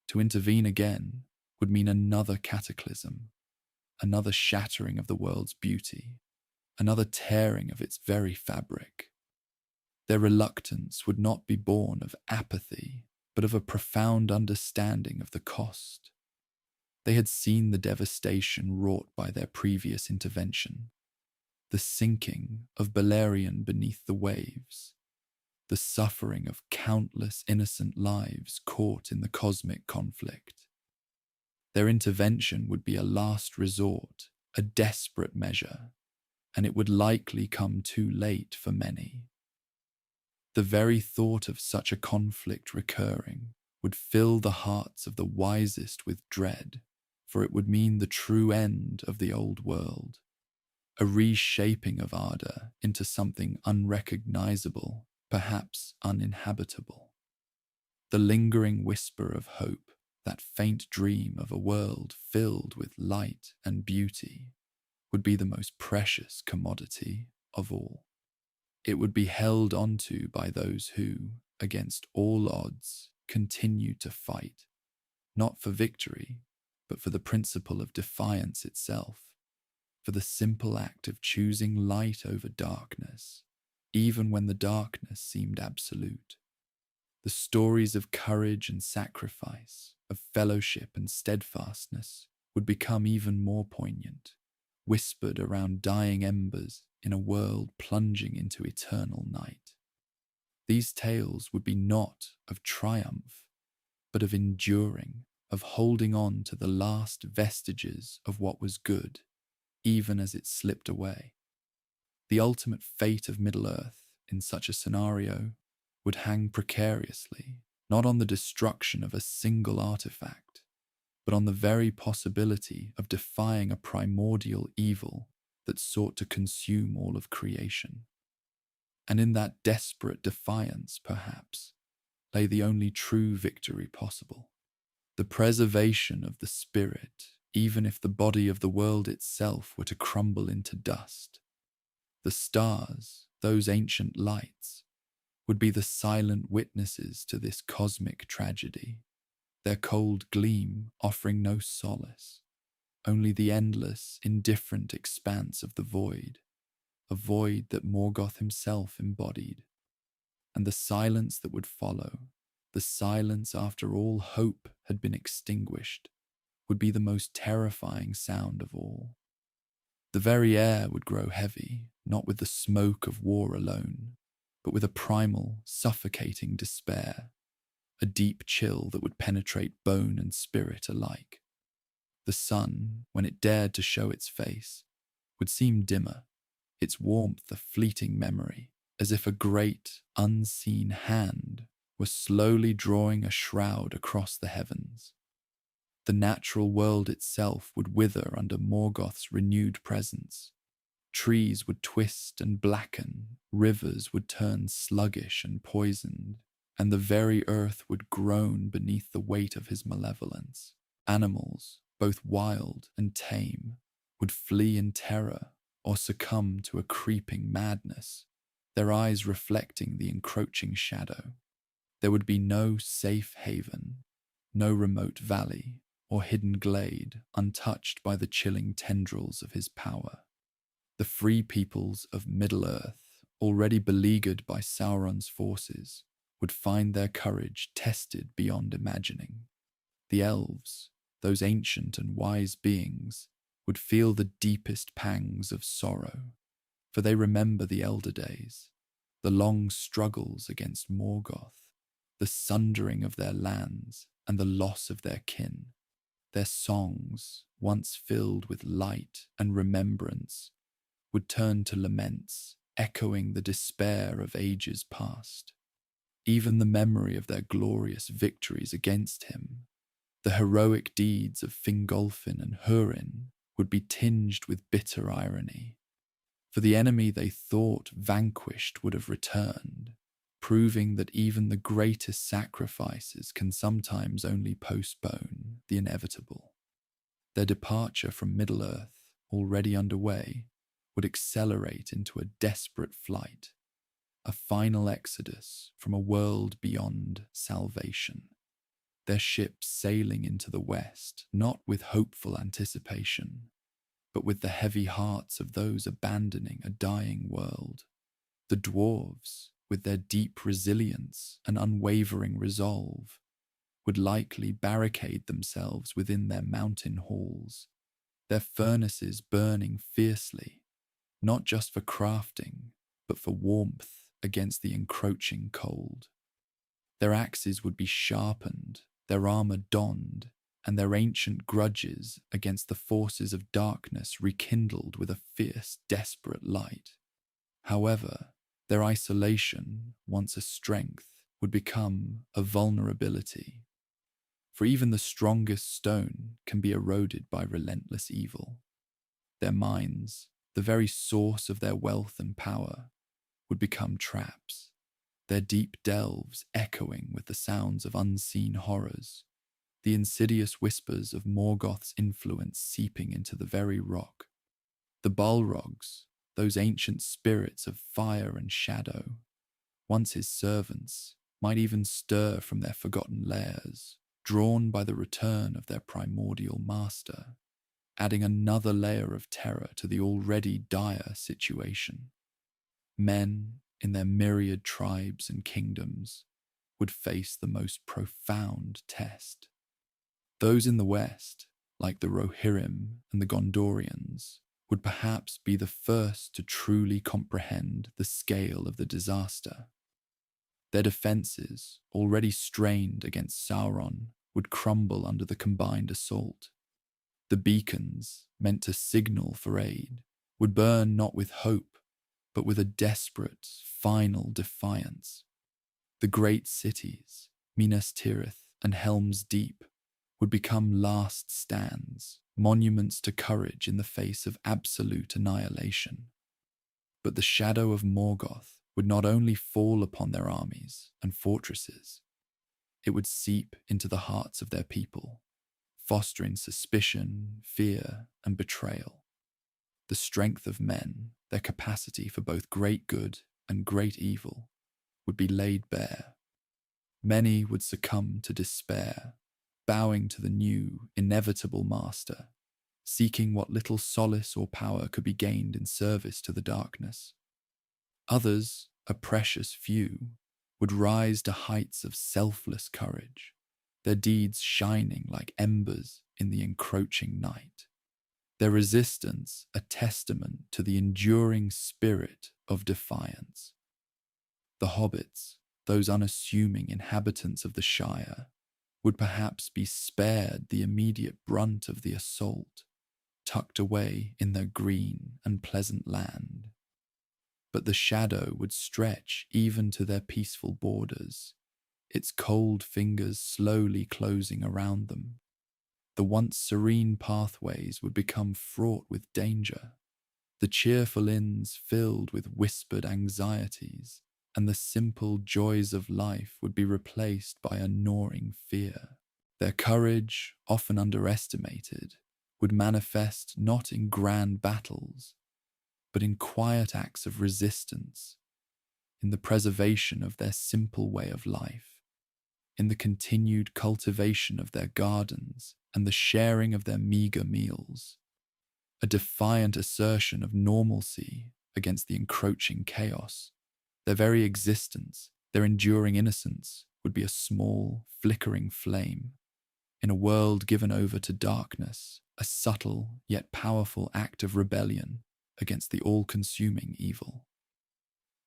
To intervene again would mean another cataclysm, another shattering of the world's beauty, another tearing of its very fabric. Their reluctance would not be born of apathy, but of a profound understanding of the cost. They had seen the devastation wrought by their previous intervention, the sinking of Beleriand beneath the waves, the suffering of countless innocent lives caught in the cosmic conflict. Their intervention would be a last resort, a desperate measure, and it would likely come too late for many. The very thought of such a conflict recurring would fill the hearts of the wisest with dread, for it would mean the true end of the old world, a reshaping of Arda into something unrecognizable, perhaps uninhabitable. The lingering whisper of hope, that faint dream of a world filled with light and beauty, would be the most precious commodity of all. It would be held onto by those who, against all odds, continue to fight, not for victory, but for the principle of defiance itself, for the simple act of choosing light over darkness, even when the darkness seemed absolute. The stories of courage and sacrifice, of fellowship and steadfastness, would become even more poignant, whispered around dying embers in a world plunging into eternal night. These tales would be not of triumph, but of enduring, of holding on to the last vestiges of what was good, even as it slipped away. The ultimate fate of Middle-earth in such a scenario would hang precariously, not on the destruction of a single artifact, but on the very possibility of defying a primordial evil that sought to consume all of creation. And in that desperate defiance, perhaps, lay the only true victory possible. The preservation of the spirit, even if the body of the world itself were to crumble into dust. The stars, those ancient lights, would be the silent witnesses to this cosmic tragedy, their cold gleam offering no solace, only the endless, indifferent expanse of the void, a void that Morgoth himself embodied. And the silence that would follow, the silence after all hope had been extinguished, would be the most terrifying sound of all. The very air would grow heavy, not with the smoke of war alone, but with a primal, suffocating despair, a deep chill that would penetrate bone and spirit alike. The sun, when it dared to show its face, would seem dimmer, its warmth a fleeting memory, as if a great, unseen hand were slowly drawing a shroud across the heavens. The natural world itself would wither under Morgoth's renewed presence. Trees would twist and blacken, rivers would turn sluggish and poisoned, and the very earth would groan beneath the weight of his malevolence. Animals, both wild and tame, would flee in terror or succumb to a creeping madness, their eyes reflecting the encroaching shadow. There would be no safe haven, no remote valley or hidden glade untouched by the chilling tendrils of his power. The free peoples of Middle-earth, already beleaguered by Sauron's forces, would find their courage tested beyond imagining. The elves, those ancient and wise beings, would feel the deepest pangs of sorrow, for they remember the elder days, the long struggles against Morgoth, the sundering of their lands and the loss of their kin. Their songs, once filled with light and remembrance, would turn to laments, echoing the despair of ages past. Even the memory of their glorious victories against him, the heroic deeds of Fingolfin and Húrin, would be tinged with bitter irony. For the enemy they thought vanquished would have returned, proving that even the greatest sacrifices can sometimes only postpone the inevitable. Their departure from Middle-earth, already underway, would accelerate into a desperate flight, a final exodus from a world beyond salvation. their ships sailing into the west, not with hopeful anticipation, but with the heavy hearts of those abandoning a dying world. The dwarves, with their deep resilience and unwavering resolve, would likely barricade themselves within their mountain halls, their furnaces burning fiercely, not just for crafting, but for warmth against the encroaching cold. Their axes would be sharpened, their armor donned, and their ancient grudges against the forces of darkness rekindled with a fierce, desperate light. However, their isolation, once a strength, would become a vulnerability. For even the strongest stone can be eroded by relentless evil. Their minds, the very source of their wealth and power, would become traps, their deep delves echoing with the sounds of unseen horrors, the insidious whispers of Morgoth's influence seeping into the very rock. The Balrogs, those ancient spirits of fire and shadow, once his servants, might even stir from their forgotten lairs, drawn by the return of their primordial master, adding another layer of terror to the already dire situation. Men, in their myriad tribes and kingdoms, would face the most profound test. Those in the west, like the Rohirrim and the Gondorians, would perhaps be the first to truly comprehend the scale of the disaster. Their defenses, already strained against Sauron, would crumble under the combined assault. The beacons, meant to signal for aid, would burn not with hope, but with a desperate, final defiance. The great cities, Minas Tirith and Helm's Deep, would become last stands, monuments to courage in the face of absolute annihilation. But the shadow of Morgoth would not only fall upon their armies and fortresses, it would seep into the hearts of their people, fostering suspicion, fear, and betrayal. The strength of men, their capacity for both great good and great evil, would be laid bare. Many would succumb to despair, bowing to the new, inevitable master, seeking what little solace or power could be gained in service to the darkness. Others, a precious few, would rise to heights of selfless courage, their deeds shining like embers in the encroaching night, their resistance a testament to the enduring spirit of defiance. The hobbits, those unassuming inhabitants of the Shire, would perhaps be spared the immediate brunt of the assault, tucked away in their green and pleasant land. But the shadow would stretch even to their peaceful borders, its cold fingers slowly closing around them. The once serene pathways would become fraught with danger, the cheerful inns filled with whispered anxieties, and the simple joys of life would be replaced by a gnawing fear. Their courage, often underestimated, would manifest not in grand battles, but in quiet acts of resistance, in the preservation of their simple way of life, in the continued cultivation of their gardens and the sharing of their meager meals, a defiant assertion of normalcy against the encroaching chaos. Their very existence, their enduring innocence, would be a small, flickering flame. In a world given over to darkness, a subtle yet powerful act of rebellion against the all-consuming evil.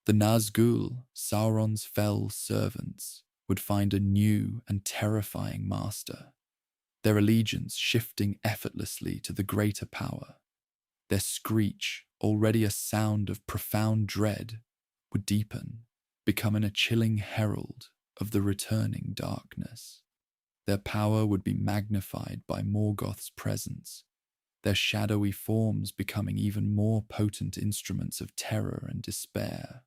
The Nazgûl, Sauron's fell servants, would find a new and terrifying master, their allegiance shifting effortlessly to the greater power. Their screech, already a sound of profound dread, would deepen, becoming a chilling herald of the returning darkness. Their power would be magnified by Morgoth's presence, their shadowy forms becoming even more potent instruments of terror and despair.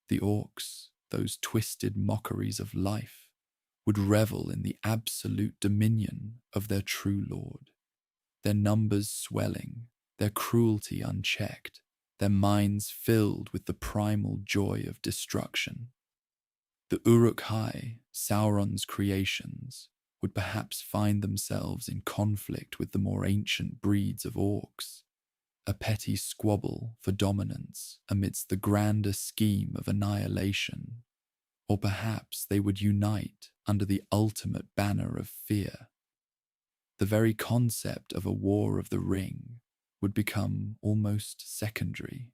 The orcs, those twisted mockeries of life, would revel in the absolute dominion of their true lord, their numbers swelling, their cruelty unchecked, their minds filled with the primal joy of destruction. The Uruk-hai, Sauron's creations, would perhaps find themselves in conflict with the more ancient breeds of orcs, a petty squabble for dominance amidst the grander scheme of annihilation. Or perhaps they would unite under the ultimate banner of fear. The very concept of a war of the ring would become almost secondary,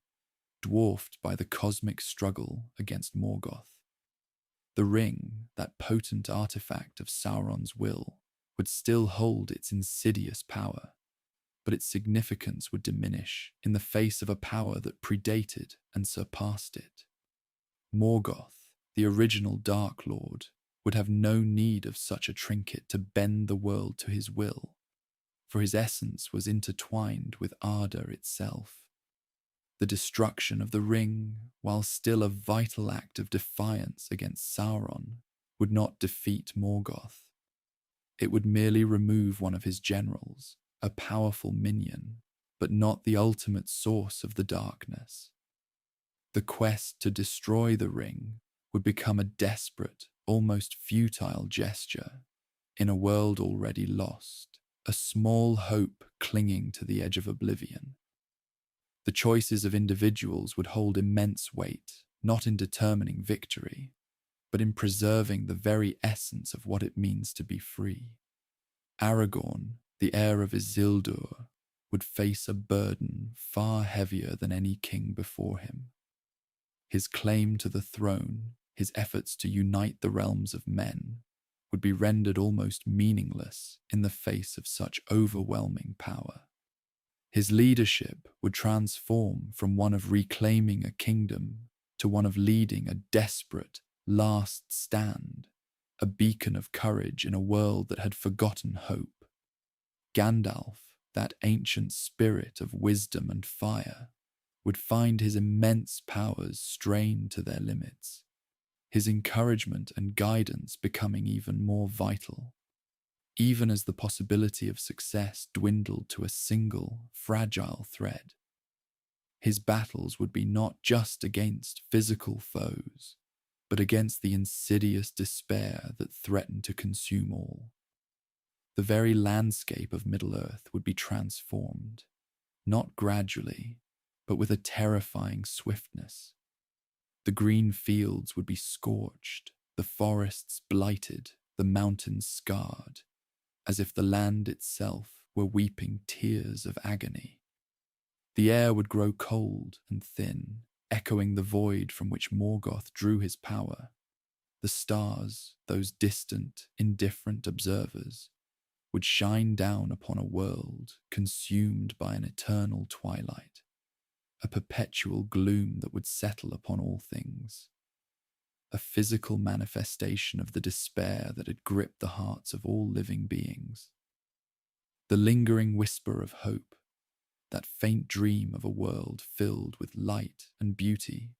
dwarfed by the cosmic struggle against Morgoth. The ring, that potent artifact of Sauron's will, would still hold its insidious power, but its significance would diminish in the face of a power that predated and surpassed it. Morgoth, the original Dark Lord, would have no need of such a trinket to bend the world to his will, for his essence was intertwined with Arda itself. The destruction of the ring, while still a vital act of defiance against Sauron, would not defeat Morgoth. It would merely remove one of his generals, a powerful minion, but not the ultimate source of the darkness. The quest to destroy the ring would become a desperate, almost futile gesture in a world already lost, a small hope clinging to the edge of oblivion. The choices of individuals would hold immense weight, not in determining victory, but in preserving the very essence of what it means to be free. Aragorn, the heir of Isildur, would face a burden far heavier than any king before him. His claim to the throne, his efforts to unite the realms of men, would be rendered almost meaningless in the face of such overwhelming power. His leadership would transform from one of reclaiming a kingdom to one of leading a desperate, last stand, a beacon of courage in a world that had forgotten hope. Gandalf, that ancient spirit of wisdom and fire, would find his immense powers strained to their limits, his encouragement and guidance becoming even more vital. Even as the possibility of success dwindled to a single, fragile thread. His battles would be not just against physical foes, but against the insidious despair that threatened to consume all. The very landscape of Middle-earth would be transformed, not gradually, but with a terrifying swiftness. The green fields would be scorched, the forests blighted, the mountains scarred, as if the land itself were weeping tears of agony. The air would grow cold and thin, echoing the void from which Morgoth drew his power. The stars, those distant, indifferent observers, would shine down upon a world consumed by an eternal twilight, a perpetual gloom that would settle upon all things, a physical manifestation of the despair that had gripped the hearts of all living beings. The lingering whisper of hope, that faint dream of a world filled with light and beauty,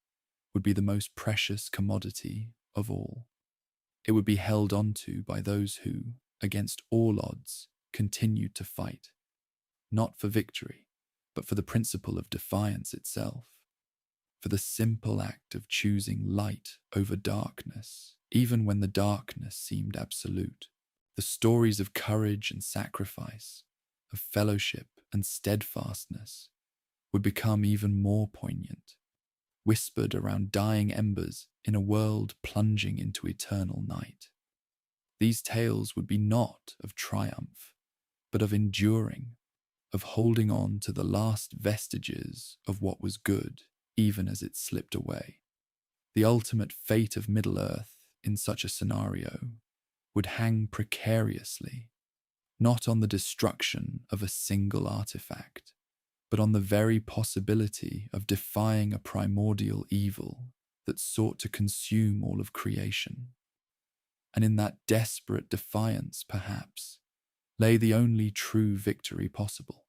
would be the most precious commodity of all. It would be held onto by those who, against all odds, continued to fight, not for victory, but for the principle of defiance itself, for the simple act of choosing light over darkness, even when the darkness seemed absolute. The stories of courage and sacrifice, of fellowship and steadfastness, would become even more poignant, whispered around dying embers in a world plunging into eternal night. These tales would be not of triumph, but of enduring, of holding on to the last vestiges of what was good, even as it slipped away. The ultimate fate of Middle-earth in such a scenario would hang precariously, not on the destruction of a single artifact, but on the very possibility of defying a primordial evil that sought to consume all of creation. And in that desperate defiance, perhaps, lay the only true victory possible.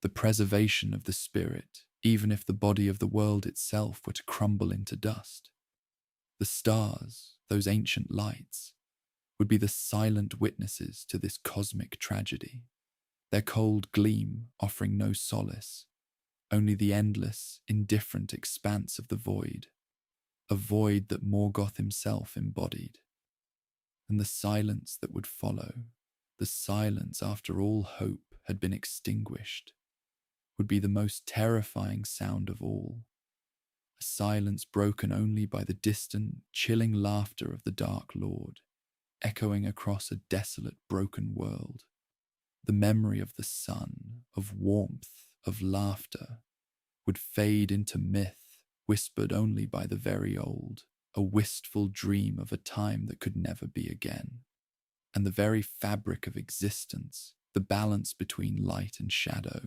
The preservation of the spirit, even if the body of the world itself were to crumble into dust. The stars, those ancient lights, would be the silent witnesses to this cosmic tragedy, their cold gleam offering no solace, only the endless, indifferent expanse of the void, a void that Morgoth himself embodied. And the silence that would follow, the silence after all hope had been extinguished, would be the most terrifying sound of all. A silence broken only by the distant, chilling laughter of the Dark Lord, echoing across a desolate, broken world. The memory of the sun, of warmth, of laughter, would fade into myth, whispered only by the very old, a wistful dream of a time that could never be again. And the very fabric of existence, the balance between light and shadow,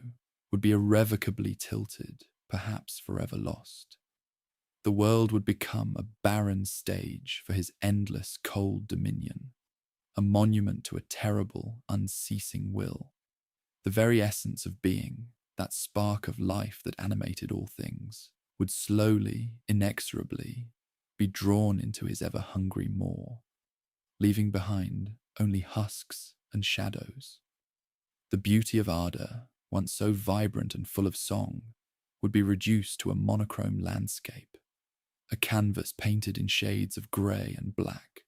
would be irrevocably tilted, perhaps forever lost. The world would become a barren stage for his endless cold dominion, a monument to a terrible, unceasing will. The very essence of being, that spark of life that animated all things, would slowly, inexorably, be drawn into his ever-hungry maw, leaving behind only husks and shadows. The beauty of Arda, once so vibrant and full of song, would be reduced to a monochrome landscape, a canvas painted in shades of grey and black,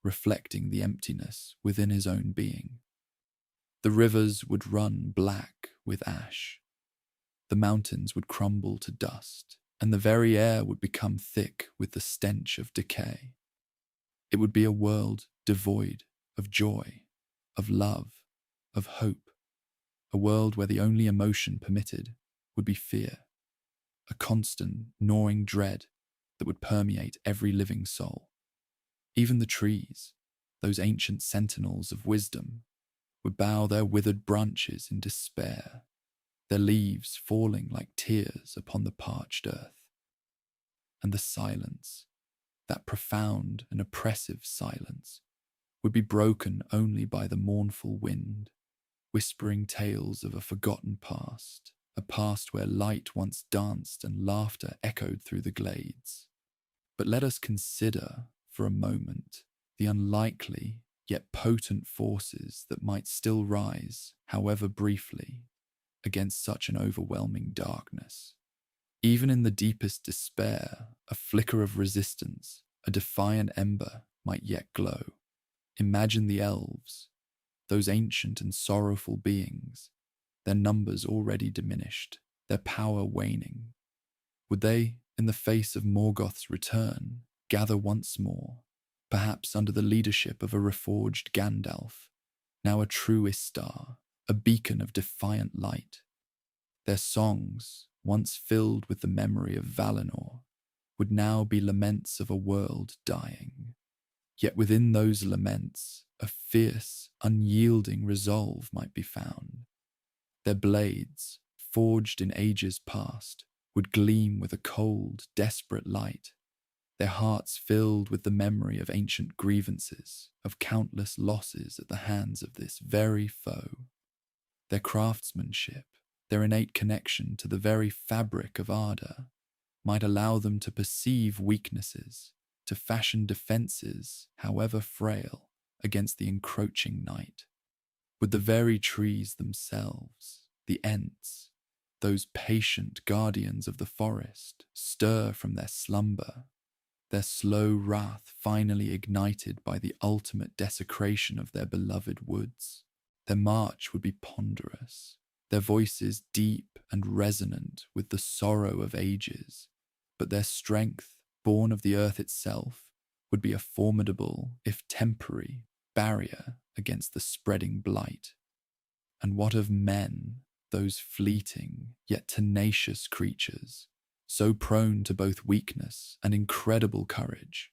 reflecting the emptiness within his own being. The rivers would run black with ash, the mountains would crumble to dust, and the very air would become thick with the stench of decay. It would be a world devoid of joy, of love, of hope, a world where the only emotion permitted would be fear, a constant, gnawing dread that would permeate every living soul. Even the trees, those ancient sentinels of wisdom, would bow their withered branches in despair, their leaves falling like tears upon the parched earth. And the silence, that profound and oppressive silence, would be broken only by the mournful wind, whispering tales of a forgotten past, a past where light once danced and laughter echoed through the glades. But let us consider, for a moment, the unlikely yet potent forces that might still rise, however briefly, against such an overwhelming darkness. Even in the deepest despair, a flicker of resistance, a defiant ember might yet glow. Imagine the elves, those ancient and sorrowful beings, their numbers already diminished, their power waning. Would they, in the face of Morgoth's return, gather once more, perhaps under the leadership of a reforged Gandalf, now a true Istar, a beacon of defiant light? Their songs, once filled with the memory of Valinor, would now be laments of a world dying. Yet within those laments, a fierce, unyielding resolve might be found. Their blades, forged in ages past, would gleam with a cold, desperate light, their hearts filled with the memory of ancient grievances, of countless losses at the hands of this very foe. Their craftsmanship, their innate connection to the very fabric of Arda, might allow them to perceive weaknesses, to fashion defences, however frail, against the encroaching night. Would the very trees themselves, the Ents, those patient guardians of the forest, stir from their slumber, their slow wrath finally ignited by the ultimate desecration of their beloved woods? Their march would be ponderous, their voices deep and resonant with the sorrow of ages, but their strength, born of the earth itself, would be a formidable, if temporary, barrier against the spreading blight. And what of men, those fleeting yet tenacious creatures, so prone to both weakness and incredible courage?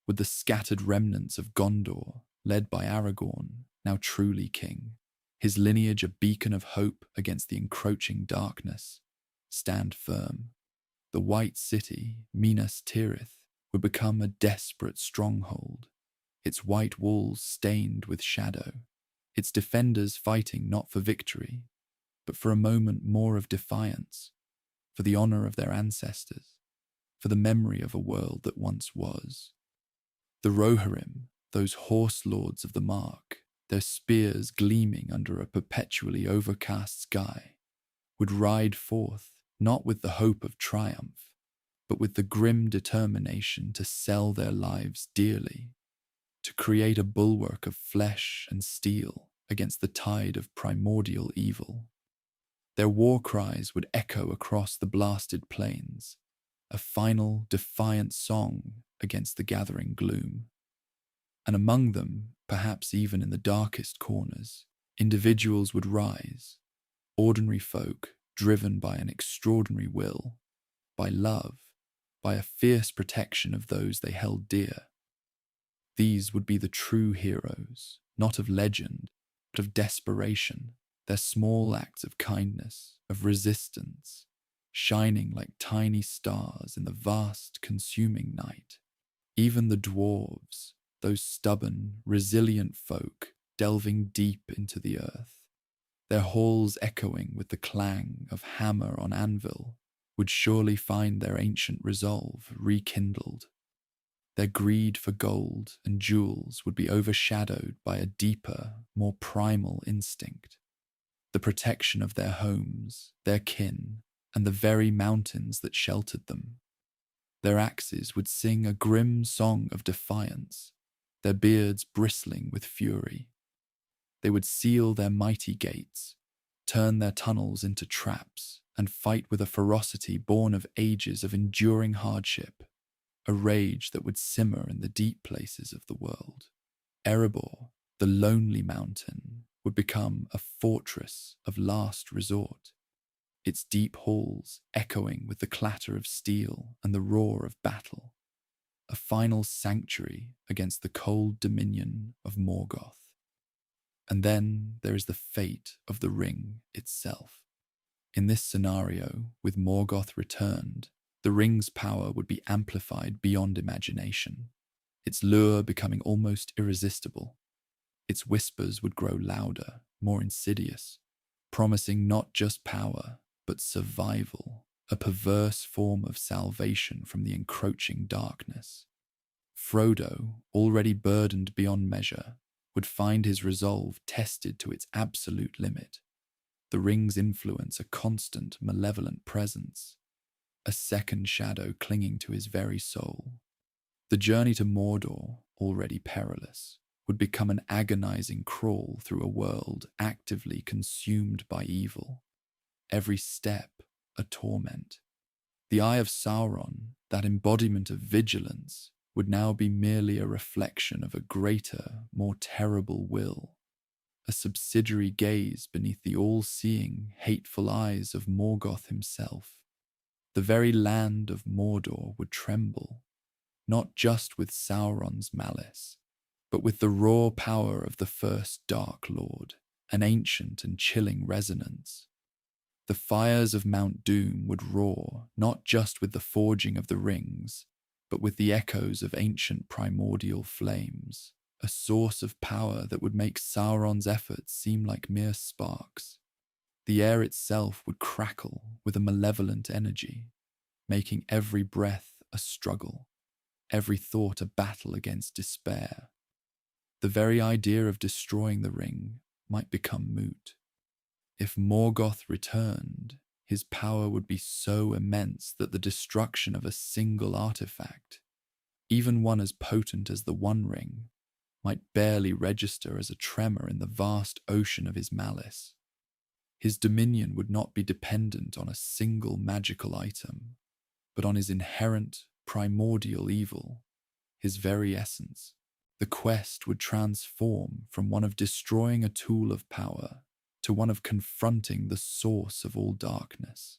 Would the scattered remnants of Gondor, led by Aragorn, now truly king, his lineage a beacon of hope against the encroaching darkness, stand firm? The White City, Minas Tirith, would become a desperate stronghold, its white walls stained with shadow, its defenders fighting not for victory, but for a moment more of defiance, for the honor of their ancestors, for the memory of a world that once was. The Rohirrim, those horse lords of the Mark, their spears gleaming under a perpetually overcast sky, would ride forth not with the hope of triumph, but with the grim determination to sell their lives dearly, to create a bulwark of flesh and steel against the tide of primordial evil. Their war cries would echo across the blasted plains, a final defiant song against the gathering gloom. And among them, perhaps even in the darkest corners, individuals would rise, ordinary folk driven by an extraordinary will, by love, by a fierce protection of those they held dear. These would be the true heroes, not of legend, but of desperation, their small acts of kindness, of resistance, shining like tiny stars in the vast, consuming night. Even the dwarves, those stubborn, resilient folk delving deep into the earth, their halls echoing with the clang of hammer on anvil, would surely find their ancient resolve rekindled. Their greed for gold and jewels would be overshadowed by a deeper, more primal instinct. The protection of their homes, their kin, and the very mountains that sheltered them. Their axes would sing a grim song of defiance, their beards bristling with fury. They would seal their mighty gates, turn their tunnels into traps, and fight with a ferocity born of ages of enduring hardship, a rage that would simmer in the deep places of the world. Erebor, the lonely mountain, would become a fortress of last resort, its deep halls echoing with the clatter of steel and the roar of battle, a final sanctuary against the cold dominion of Morgoth. And then there is the fate of the ring itself. In this scenario, with Morgoth returned, the ring's power would be amplified beyond imagination, its lure becoming almost irresistible. Its whispers would grow louder, more insidious, promising not just power, but survival, a perverse form of salvation from the encroaching darkness. Frodo, already burdened beyond measure, would find his resolve tested to its absolute limit, the ring's influence a constant, malevolent presence, a second shadow clinging to his very soul. The journey to Mordor, already perilous, would become an agonizing crawl through a world actively consumed by evil, every step a torment. The Eye of Sauron, that embodiment of vigilance, would now be merely a reflection of a greater, more terrible will, a subsidiary gaze beneath the all-seeing, hateful eyes of Morgoth himself. The very land of Mordor would tremble, not just with Sauron's malice, but with the raw power of the first Dark Lord, an ancient and chilling resonance. The fires of Mount Doom would roar, not just with the forging of the rings, but with the echoes of ancient primordial flames, a source of power that would make Sauron's efforts seem like mere sparks. The air itself would crackle with a malevolent energy, making every breath a struggle, every thought a battle against despair. The very idea of destroying the ring might become moot. If Morgoth returned, his power would be so immense that the destruction of a single artifact, even one as potent as the One Ring, might barely register as a tremor in the vast ocean of his malice. His dominion would not be dependent on a single magical item, but on his inherent, primordial evil, his very essence. The quest would transform from one of destroying a tool of power to one of confronting the source of all darkness,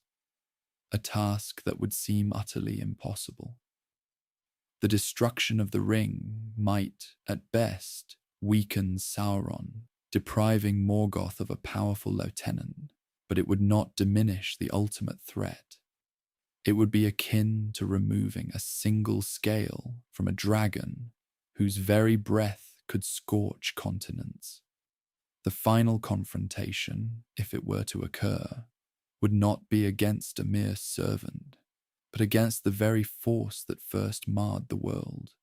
a task that would seem utterly impossible. The destruction of the ring might, at best, weaken Sauron, depriving Morgoth of a powerful lieutenant, but it would not diminish the ultimate threat. It would be akin to removing a single scale from a dragon whose very breath could scorch continents. The final confrontation, if it were to occur, would not be against a mere servant, but against the very force that first marred the world,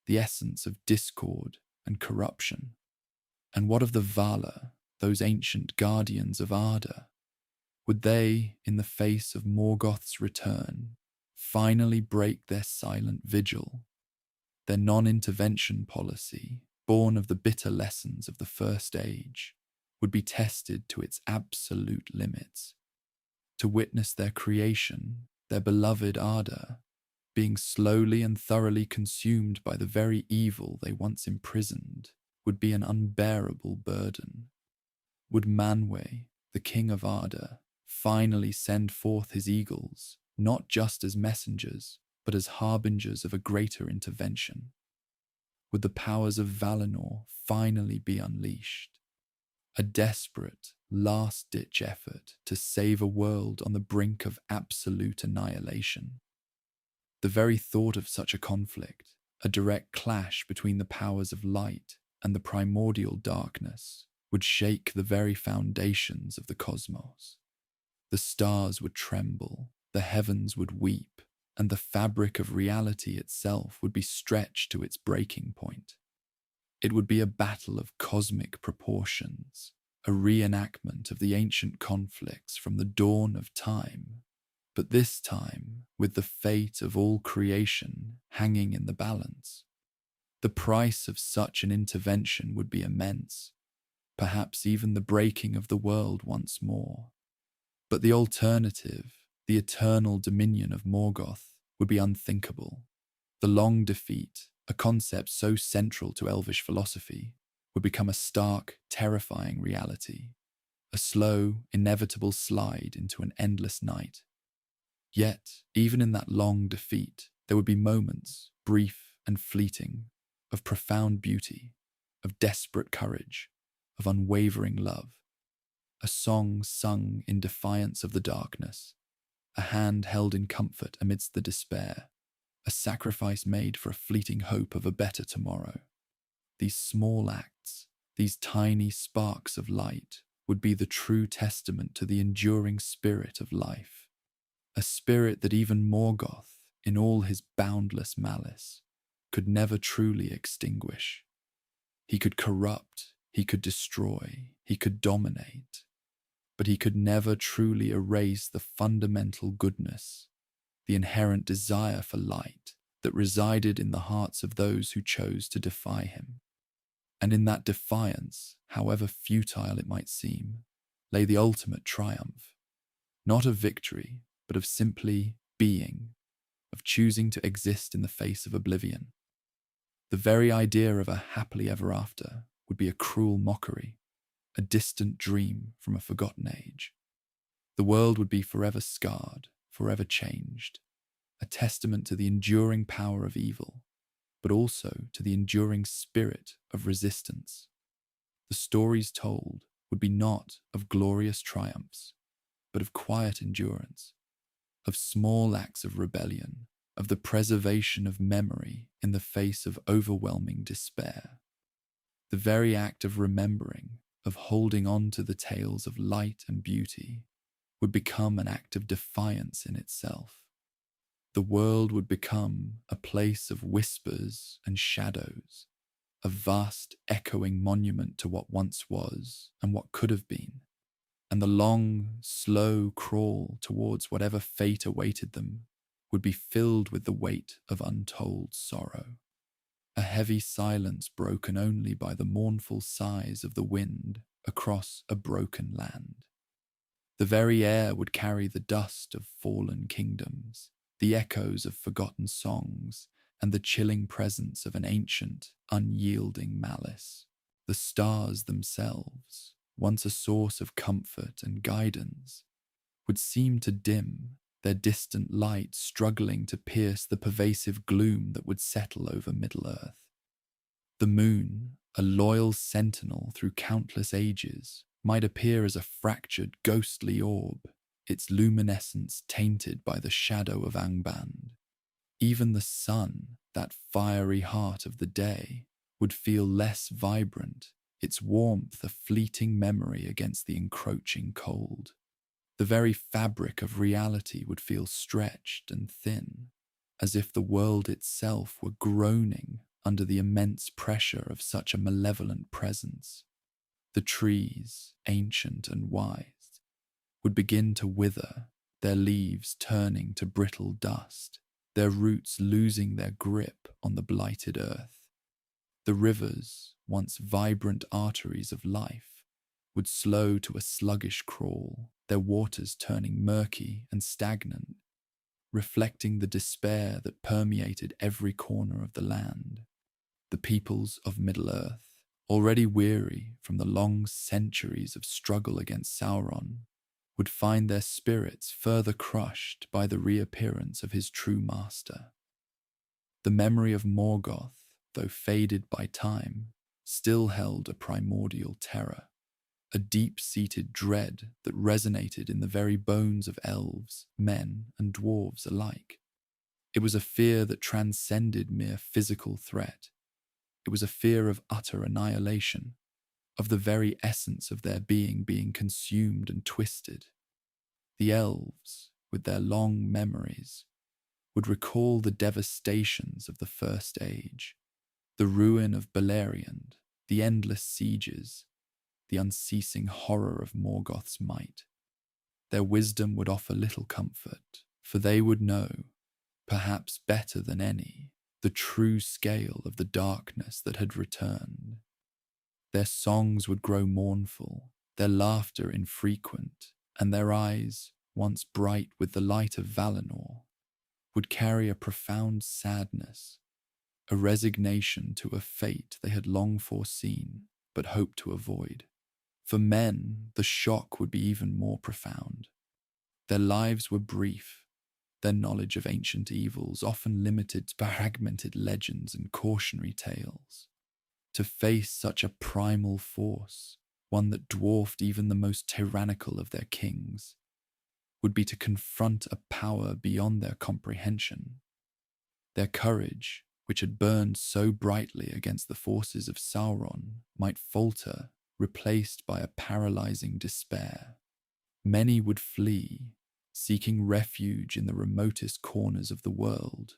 the essence of discord and corruption. And what of the Valar, those ancient guardians of Arda? Would they, in the face of Morgoth's return, finally break their silent vigil? Their non-intervention policy, born of the bitter lessons of the First Age, would be tested to its absolute limits. To witness their creation, their beloved Arda, being slowly and thoroughly consumed by the very evil they once imprisoned, would be an unbearable burden. Would Manwë, the king of Arda, finally send forth his eagles, not just as messengers, but as harbingers of a greater intervention? Would the powers of Valinor finally be unleashed? A desperate, last-ditch effort to save a world on the brink of absolute annihilation. The very thought of such a conflict, a direct clash between the powers of light and the primordial darkness, would shake the very foundations of the cosmos. The stars would tremble, the heavens would weep, and the fabric of reality itself would be stretched to its breaking point. It would be a battle of cosmic proportions, a reenactment of the ancient conflicts from the dawn of time, but this time with the fate of all creation hanging in the balance. The price of such an intervention would be immense, perhaps even the breaking of the world once more. But the alternative, the eternal dominion of Morgoth, would be unthinkable. The long defeat, a concept so central to Elvish philosophy, would become a stark, terrifying reality, a slow, inevitable slide into an endless night. Yet, even in that long defeat, there would be moments, brief and fleeting, of profound beauty, of desperate courage, of unwavering love. A song sung in defiance of the darkness, a hand held in comfort amidst the despair, a sacrifice made for a fleeting hope of a better tomorrow. These small acts, these tiny sparks of light, would be the true testament to the enduring spirit of life, a spirit that even Morgoth, in all his boundless malice, could never truly extinguish. He could corrupt, he could destroy, he could dominate, but he could never truly erase the fundamental goodness, the inherent desire for light that resided in the hearts of those who chose to defy him. And in that defiance, however futile it might seem, lay the ultimate triumph, not of victory, but of simply being, of choosing to exist in the face of oblivion. The very idea of a happily ever after would be a cruel mockery, a distant dream from a forgotten age. The world would be forever scarred, forever changed, a testament to the enduring power of evil, but also to the enduring spirit of resistance. The stories told would be not of glorious triumphs, but of quiet endurance, of small acts of rebellion, of the preservation of memory in the face of overwhelming despair. The very act of remembering, of holding on to the tales of light and beauty, would become an act of defiance in itself. The world would become a place of whispers and shadows, a vast echoing monument to what once was and what could have been, and the long, slow crawl towards whatever fate awaited them would be filled with the weight of untold sorrow. A heavy silence broken only by the mournful sighs of the wind across a broken land. The very air would carry the dust of fallen kingdoms, the echoes of forgotten songs, and the chilling presence of an ancient, unyielding malice. The stars themselves, once a source of comfort and guidance, would seem to dim, their distant light struggling to pierce the pervasive gloom that would settle over Middle-earth. The moon, a loyal sentinel through countless ages, might appear as a fractured, ghostly orb, its luminescence tainted by the shadow of Angband. Even the sun, that fiery heart of the day, would feel less vibrant, its warmth a fleeting memory against the encroaching cold. The very fabric of reality would feel stretched and thin, as if the world itself were groaning under the immense pressure of such a malevolent presence. The trees, ancient and wise, would begin to wither, their leaves turning to brittle dust, their roots losing their grip on the blighted earth. The rivers, once vibrant arteries of life, would slow to a sluggish crawl, their waters turning murky and stagnant, reflecting the despair that permeated every corner of the land. The peoples of Middle-earth, already weary from the long centuries of struggle against Sauron, would find their spirits further crushed by the reappearance of his true master. The memory of Morgoth, though faded by time, still held a primordial terror, a deep-seated dread that resonated in the very bones of elves, men, and dwarves alike. It was a fear that transcended mere physical threat. It was a fear of utter annihilation, of the very essence of their being consumed and twisted. The elves, with their long memories, would recall the devastations of the First Age, the ruin of Beleriand, the endless sieges, the unceasing horror of Morgoth's might. Their wisdom would offer little comfort, for they would know, perhaps better than any, the true scale of the darkness that had returned. Their songs would grow mournful, their laughter infrequent, and their eyes, once bright with the light of Valinor, would carry a profound sadness, a resignation to a fate they had long foreseen but hoped to avoid. For men, the shock would be even more profound. Their lives were brief, their knowledge of ancient evils often limited to fragmented legends and cautionary tales. To face such a primal force, one that dwarfed even the most tyrannical of their kings, would be to confront a power beyond their comprehension. Their courage, which had burned so brightly against the forces of Sauron, might falter, replaced by a paralyzing despair. Many would flee, seeking refuge in the remotest corners of the world,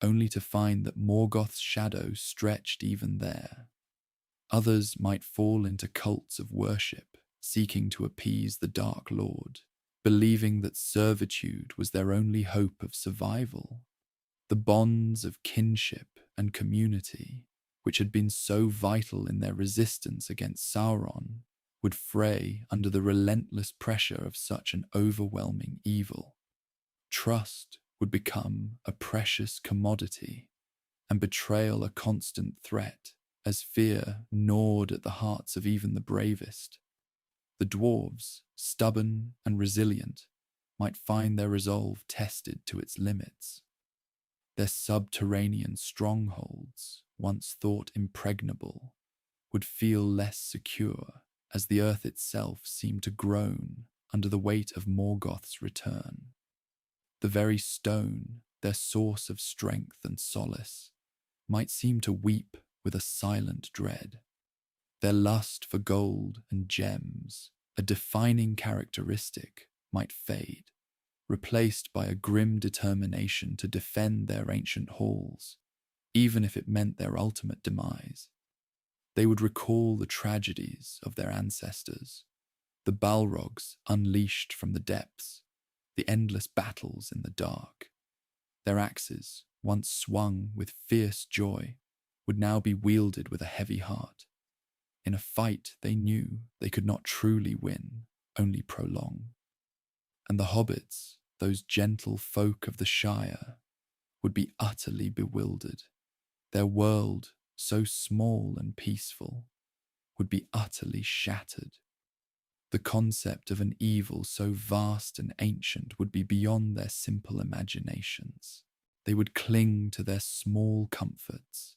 only to find that Morgoth's shadow stretched even there. Others might fall into cults of worship, seeking to appease the Dark Lord, believing that servitude was their only hope of survival. The bonds of kinship and community, which had been so vital in their resistance against Sauron, would fray under the relentless pressure of such an overwhelming evil. Trust would become a precious commodity, and betrayal a constant threat, as fear gnawed at the hearts of even the bravest. The dwarves, stubborn and resilient, might find their resolve tested to its limits. Their subterranean strongholds, once thought impregnable, would feel less secure as the earth itself seemed to groan under the weight of Morgoth's return. The very stone, their source of strength and solace, might seem to weep with a silent dread. Their lust for gold and gems, a defining characteristic, might fade, replaced by a grim determination to defend their ancient halls, even if it meant their ultimate demise. They would recall the tragedies of their ancestors, the Balrogs unleashed from the depths, the endless battles in the dark. Their axes, once swung with fierce joy, would now be wielded with a heavy heart. In a fight they knew they could not truly win, only prolong. And the hobbits, those gentle folk of the Shire, would be utterly bewildered. Their world, so small and peaceful, would be utterly shattered. The concept of an evil so vast and ancient would be beyond their simple imaginations. They would cling to their small comforts,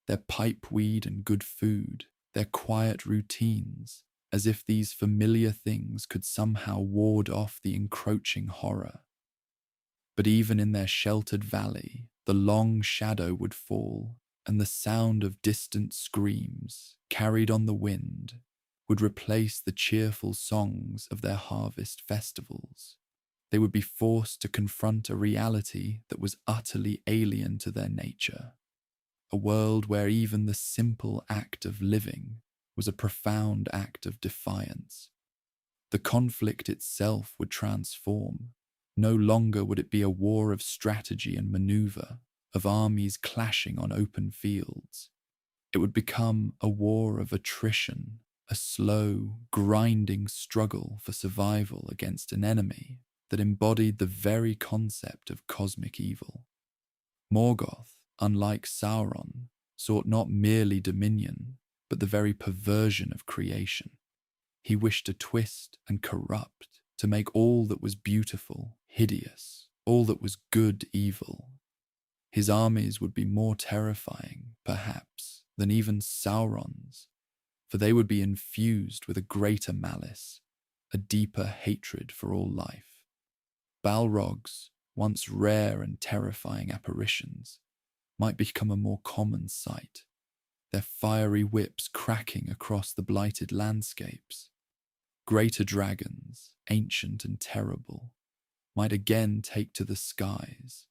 their pipeweed and good food, their quiet routines, as if these familiar things could somehow ward off the encroaching horror. But even in their sheltered valley, the long shadow would fall, and the sound of distant screams, carried on the wind, would replace the cheerful songs of their harvest festivals. They would be forced to confront a reality that was utterly alien to their nature, a world where even the simple act of living was a profound act of defiance. The conflict itself would transform, No longer would it be a war of strategy and maneuver, of armies clashing on open fields. It would become a war of attrition, a slow, grinding struggle for survival against an enemy that embodied the very concept of cosmic evil. Morgoth, unlike Sauron, sought not merely dominion, but the very perversion of creation. He wished to twist and corrupt, to make all that was beautiful hideous, all that was good evil. His armies would be more terrifying, perhaps, than even Sauron's, for they would be infused with a greater malice, a deeper hatred for all life. Balrogs, once rare and terrifying apparitions, might become a more common sight, their fiery whips cracking across the blighted landscapes. Greater dragons, ancient and terrible, might again take to the skies,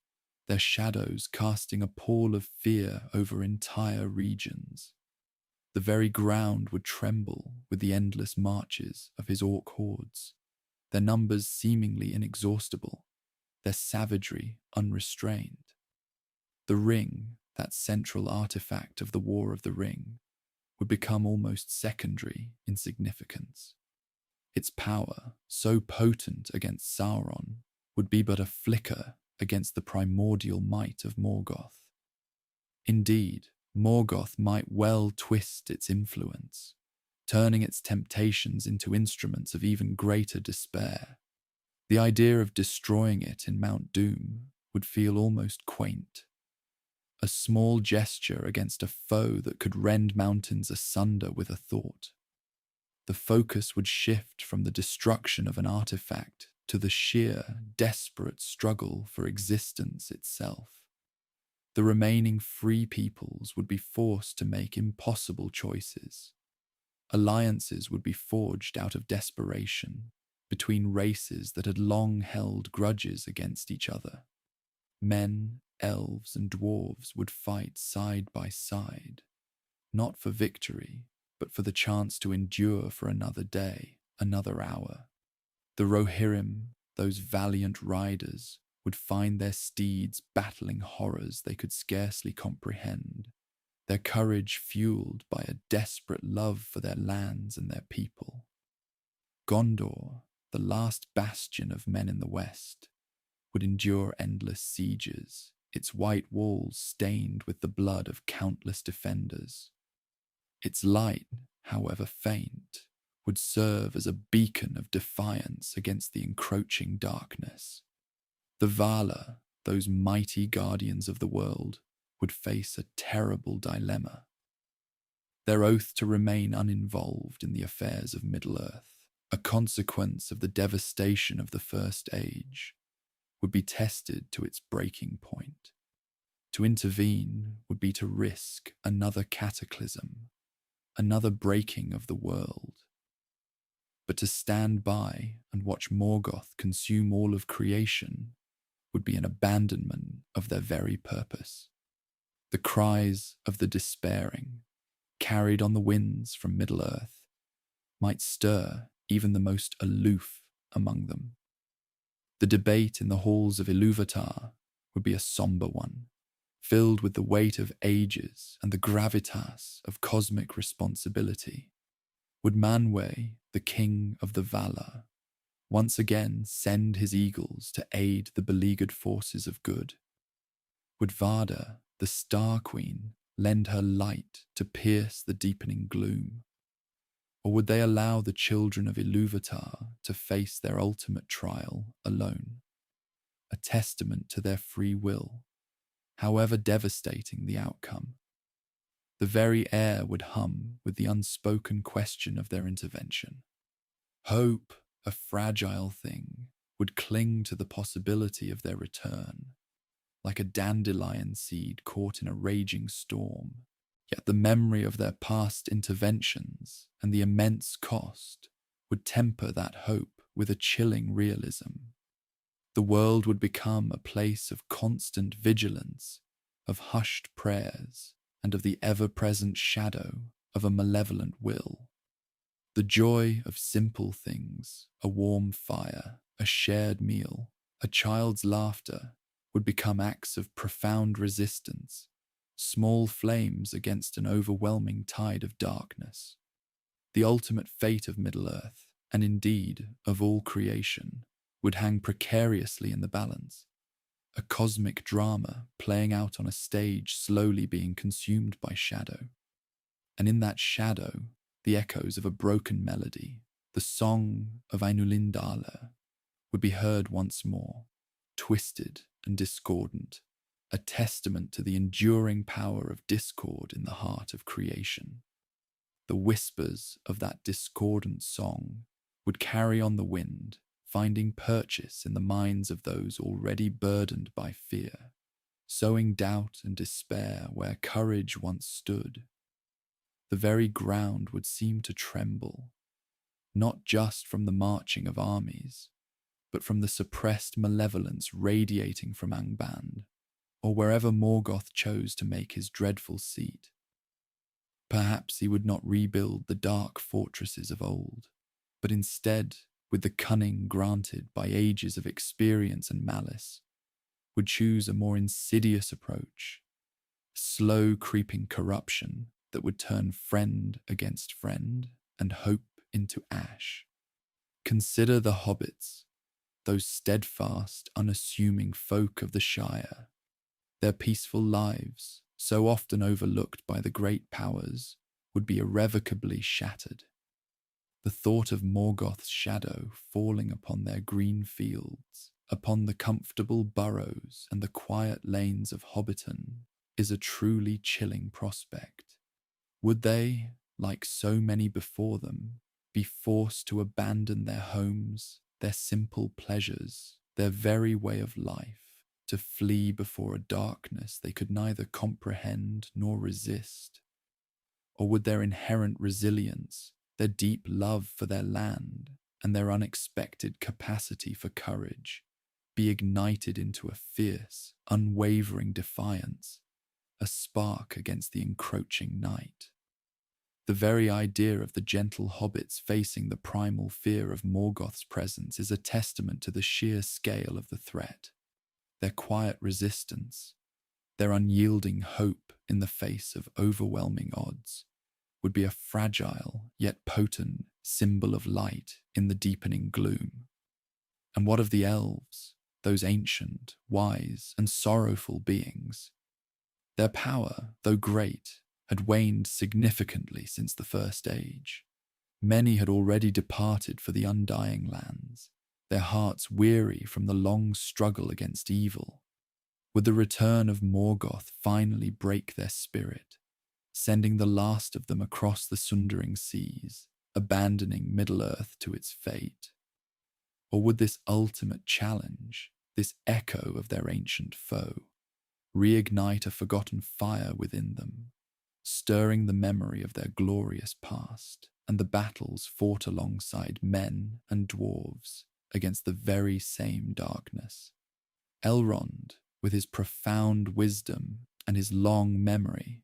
their shadows casting a pall of fear over entire regions. The very ground would tremble with the endless marches of his orc hordes, their numbers seemingly inexhaustible, their savagery unrestrained. The ring, that central artifact of the War of the Ring, would become almost secondary in significance. Its power, so potent against Sauron, would be but a flicker against the primordial might of Morgoth. Indeed, Morgoth might well twist its influence, turning its temptations into instruments of even greater despair. The idea of destroying it in Mount Doom would feel almost quaint. A small gesture against a foe that could rend mountains asunder with a thought. The focus would shift from the destruction of an artifact to the sheer, desperate struggle for existence itself. The remaining free peoples would be forced to make impossible choices. Alliances would be forged out of desperation between races that had long held grudges against each other. Men, elves, and dwarves would fight side by side, not for victory, but for the chance to endure for another day, another hour. The Rohirrim, those valiant riders, would find their steeds battling horrors they could scarcely comprehend, their courage fueled by a desperate love for their lands and their people. Gondor, the last bastion of men in the West, would endure endless sieges, its white walls stained with the blood of countless defenders. Its light, however faint, would serve as a beacon of defiance against the encroaching darkness. The Valar, those mighty guardians of the world, would face a terrible dilemma. Their oath to remain uninvolved in the affairs of Middle-earth, a consequence of the devastation of the First Age, would be tested to its breaking point. To intervene would be to risk another cataclysm, another breaking of the world. But to stand by and watch Morgoth consume all of creation would be an abandonment of their very purpose. The cries of the despairing, carried on the winds from Middle-earth, might stir even the most aloof among them. The debate in the halls of Ilúvatar would be a somber one, filled with the weight of ages and the gravitas of cosmic responsibility. Would Manwë, the king of the Valar, once again send his eagles to aid the beleaguered forces of good? Would Vada, the Star Queen, lend her light to pierce the deepening gloom? Or would they allow the children of Ilúvatar to face their ultimate trial alone? A testament to their free will, however devastating the outcome. The very air would hum with the unspoken question of their intervention. Hope, a fragile thing, would cling to the possibility of their return, like a dandelion seed caught in a raging storm. Yet the memory of their past interventions and the immense cost would temper that hope with a chilling realism. The world would become a place of constant vigilance, of hushed prayers, and of the ever-present shadow of a malevolent will. The joy of simple things, a warm fire, a shared meal, A child's laughter would become acts of profound resistance, small flames against an overwhelming tide of darkness. The ultimate fate of Middle-earth, and indeed of all creation, would hang precariously in the balance, a cosmic drama playing out on a stage slowly being consumed by shadow. And in that shadow, the echoes of a broken melody, the song of Ainulindala, would be heard once more, twisted and discordant, a testament to the enduring power of discord in the heart of creation. The whispers of that discordant song would carry on the wind, finding purchase in the minds of those already burdened by fear, sowing doubt and despair where courage once stood. The very ground would seem to tremble, not just from the marching of armies, but from the suppressed malevolence radiating from Angband, or wherever Morgoth chose to make his dreadful seat. Perhaps he would not rebuild the dark fortresses of old, but instead, with the cunning granted by ages of experience and malice, would choose a more insidious approach, slow creeping corruption that would turn friend against friend and hope into ash. Consider the hobbits, those steadfast, unassuming folk of the Shire. Their peaceful lives, so often overlooked by the great powers, would be irrevocably shattered. The thought of Morgoth's shadow falling upon their green fields, upon the comfortable burrows and the quiet lanes of Hobbiton, is a truly chilling prospect. Would they, like so many before them, be forced to abandon their homes, their simple pleasures, their very way of life, to flee before a darkness they could neither comprehend nor resist? Or would their inherent resilience, their deep love for their land, and their unexpected capacity for courage be ignited into a fierce, unwavering defiance, a spark against the encroaching night? The very idea of the gentle hobbits facing the primal fear of Morgoth's presence is a testament to the sheer scale of the threat. Their quiet resistance, their unyielding hope in the face of overwhelming odds, would be a fragile yet potent symbol of light in the deepening gloom. And what of the elves, those ancient, wise, and sorrowful beings? Their power, though great, had waned significantly since the First Age. Many had already departed for the undying lands, their hearts weary from the long struggle against evil. Would the return of Morgoth finally break their spirit, sending the last of them across the sundering seas, abandoning Middle-earth to its fate? Or would this ultimate challenge, this echo of their ancient foe, reignite a forgotten fire within them, stirring the memory of their glorious past and the battles fought alongside men and dwarves against the very same darkness? Elrond, with his profound wisdom and his long memory,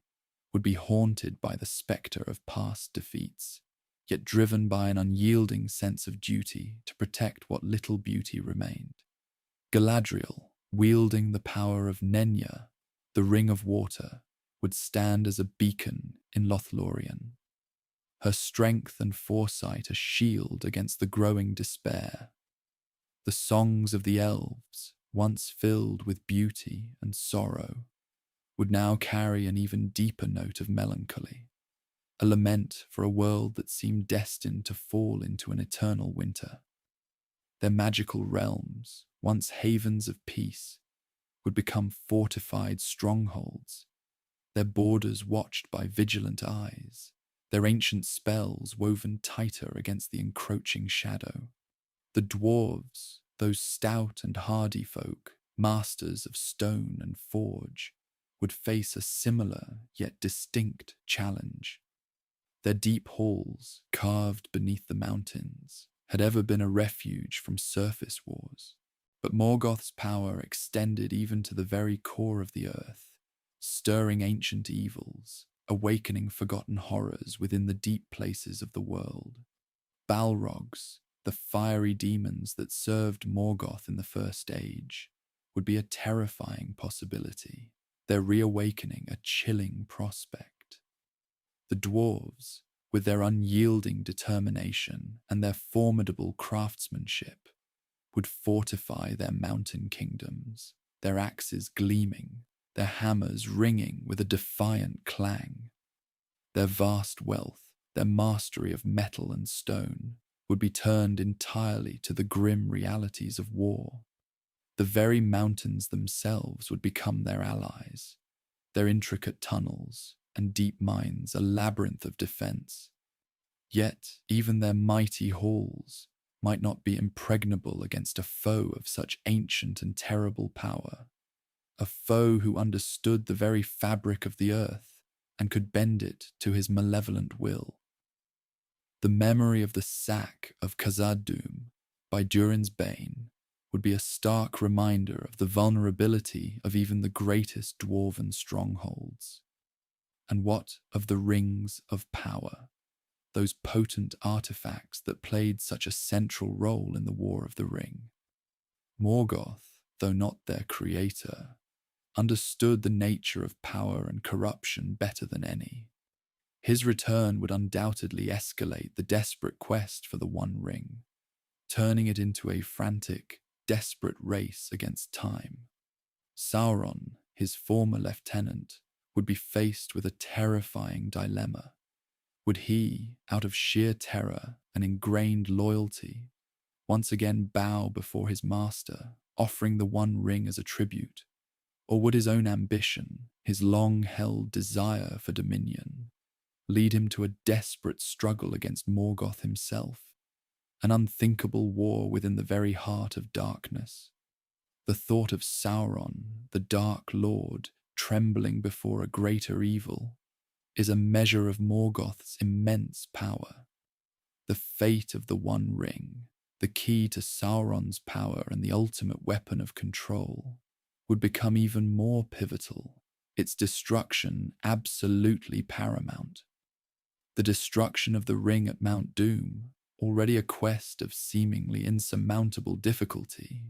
would be haunted by the spectre of past defeats, yet driven by an unyielding sense of duty to protect what little beauty remained. Galadriel, wielding the power of Nenya, the Ring of Water, would stand as a beacon in Lothlorien, her strength and foresight a shield against the growing despair. The songs of the elves, once filled with beauty and sorrow, would now carry an even deeper note of melancholy, a lament for a world that seemed destined to fall into an eternal winter. Their magical realms, once havens of peace, would become fortified strongholds, their borders watched by vigilant eyes, their ancient spells woven tighter against the encroaching shadow. The dwarves, those stout and hardy folk, masters of stone and forge, would face a similar yet distinct challenge. Their deep halls, carved beneath the mountains, had ever been a refuge from surface wars, but Morgoth's power extended even to the very core of the earth, stirring ancient evils, awakening forgotten horrors within the deep places of the world. Balrogs, The fiery demons that served Morgoth in the First Age would be a terrifying possibility, their reawakening a chilling prospect. The dwarves, with their unyielding determination and their formidable craftsmanship, would fortify their mountain kingdoms, their axes gleaming, their hammers ringing with a defiant clang. Their vast wealth, their mastery of metal and stone, would be turned entirely to the grim realities of war. The very mountains themselves would become their allies, their intricate tunnels and deep mines a labyrinth of defense. Yet even their mighty halls might not be impregnable against a foe of such ancient and terrible power, a foe who understood the very fabric of the earth and could bend it to his malevolent will. The memory of the sack of Khazad-dûm by Durin's Bane would be a stark reminder of the vulnerability of even the greatest dwarven strongholds. And what of the rings of power, those potent artifacts that played such a central role in the War of the Ring? Morgoth, though not their creator, understood the nature of power and corruption better than any. His return would undoubtedly escalate the desperate quest for the One Ring, turning it into a frantic, desperate race against time. Sauron, his former lieutenant, would be faced with a terrifying dilemma. Would he, out of sheer terror and ingrained loyalty, once again bow before his master, offering the One Ring as a tribute? Or would his own ambition, his long-held desire for dominion, lead him to a desperate struggle against Morgoth himself, an unthinkable war within the very heart of darkness? The thought of Sauron, the Dark Lord, trembling before a greater evil, is a measure of Morgoth's immense power. The fate of the One Ring, the key to Sauron's power and the ultimate weapon of control, would become even more pivotal, its destruction absolutely paramount. The destruction of the ring at Mount Doom, already a quest of seemingly insurmountable difficulty,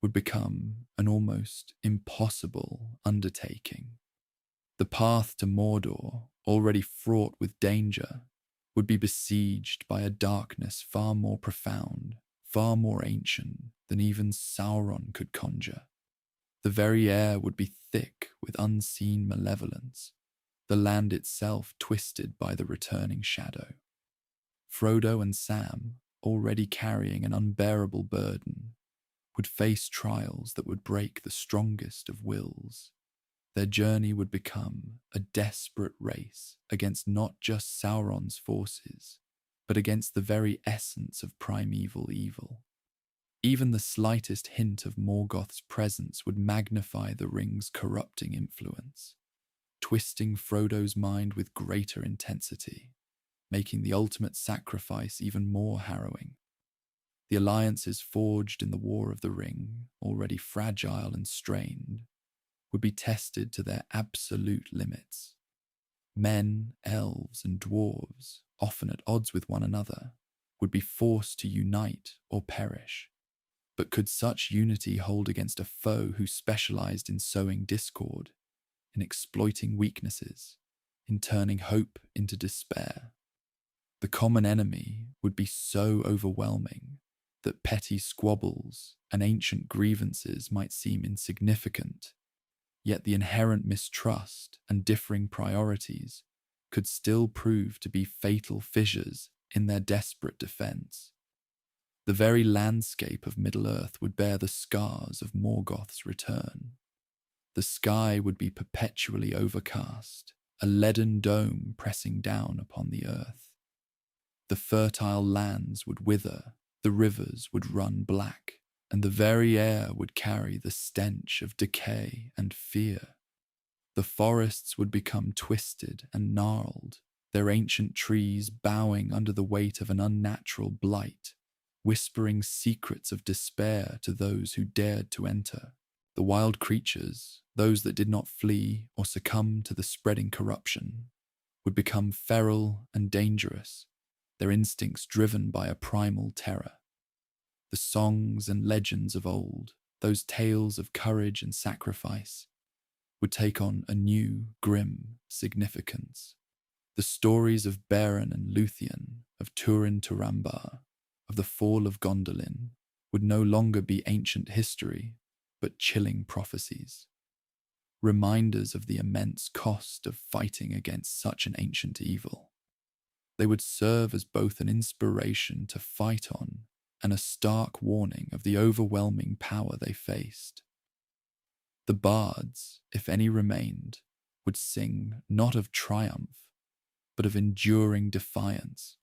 would become an almost impossible undertaking. The path to Mordor, already fraught with danger, would be besieged by a darkness far more profound, far more ancient than even Sauron could conjure. The very air would be thick with unseen malevolence, the land itself twisted by the returning shadow. Frodo and Sam, already carrying an unbearable burden, would face trials that would break the strongest of wills. Their journey would become a desperate race against not just Sauron's forces, but against the very essence of primeval evil. Even the slightest hint of Morgoth's presence would magnify the ring's corrupting influence, twisting Frodo's mind with greater intensity, making the ultimate sacrifice even more harrowing. The alliances forged in the War of the Ring, already fragile and strained, would be tested to their absolute limits. Men, elves, and dwarves, often at odds with one another, would be forced to unite or perish. But could such unity hold against a foe who specialized in sowing discord, in exploiting weaknesses, in turning hope into despair? The common enemy would be so overwhelming that petty squabbles and ancient grievances might seem insignificant, yet the inherent mistrust and differing priorities could still prove to be fatal fissures in their desperate defense. The very landscape of Middle-earth would bear the scars of Morgoth's return. The sky would be perpetually overcast, a leaden dome pressing down upon the earth. The fertile lands would wither, the rivers would run black, and the very air would carry the stench of decay and fear. The forests would become twisted and gnarled, their ancient trees bowing under the weight of an unnatural blight, whispering secrets of despair to those who dared to enter. The wild creatures, those that did not flee or succumb to the spreading corruption, would become feral and dangerous, their instincts driven by a primal terror. The songs and legends of old, those tales of courage and sacrifice, would take on a new, grim significance. The stories of Beren and Luthien, of Turin Turambar, of the fall of Gondolin, would no longer be ancient history, but chilling prophecies. Reminders of the immense cost of fighting against such an ancient evil. They would serve as both an inspiration to fight on and a stark warning of the overwhelming power they faced. The bards, if any remained, would sing not of triumph, but of enduring defiance,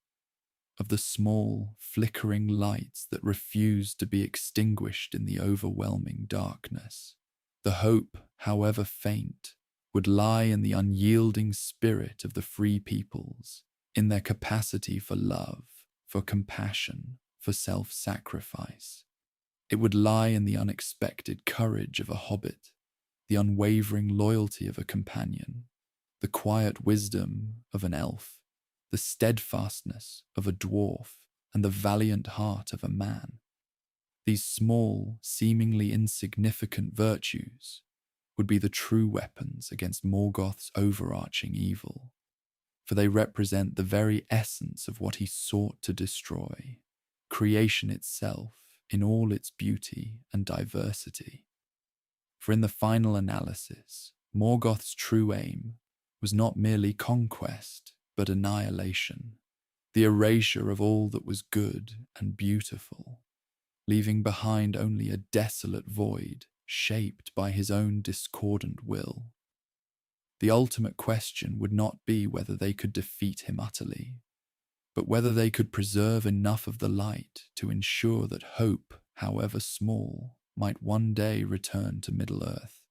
of the small, flickering lights that refused to be extinguished in the overwhelming darkness. The hope, however faint, would lie in the unyielding spirit of the free peoples, in their capacity for love, for compassion, for self-sacrifice. It would lie in the unexpected courage of a hobbit, the unwavering loyalty of a companion, the quiet wisdom of an elf, the steadfastness of a dwarf, and the valiant heart of a man. These small, seemingly insignificant virtues would be the true weapons against Morgoth's overarching evil, for they represent the very essence of what he sought to destroy, creation itself in all its beauty and diversity. For in the final analysis, Morgoth's true aim was not merely conquest, but annihilation, the erasure of all that was good and beautiful, leaving behind only a desolate void shaped by his own discordant will. The ultimate question would not be whether they could defeat him utterly, but whether they could preserve enough of the light to ensure that hope, however small, might one day return to Middle-earth.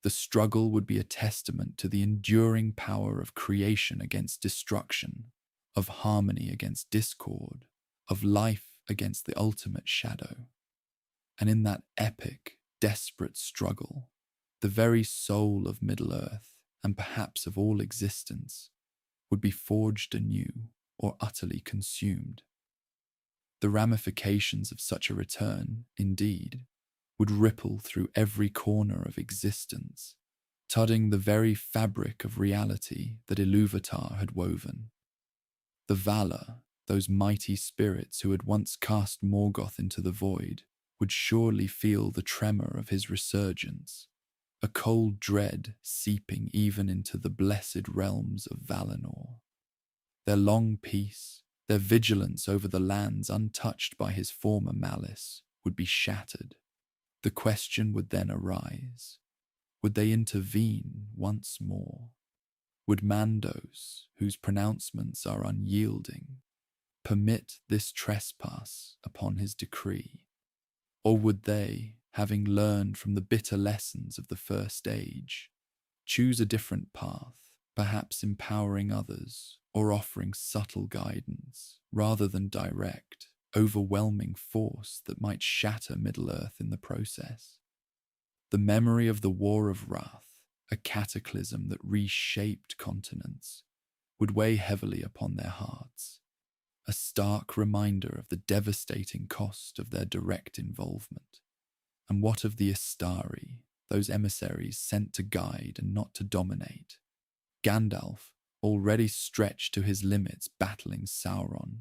The struggle would be a testament to the enduring power of creation against destruction, of harmony against discord, of life against the ultimate shadow. And in that epic, desperate struggle, the very soul of Middle-earth, and perhaps of all existence, would be forged anew or utterly consumed. The ramifications of such a return, indeed, would ripple through every corner of existence, tudding the very fabric of reality that Ilúvatar had woven. The Valar, those mighty spirits who had once cast Morgoth into the void, would surely feel the tremor of his resurgence, a cold dread seeping even into the blessed realms of Valinor. Their long peace, their vigilance over the lands untouched by his former malice, would be shattered. The question would then arise, would they intervene once more? Would Mandos, whose pronouncements are unyielding, permit this trespass upon his decree? Or would they, having learned from the bitter lessons of the First Age, choose a different path, perhaps empowering others or offering subtle guidance rather than direct, overwhelming force that might shatter Middle-earth in the process? The memory of the War of Wrath, a cataclysm that reshaped continents, would weigh heavily upon their hearts, a stark reminder of the devastating cost of their direct involvement. And what of the Istari, those emissaries sent to guide and not to dominate? Gandalf, already stretched to his limits battling Sauron,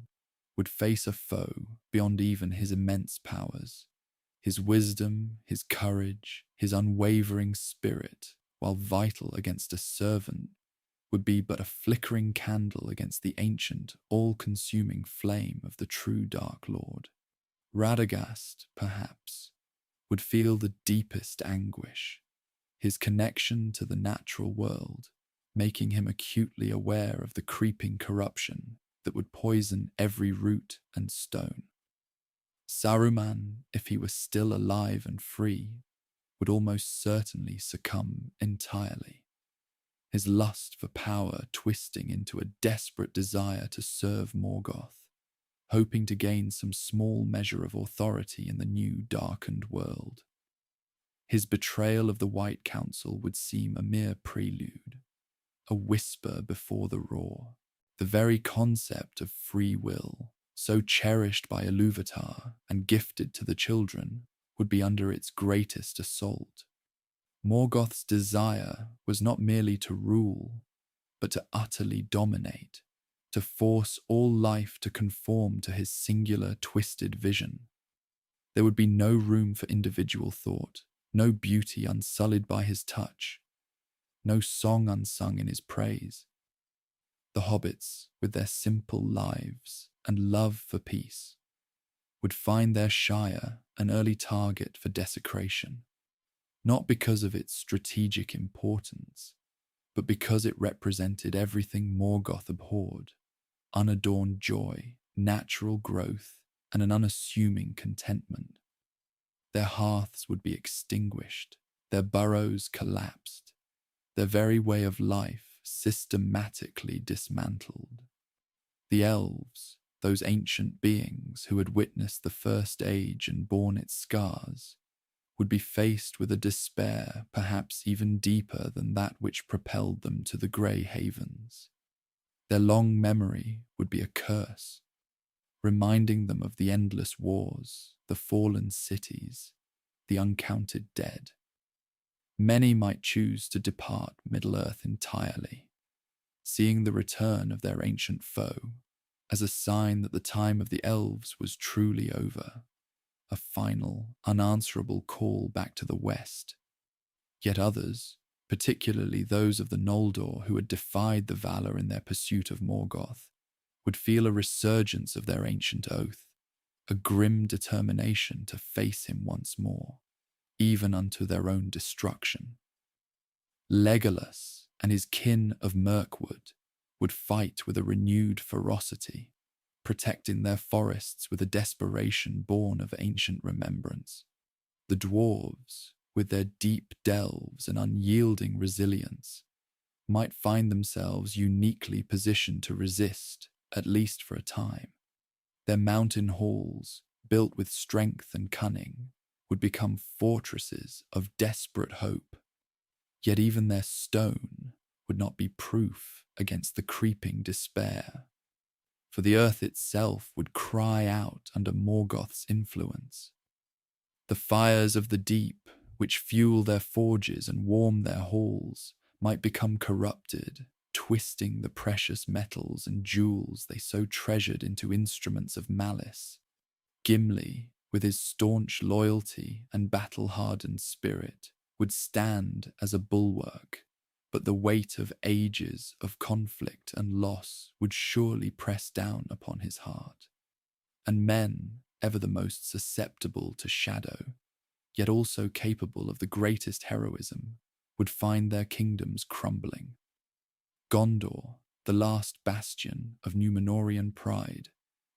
would face a foe beyond even his immense powers. His wisdom, his courage, his unwavering spirit, while vital against a servant, would be but a flickering candle against the ancient, all-consuming flame of the true Dark Lord. Radagast, perhaps, would feel the deepest anguish, his connection to the natural world, making him acutely aware of the creeping corruption that would poison every root and stone. Saruman, if he were still alive and free, would almost certainly succumb entirely, his lust for power twisting into a desperate desire to serve Morgoth, hoping to gain some small measure of authority in the new darkened world. His betrayal of the White Council would seem a mere prelude, a whisper before the roar. The very concept of free will, so cherished by Ilúvatar and gifted to the children, would be under its greatest assault. Morgoth's desire was not merely to rule, but to utterly dominate, to force all life to conform to his singular, twisted vision. There would be no room for individual thought, no beauty unsullied by his touch, no song unsung in his praise. The hobbits, with their simple lives and love for peace, would find their shire an early target for desecration, not because of its strategic importance, but because it represented everything Morgoth abhorred: unadorned joy, natural growth, and an unassuming contentment. Their hearths would be extinguished, their burrows collapsed, their very way of life systematically dismantled. The elves, those ancient beings who had witnessed the First Age and borne its scars, would be faced with a despair perhaps even deeper than that which propelled them to the Grey Havens. Their long memory would be a curse, reminding them of the endless wars, the fallen cities, the uncounted dead. Many might choose to depart Middle-earth entirely, seeing the return of their ancient foe as a sign that the time of the elves was truly over, a final, unanswerable call back to the west. Yet others, particularly those of the Noldor who had defied the valor in their pursuit of Morgoth, would feel a resurgence of their ancient oath, a grim determination to face him once more, even unto their own destruction. Legolas and his kin of Mirkwood would fight with a renewed ferocity, protecting their forests with a desperation born of ancient remembrance. The dwarves, with their deep delves and unyielding resilience, might find themselves uniquely positioned to resist, at least for a time. Their mountain halls, built with strength and cunning, would become fortresses of desperate hope. Yet even their stone would not be proof against the creeping despair, for the earth itself would cry out under Morgoth's influence. The fires of the deep, which fuel their forges and warm their halls, might become corrupted, twisting the precious metals and jewels they so treasured into instruments of malice. Gimli, with his staunch loyalty and battle-hardened spirit, would stand as a bulwark, but the weight of ages of conflict and loss would surely press down upon his heart. And men, ever the most susceptible to shadow, yet also capable of the greatest heroism, would find their kingdoms crumbling. Gondor, the last bastion of Númenórean pride,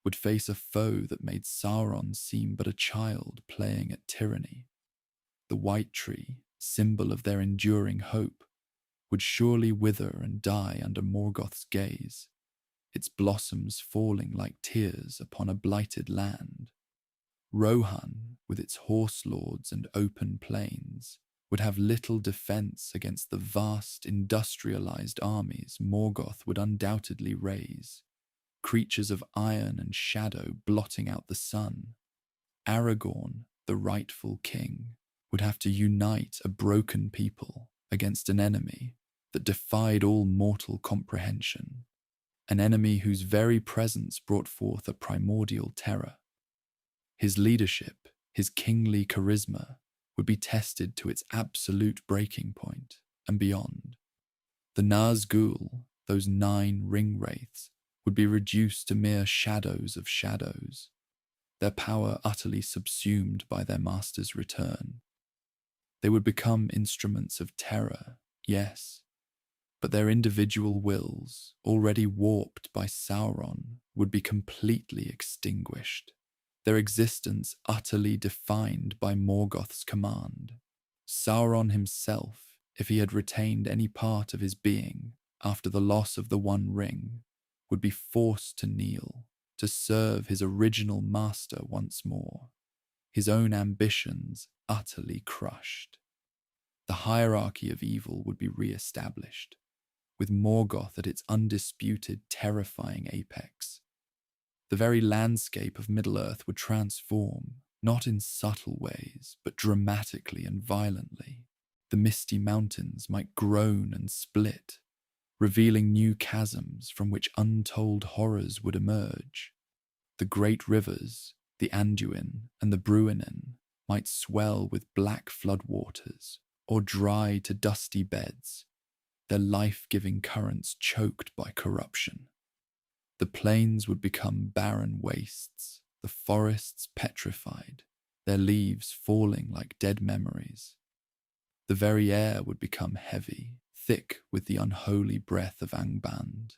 would face a foe that made Sauron seem but a child playing at tyranny. The White Tree, symbol of their enduring hope, would surely wither and die under Morgoth's gaze, its blossoms falling like tears upon a blighted land. Rohan, with its horse lords and open plains, would have little defense against the vast industrialized armies Morgoth would undoubtedly raise, creatures of iron and shadow blotting out the sun. Aragorn, the rightful king, would have to unite a broken people against an enemy that defied all mortal comprehension, an enemy whose very presence brought forth a primordial terror. His leadership, his kingly charisma, would be tested to its absolute breaking point and beyond. The Nazgûl, those 9 ring wraiths, would be reduced to mere shadows of shadows, their power utterly subsumed by their master's return. They would become instruments of terror, yes, but their individual wills, already warped by Sauron, would be completely extinguished, their existence utterly defined by Morgoth's command. Sauron himself, if he had retained any part of his being after the loss of the One Ring, would be forced to kneel, to serve his original master once more, his own ambitions utterly crushed. The hierarchy of evil would be re-established, with Morgoth at its undisputed, terrifying apex. The very landscape of Middle-earth would transform, not in subtle ways, but dramatically and violently. The misty mountains might groan and split, revealing new chasms from which untold horrors would emerge. The great rivers, the Anduin and the Bruinen, might swell with black floodwaters, or dry to dusty beds, their life-giving currents choked by corruption. The plains would become barren wastes, the forests petrified, their leaves falling like dead memories. The very air would become heavy, thick with the unholy breath of Angband,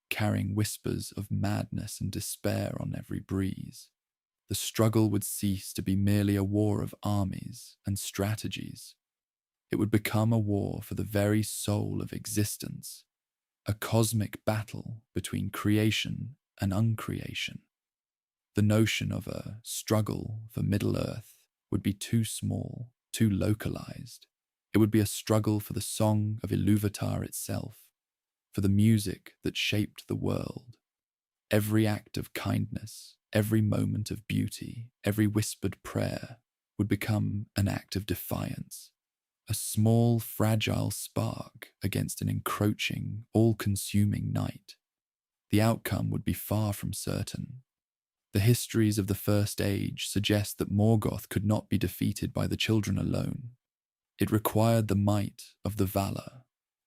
carrying whispers of madness and despair on every breeze. The struggle would cease to be merely a war of armies and strategies. It would become a war for the very soul of existence, a cosmic battle between creation and uncreation. The notion of a struggle for Middle-earth would be too small, too localized. It would be a struggle for the song of Iluvatar itself, for the music that shaped the world. Every act of kindness, every moment of beauty, every whispered prayer would become an act of defiance, a small, fragile spark against an encroaching, all-consuming night. The outcome would be far from certain. The histories of the First Age suggest that Morgoth could not be defeated by the children alone. It required the might of the Valar,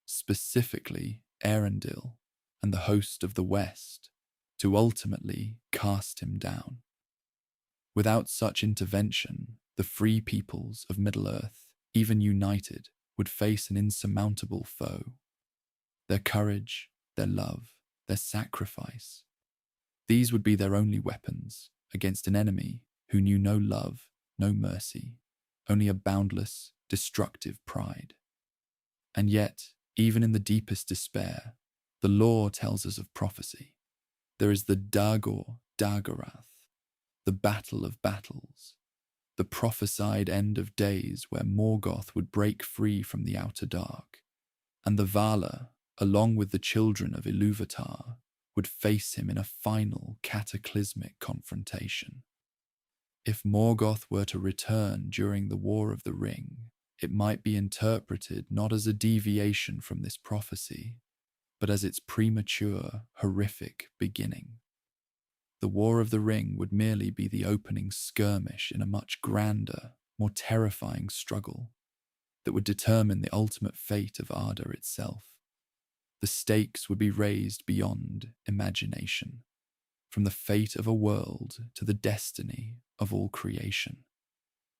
specifically Erendil and the host of the West, to ultimately cast him down. Without such intervention, the free peoples of Middle-earth, even united, would face an insurmountable foe. Their courage, their love, their sacrifice, these would be their only weapons against an enemy who knew no love, no mercy, only a boundless, destructive pride. And yet, even in the deepest despair, the lore tells us of prophecy. There is the Dagor Dagorath, the battle of battles, the prophesied end of days where Morgoth would break free from the outer dark, and the Valar, along with the children of Iluvatar, would face him in a final cataclysmic confrontation. If Morgoth were to return during the War of the Ring, it might be interpreted not as a deviation from this prophecy, but as its premature, horrific beginning. The War of the Ring would merely be the opening skirmish in a much grander, more terrifying struggle that would determine the ultimate fate of Arda itself. The stakes would be raised beyond imagination, from the fate of a world to the destiny of all creation.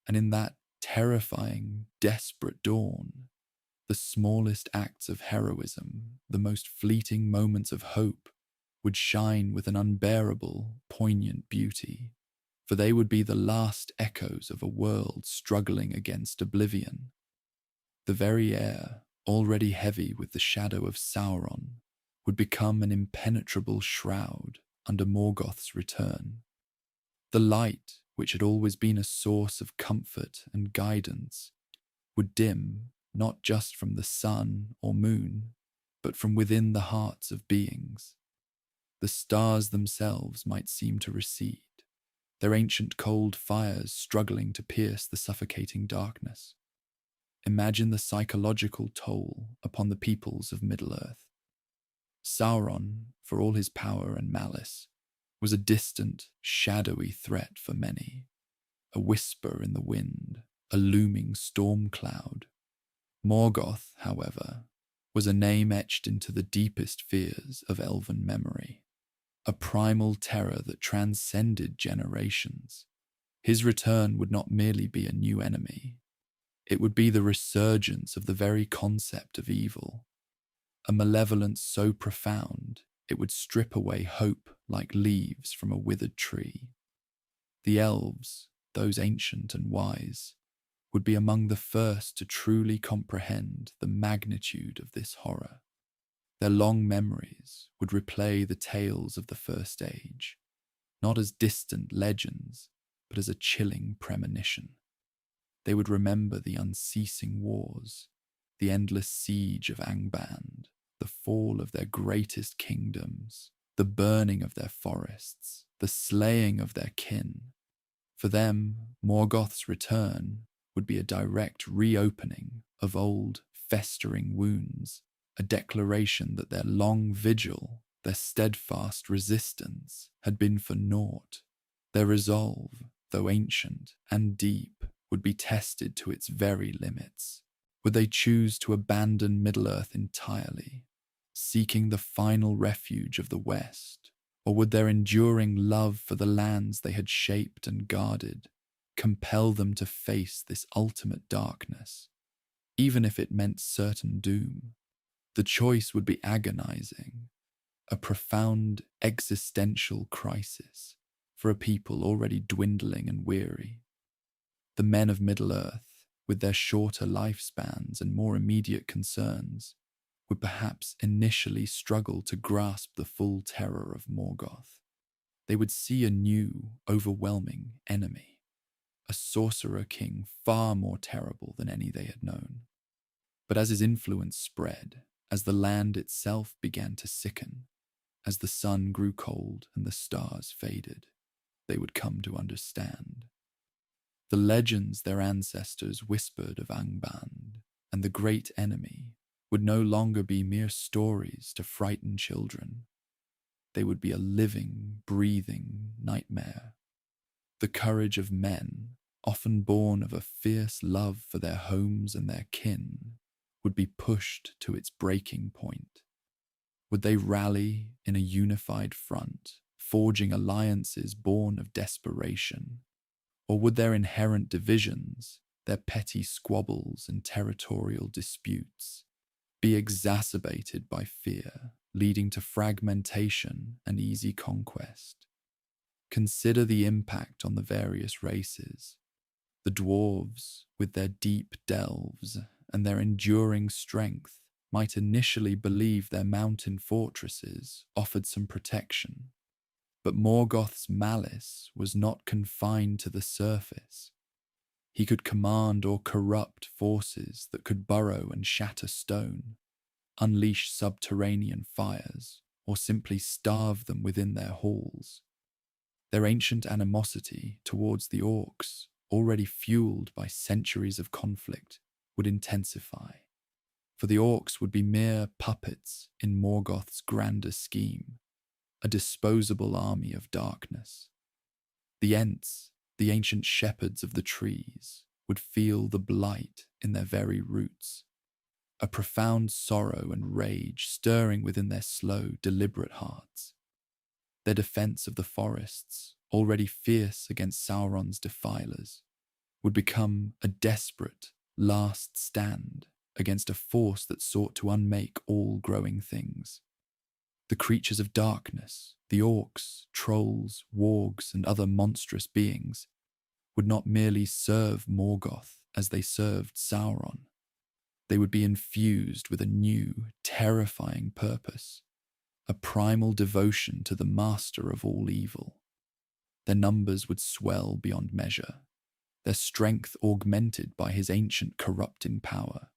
And in that terrifying, desperate dawn, the smallest acts of heroism, the most fleeting moments of hope, would shine with an unbearable, poignant beauty, for they would be the last echoes of a world struggling against oblivion. The very air, already heavy with the shadow of Sauron, would become an impenetrable shroud under Morgoth's return. The light, which had always been a source of comfort and guidance, would dim not just from the sun or moon, but from within the hearts of beings. The stars themselves might seem to recede, their ancient cold fires struggling to pierce the suffocating darkness. Imagine the psychological toll upon the peoples of Middle-earth. Sauron, for all his power and malice, was a distant, shadowy threat for many, a whisper in the wind, a looming storm cloud. Morgoth, however, was a name etched into the deepest fears of elven memory, a primal terror that transcended generations. His return would not merely be a new enemy, it would be the resurgence of the very concept of evil, a malevolence so profound it would strip away hope like leaves from a withered tree. The elves, those ancient and wise, would be among the first to truly comprehend the magnitude of this horror. Their long memories would replay the tales of the First Age, not as distant legends, but as a chilling premonition. They would remember the unceasing wars, the endless siege of Angband, the fall of their greatest kingdoms, the burning of their forests, the slaying of their kin. For them, Morgoth's return would be a direct reopening of old, festering wounds, a declaration that their long vigil, their steadfast resistance, had been for naught. Their resolve, though ancient and deep, would be tested to its very limits. Would they choose to abandon Middle-earth entirely, seeking the final refuge of the West? Or would their enduring love for the lands they had shaped and guarded compel them to face this ultimate darkness, even if it meant certain doom? The choice would be agonizing, a profound existential crisis for a people already dwindling and weary. The men of Middle-earth, with their shorter lifespans and more immediate concerns, would perhaps initially struggle to grasp the full terror of Morgoth. They would see a new, overwhelming enemy, a sorcerer king far more terrible than any they had known. But as his influence spread, as the land itself began to sicken, as the sun grew cold and the stars faded, they would come to understand. The legends their ancestors whispered of Angband and the great enemy would no longer be mere stories to frighten children. They would be a living, breathing nightmare. The courage of men, often born of a fierce love for their homes and their kin, would be pushed to its breaking point. Would they rally in a unified front, forging alliances born of desperation? Or would their inherent divisions, their petty squabbles and territorial disputes, be exacerbated by fear, leading to fragmentation and easy conquest? Consider the impact on the various races. The dwarves, with their deep delves and their enduring strength, might initially believe their mountain fortresses offered some protection. But Morgoth's malice was not confined to the surface. He could command or corrupt forces that could burrow and shatter stone, unleash subterranean fires, or simply starve them within their halls. Their ancient animosity towards the orcs, already fueled by centuries of conflict, would intensify. For the orcs would be mere puppets in Morgoth's grander scheme, a disposable army of darkness. The Ents, the ancient shepherds of the trees, would feel the blight in their very roots, a profound sorrow and rage stirring within their slow, deliberate hearts. Their defense of the forests, already fierce against Sauron's defilers, would become a desperate, last stand against a force that sought to unmake all growing things. The creatures of darkness, the orcs, trolls, wargs, and other monstrous beings, would not merely serve Morgoth as they served Sauron. They would be infused with a new, terrifying purpose, a primal devotion to the master of all evil. Their numbers would swell beyond measure, their strength augmented by his ancient corrupting power.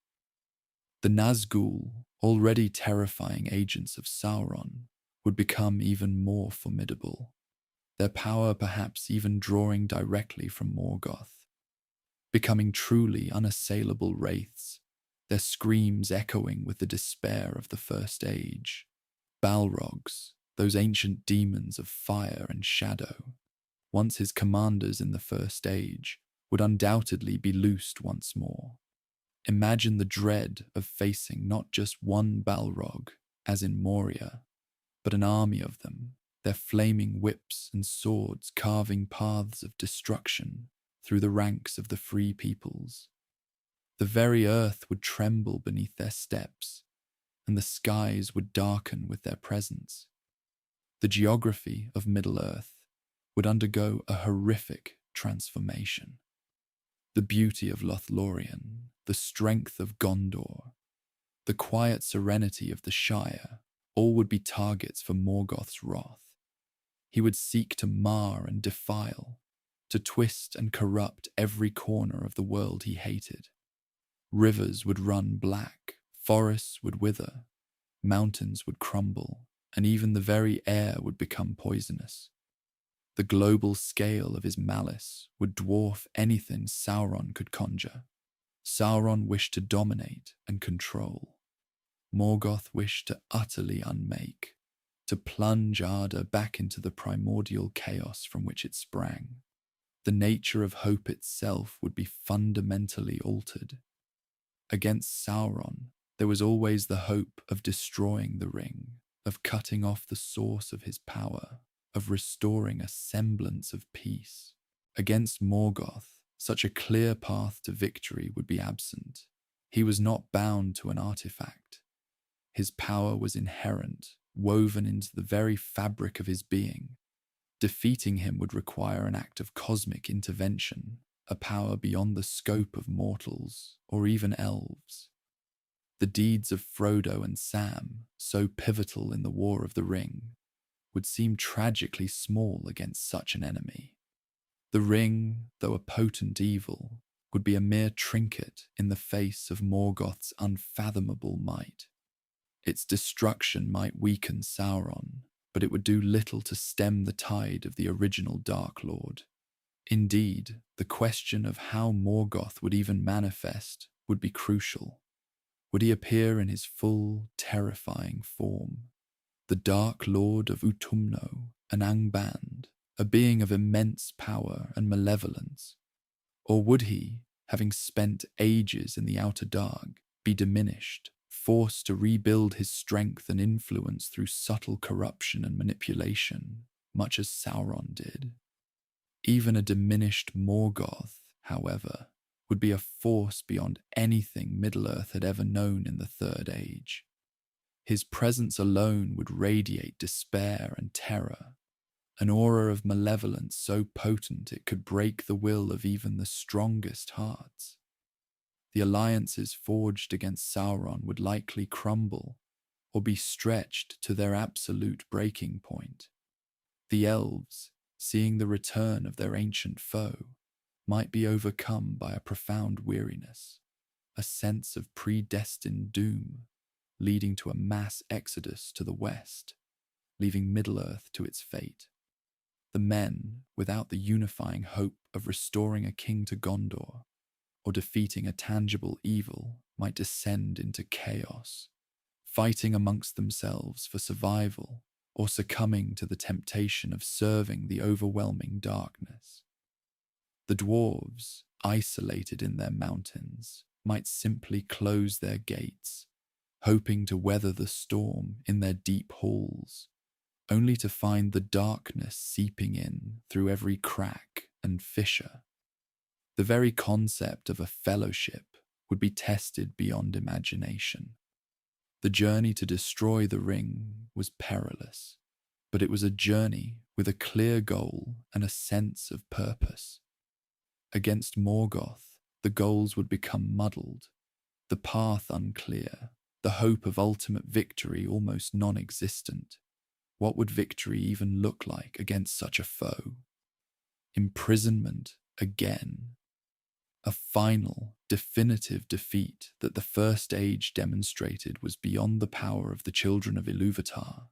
The Nazgûl, already terrifying agents of Sauron, would become even more formidable, their power perhaps even drawing directly from Morgoth, becoming truly unassailable wraiths, their screams echoing with the despair of the First Age. Balrogs, those ancient demons of fire and shadow, once his commanders in the First Age, would undoubtedly be loosed once more. Imagine the dread of facing not just one Balrog, as in Moria, but an army of them, their flaming whips and swords carving paths of destruction through the ranks of the free peoples. The very earth would tremble beneath their steps, and the skies would darken with their presence. The geography of Middle-earth would undergo a horrific transformation. The beauty of Lothlorien, the strength of Gondor, the quiet serenity of the Shire, all would be targets for Morgoth's wrath. He would seek to mar and defile, to twist and corrupt every corner of the world he hated. Rivers would run black, forests would wither, mountains would crumble, and even the very air would become poisonous. The global scale of his malice would dwarf anything Sauron could conjure. Sauron wished to dominate and control. Morgoth wished to utterly unmake, to plunge Arda back into the primordial chaos from which it sprang. The nature of hope itself would be fundamentally altered. Against Sauron, there was always the hope of destroying the ring, of cutting off the source of his power, of restoring a semblance of peace. Against Morgoth, such a clear path to victory would be absent. He was not bound to an artifact. His power was inherent, woven into the very fabric of his being. Defeating him would require an act of cosmic intervention, a power beyond the scope of mortals or even elves. The deeds of Frodo and Sam, so pivotal in the War of the Ring, would seem tragically small against such an enemy. The ring, though a potent evil, would be a mere trinket in the face of Morgoth's unfathomable might. Its destruction might weaken Sauron, but it would do little to stem the tide of the original Dark Lord. Indeed, the question of how Morgoth would even manifest would be crucial. Would he appear in his full, terrifying form? The Dark Lord of Utumno, an Angband, a being of immense power and malevolence? Or would he, having spent ages in the Outer Dark, be diminished, forced to rebuild his strength and influence through subtle corruption and manipulation, much as Sauron did? Even a diminished Morgoth, however, would be a force beyond anything Middle-earth had ever known in the Third Age. His presence alone would radiate despair and terror, an aura of malevolence so potent it could break the will of even the strongest hearts. The alliances forged against Sauron would likely crumble or be stretched to their absolute breaking point. The elves, seeing the return of their ancient foe, might be overcome by a profound weariness, a sense of predestined doom, leading to a mass exodus to the west, leaving Middle-earth to its fate. The men, without the unifying hope of restoring a king to Gondor, or defeating a tangible evil, might descend into chaos, fighting amongst themselves for survival, or succumbing to the temptation of serving the overwhelming darkness. The dwarves, isolated in their mountains, might simply close their gates, hoping to weather the storm in their deep halls, only to find the darkness seeping in through every crack and fissure. The very concept of a fellowship would be tested beyond imagination. The journey to destroy the ring was perilous, but it was a journey with a clear goal and a sense of purpose. Against Morgoth, the goals would become muddled, the path unclear, the hope of ultimate victory almost non-existent. What would victory even look like against such a foe? Imprisonment again. A final, definitive defeat that the First Age demonstrated was beyond the power of the children of Ilúvatar.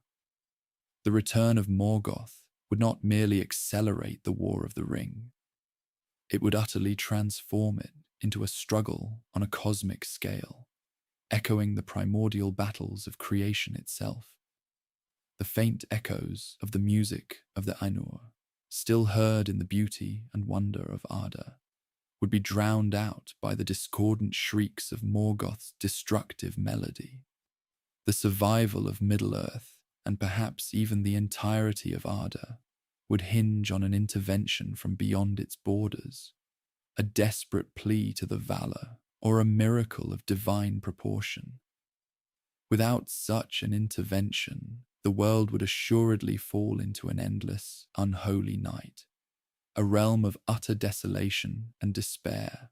The return of Morgoth would not merely accelerate the War of the Ring. It would utterly transform it into a struggle on a cosmic scale, echoing the primordial battles of creation itself. The faint echoes of the music of the Ainur, still heard in the beauty and wonder of Arda, would be drowned out by the discordant shrieks of Morgoth's destructive melody. The survival of Middle-earth, and perhaps even the entirety of Arda, would hinge on an intervention from beyond its borders, a desperate plea to the valor or a miracle of divine proportion. Without such an intervention, the world would assuredly fall into an endless, unholy night, a realm of utter desolation and despair,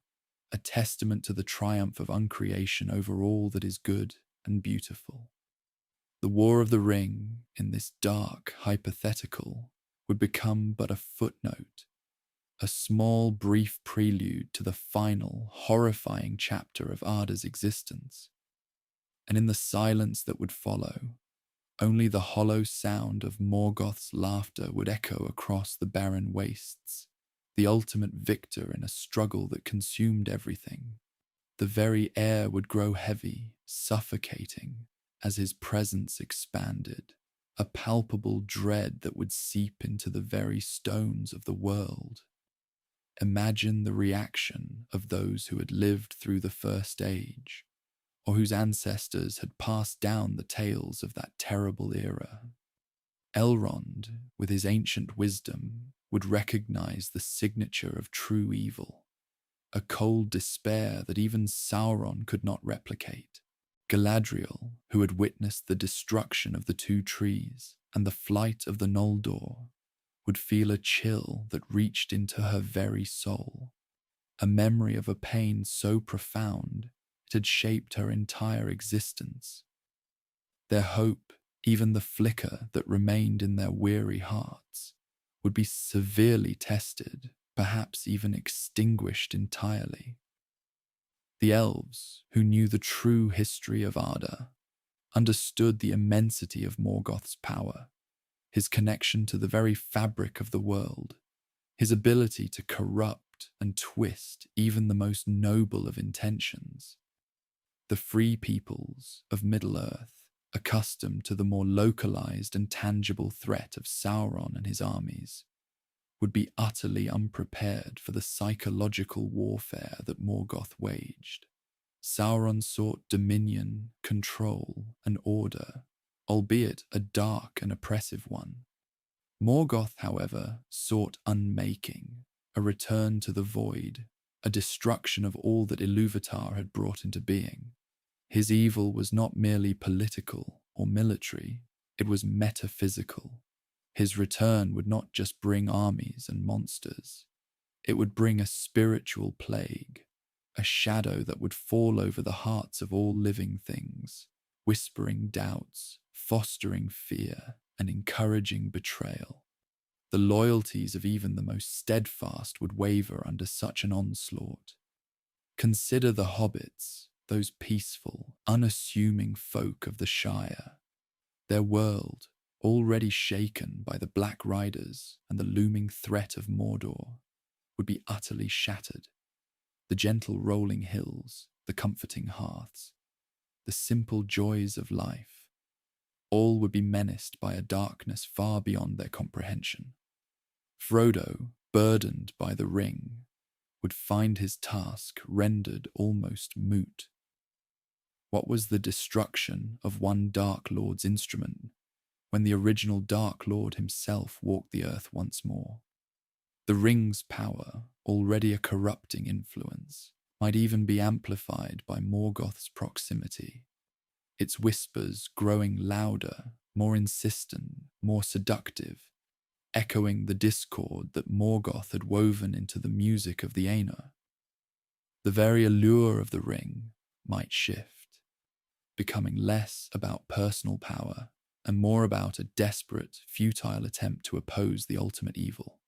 a testament to the triumph of uncreation over all that is good and beautiful. The War of the Ring, in this dark hypothetical, would become but a footnote, a small, brief prelude to the final, horrifying chapter of Arda's existence. And in the silence that would follow, Only the hollow sound of Morgoth's laughter would echo across the barren wastes, the ultimate victor in a struggle that consumed everything. The very air would grow heavy, suffocating, as his presence expanded, a palpable dread that would seep into the very stones of the world. Imagine the reaction of those who had lived through the First Age, or whose ancestors had passed down the tales of that terrible era. Elrond, with his ancient wisdom, would recognize the signature of true evil, a cold despair that even Sauron could not replicate. Galadriel, who had witnessed the destruction of the two trees and the flight of the Noldor, would feel a chill that reached into her very soul, a memory of a pain so profound it had shaped her entire existence. Their hope, even the flicker that remained in their weary hearts, would be severely tested, perhaps even extinguished entirely. The elves, who knew the true history of Arda, understood the immensity of Morgoth's power, his connection to the very fabric of the world, his ability to corrupt and twist even the most noble of intentions. The free peoples of Middle-earth, accustomed to the more localized and tangible threat of Sauron and his armies, would be utterly unprepared for the psychological warfare that Morgoth waged. Sauron sought dominion, control, and order, albeit a dark and oppressive one. Morgoth, however, sought unmaking, a return to the void, a destruction of all that Ilúvatar had brought into being. His evil was not merely political or military, it was metaphysical. His return would not just bring armies and monsters, it would bring a spiritual plague, a shadow that would fall over the hearts of all living things, whispering doubts, fostering fear, and encouraging betrayal. The loyalties of even the most steadfast would waver under such an onslaught. Consider the hobbits, those peaceful, unassuming folk of the Shire. Their world, already shaken by the Black Riders and the looming threat of Mordor, would be utterly shattered. The gentle rolling hills, the comforting hearths, the simple joys of life, all would be menaced by a darkness far beyond their comprehension. Frodo, burdened by the ring, would find his task rendered almost moot. What was the destruction of one Dark Lord's instrument when the original Dark Lord himself walked the earth once more? The ring's power, already a corrupting influence, might even be amplified by Morgoth's proximity, its whispers growing louder, more insistent, more seductive, echoing the discord that Morgoth had woven into the music of the Aenir. The very allure of the ring might shift, becoming less about personal power and more about a desperate, futile attempt to oppose the ultimate evil,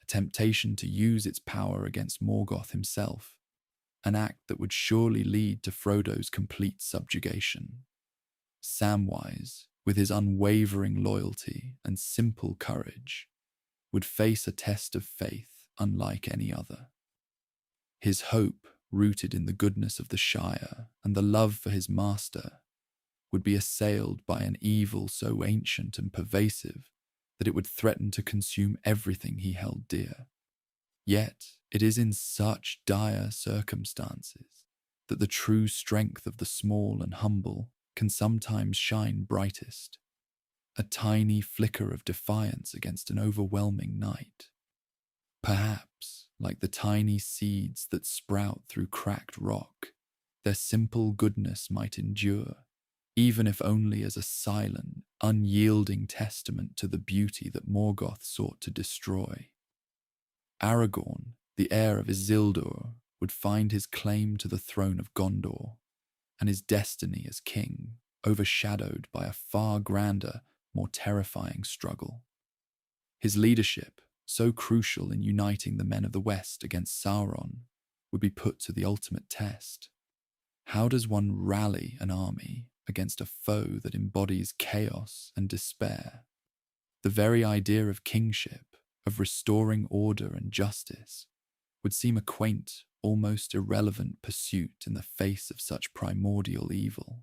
a temptation to use its power against Morgoth himself, an act that would surely lead to Frodo's complete subjugation. Samwise, with his unwavering loyalty and simple courage, would face a test of faith unlike any other. His hope, rooted in the goodness of the Shire and the love for his master, would be assailed by an evil so ancient and pervasive that it would threaten to consume everything he held dear. Yet it is in such dire circumstances that the true strength of the small and humble can sometimes shine brightest, a tiny flicker of defiance against an overwhelming night. Perhaps, like the tiny seeds that sprout through cracked rock, their simple goodness might endure, even if only as a silent, unyielding testament to the beauty that Morgoth sought to destroy. Aragorn, the heir of Isildur, would find his claim to the throne of Gondor, and his destiny as king overshadowed by a far grander, more terrifying struggle. His leadership, so crucial in uniting the men of the West against Sauron, would be put to the ultimate test. How does one rally an army against a foe that embodies chaos and despair. The very idea of kingship, of restoring order and justice, would seem a quaint, almost irrelevant pursuit in the face of such primordial evil.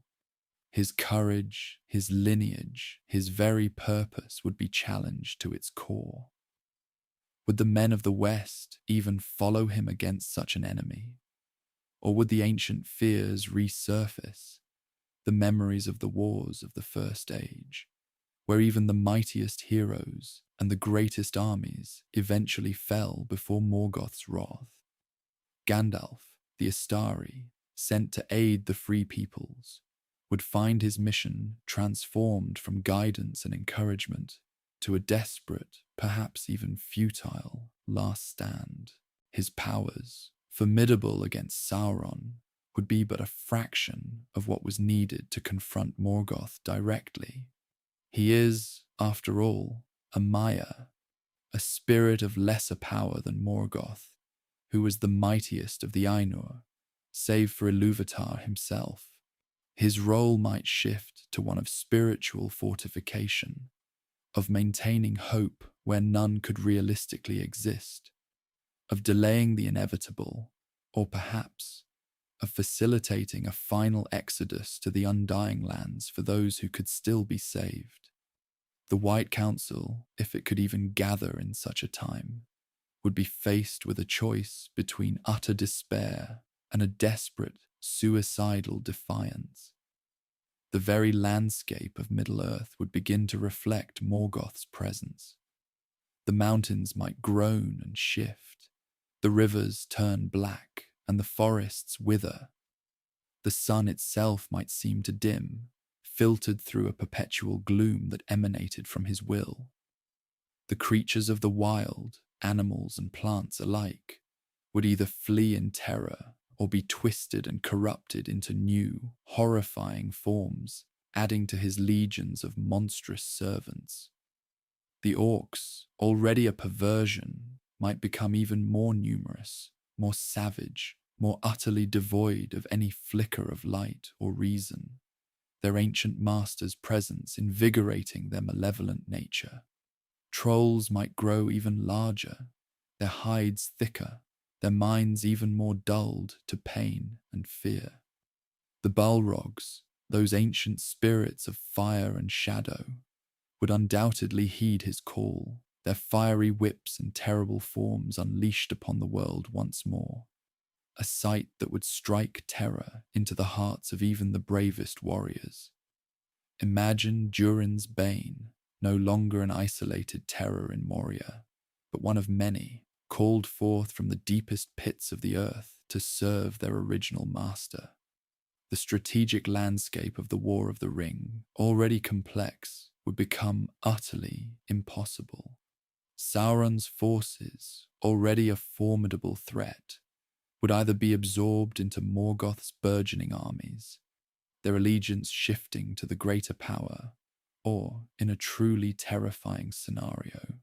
His courage, his lineage, his very purpose would be challenged to its core. Would the men of the West even follow him against such an enemy? Or would the ancient fears resurface, the memories of the wars of the First Age, where even the mightiest heroes and the greatest armies eventually fell before Morgoth's wrath? Gandalf, the Astari, sent to aid the free peoples, would find his mission transformed from guidance and encouragement to a desperate, perhaps even futile, last stand. His powers, formidable against Sauron, would be but a fraction of what was needed to confront Morgoth directly. He is, after all, a Maya, a spirit of lesser power than Morgoth, who was the mightiest of the Ainur, save for Ilúvatar himself. His role might shift to one of spiritual fortification, of maintaining hope where none could realistically exist, of delaying the inevitable, or perhaps of facilitating a final exodus to the Undying Lands for those who could still be saved. The White Council, if it could even gather in such a time, would be faced with a choice between utter despair and a desperate, suicidal defiance. The very landscape of Middle-earth would begin to reflect Morgoth's presence. The mountains might groan and shift, the rivers turn black, and the forests wither. The sun itself might seem to dim, filtered through a perpetual gloom that emanated from his will. The creatures of the wild, animals and plants alike, would either flee in terror or be twisted and corrupted into new, horrifying forms, adding to his legions of monstrous servants. The orcs, already a perversion, might become even more numerous, more savage, more utterly devoid of any flicker of light or reason, their ancient master's presence invigorating their malevolent nature. Trolls might grow even larger, their hides thicker, their minds even more dulled to pain and fear. The Balrogs, those ancient spirits of fire and shadow, would undoubtedly heed his call, their fiery whips and terrible forms unleashed upon the world once more, a sight that would strike terror into the hearts of even the bravest warriors. Imagine Durin's Bane, no longer an isolated terror in Moria, but one of many, called forth from the deepest pits of the earth to serve their original master. The strategic landscape of the War of the Ring, already complex, would become utterly impossible. Sauron's forces, already a formidable threat, would either be absorbed into Morgoth's burgeoning armies, their allegiance shifting to the greater power, or, in a truly terrifying scenario,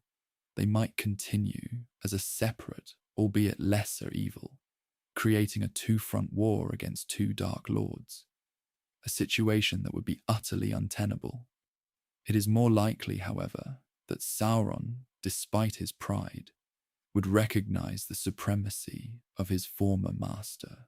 they might continue as a separate, albeit lesser evil, creating a two-front war against two dark lords, a situation that would be utterly untenable. It is more likely, however, that Sauron, despite his pride, would recognize the supremacy of his former master.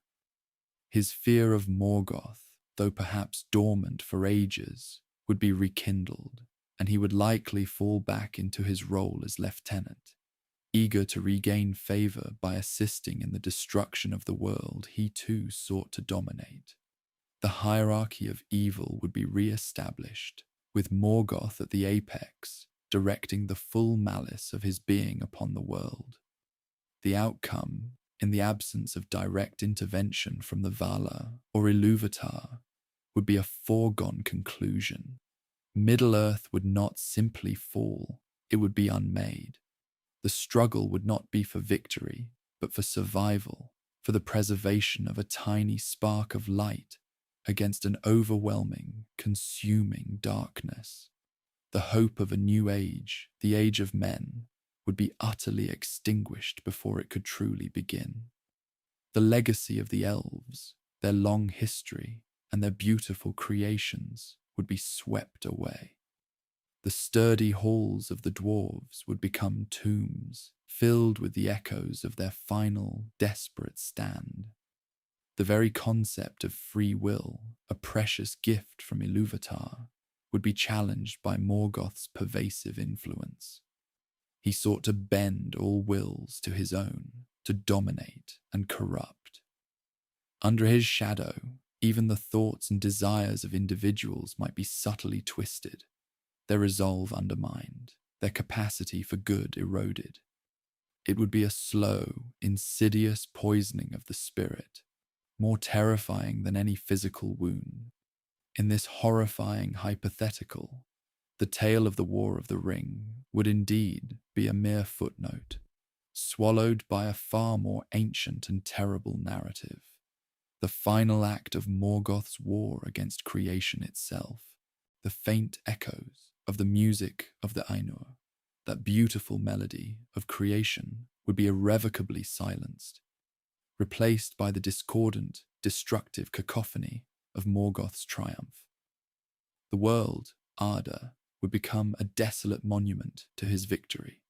His fear of Morgoth, though perhaps dormant for ages, would be rekindled, and he would likely fall back into his role as lieutenant, eager to regain favor by assisting in the destruction of the world he too sought to dominate. The hierarchy of evil would be re-established, with Morgoth at the apex, directing the full malice of his being upon the world. The outcome, in the absence of direct intervention from the Valar or Ilúvatar, would be a foregone conclusion. Middle-earth would not simply fall, it would be unmade. The struggle would not be for victory, but for survival, for the preservation of a tiny spark of light against an overwhelming, consuming darkness. The hope of a new age, the age of men, would be utterly extinguished before it could truly begin. The legacy of the elves, their long history, and their beautiful creations would be swept away. The sturdy halls of the dwarves would become tombs, filled with the echoes of their final, desperate stand. The very concept of free will, a precious gift from Ilúvatar, would be challenged by Morgoth's pervasive influence. He sought to bend all wills to his own, to dominate and corrupt. Under his shadow, even the thoughts and desires of individuals might be subtly twisted, their resolve undermined, their capacity for good eroded. It would be a slow, insidious poisoning of the spirit, more terrifying than any physical wound. In this horrifying hypothetical, the tale of the War of the Ring would indeed be a mere footnote, swallowed by a far more ancient and terrible narrative, the final act of Morgoth's war against creation itself, the faint echoes of the music of the Ainur, that beautiful melody of creation, would be irrevocably silenced, replaced by the discordant, destructive cacophony of Morgoth's triumph. The world, Arda, would become a desolate monument to his victory,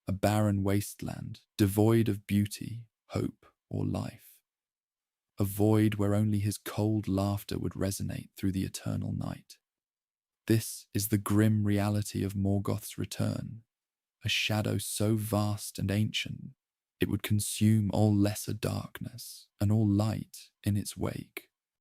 a barren wasteland devoid of beauty, hope, or life, a void where only his cold laughter would resonate through the eternal night. This is the grim reality of Morgoth's return, a shadow so vast and ancient it would consume all lesser darkness and all light in its wake.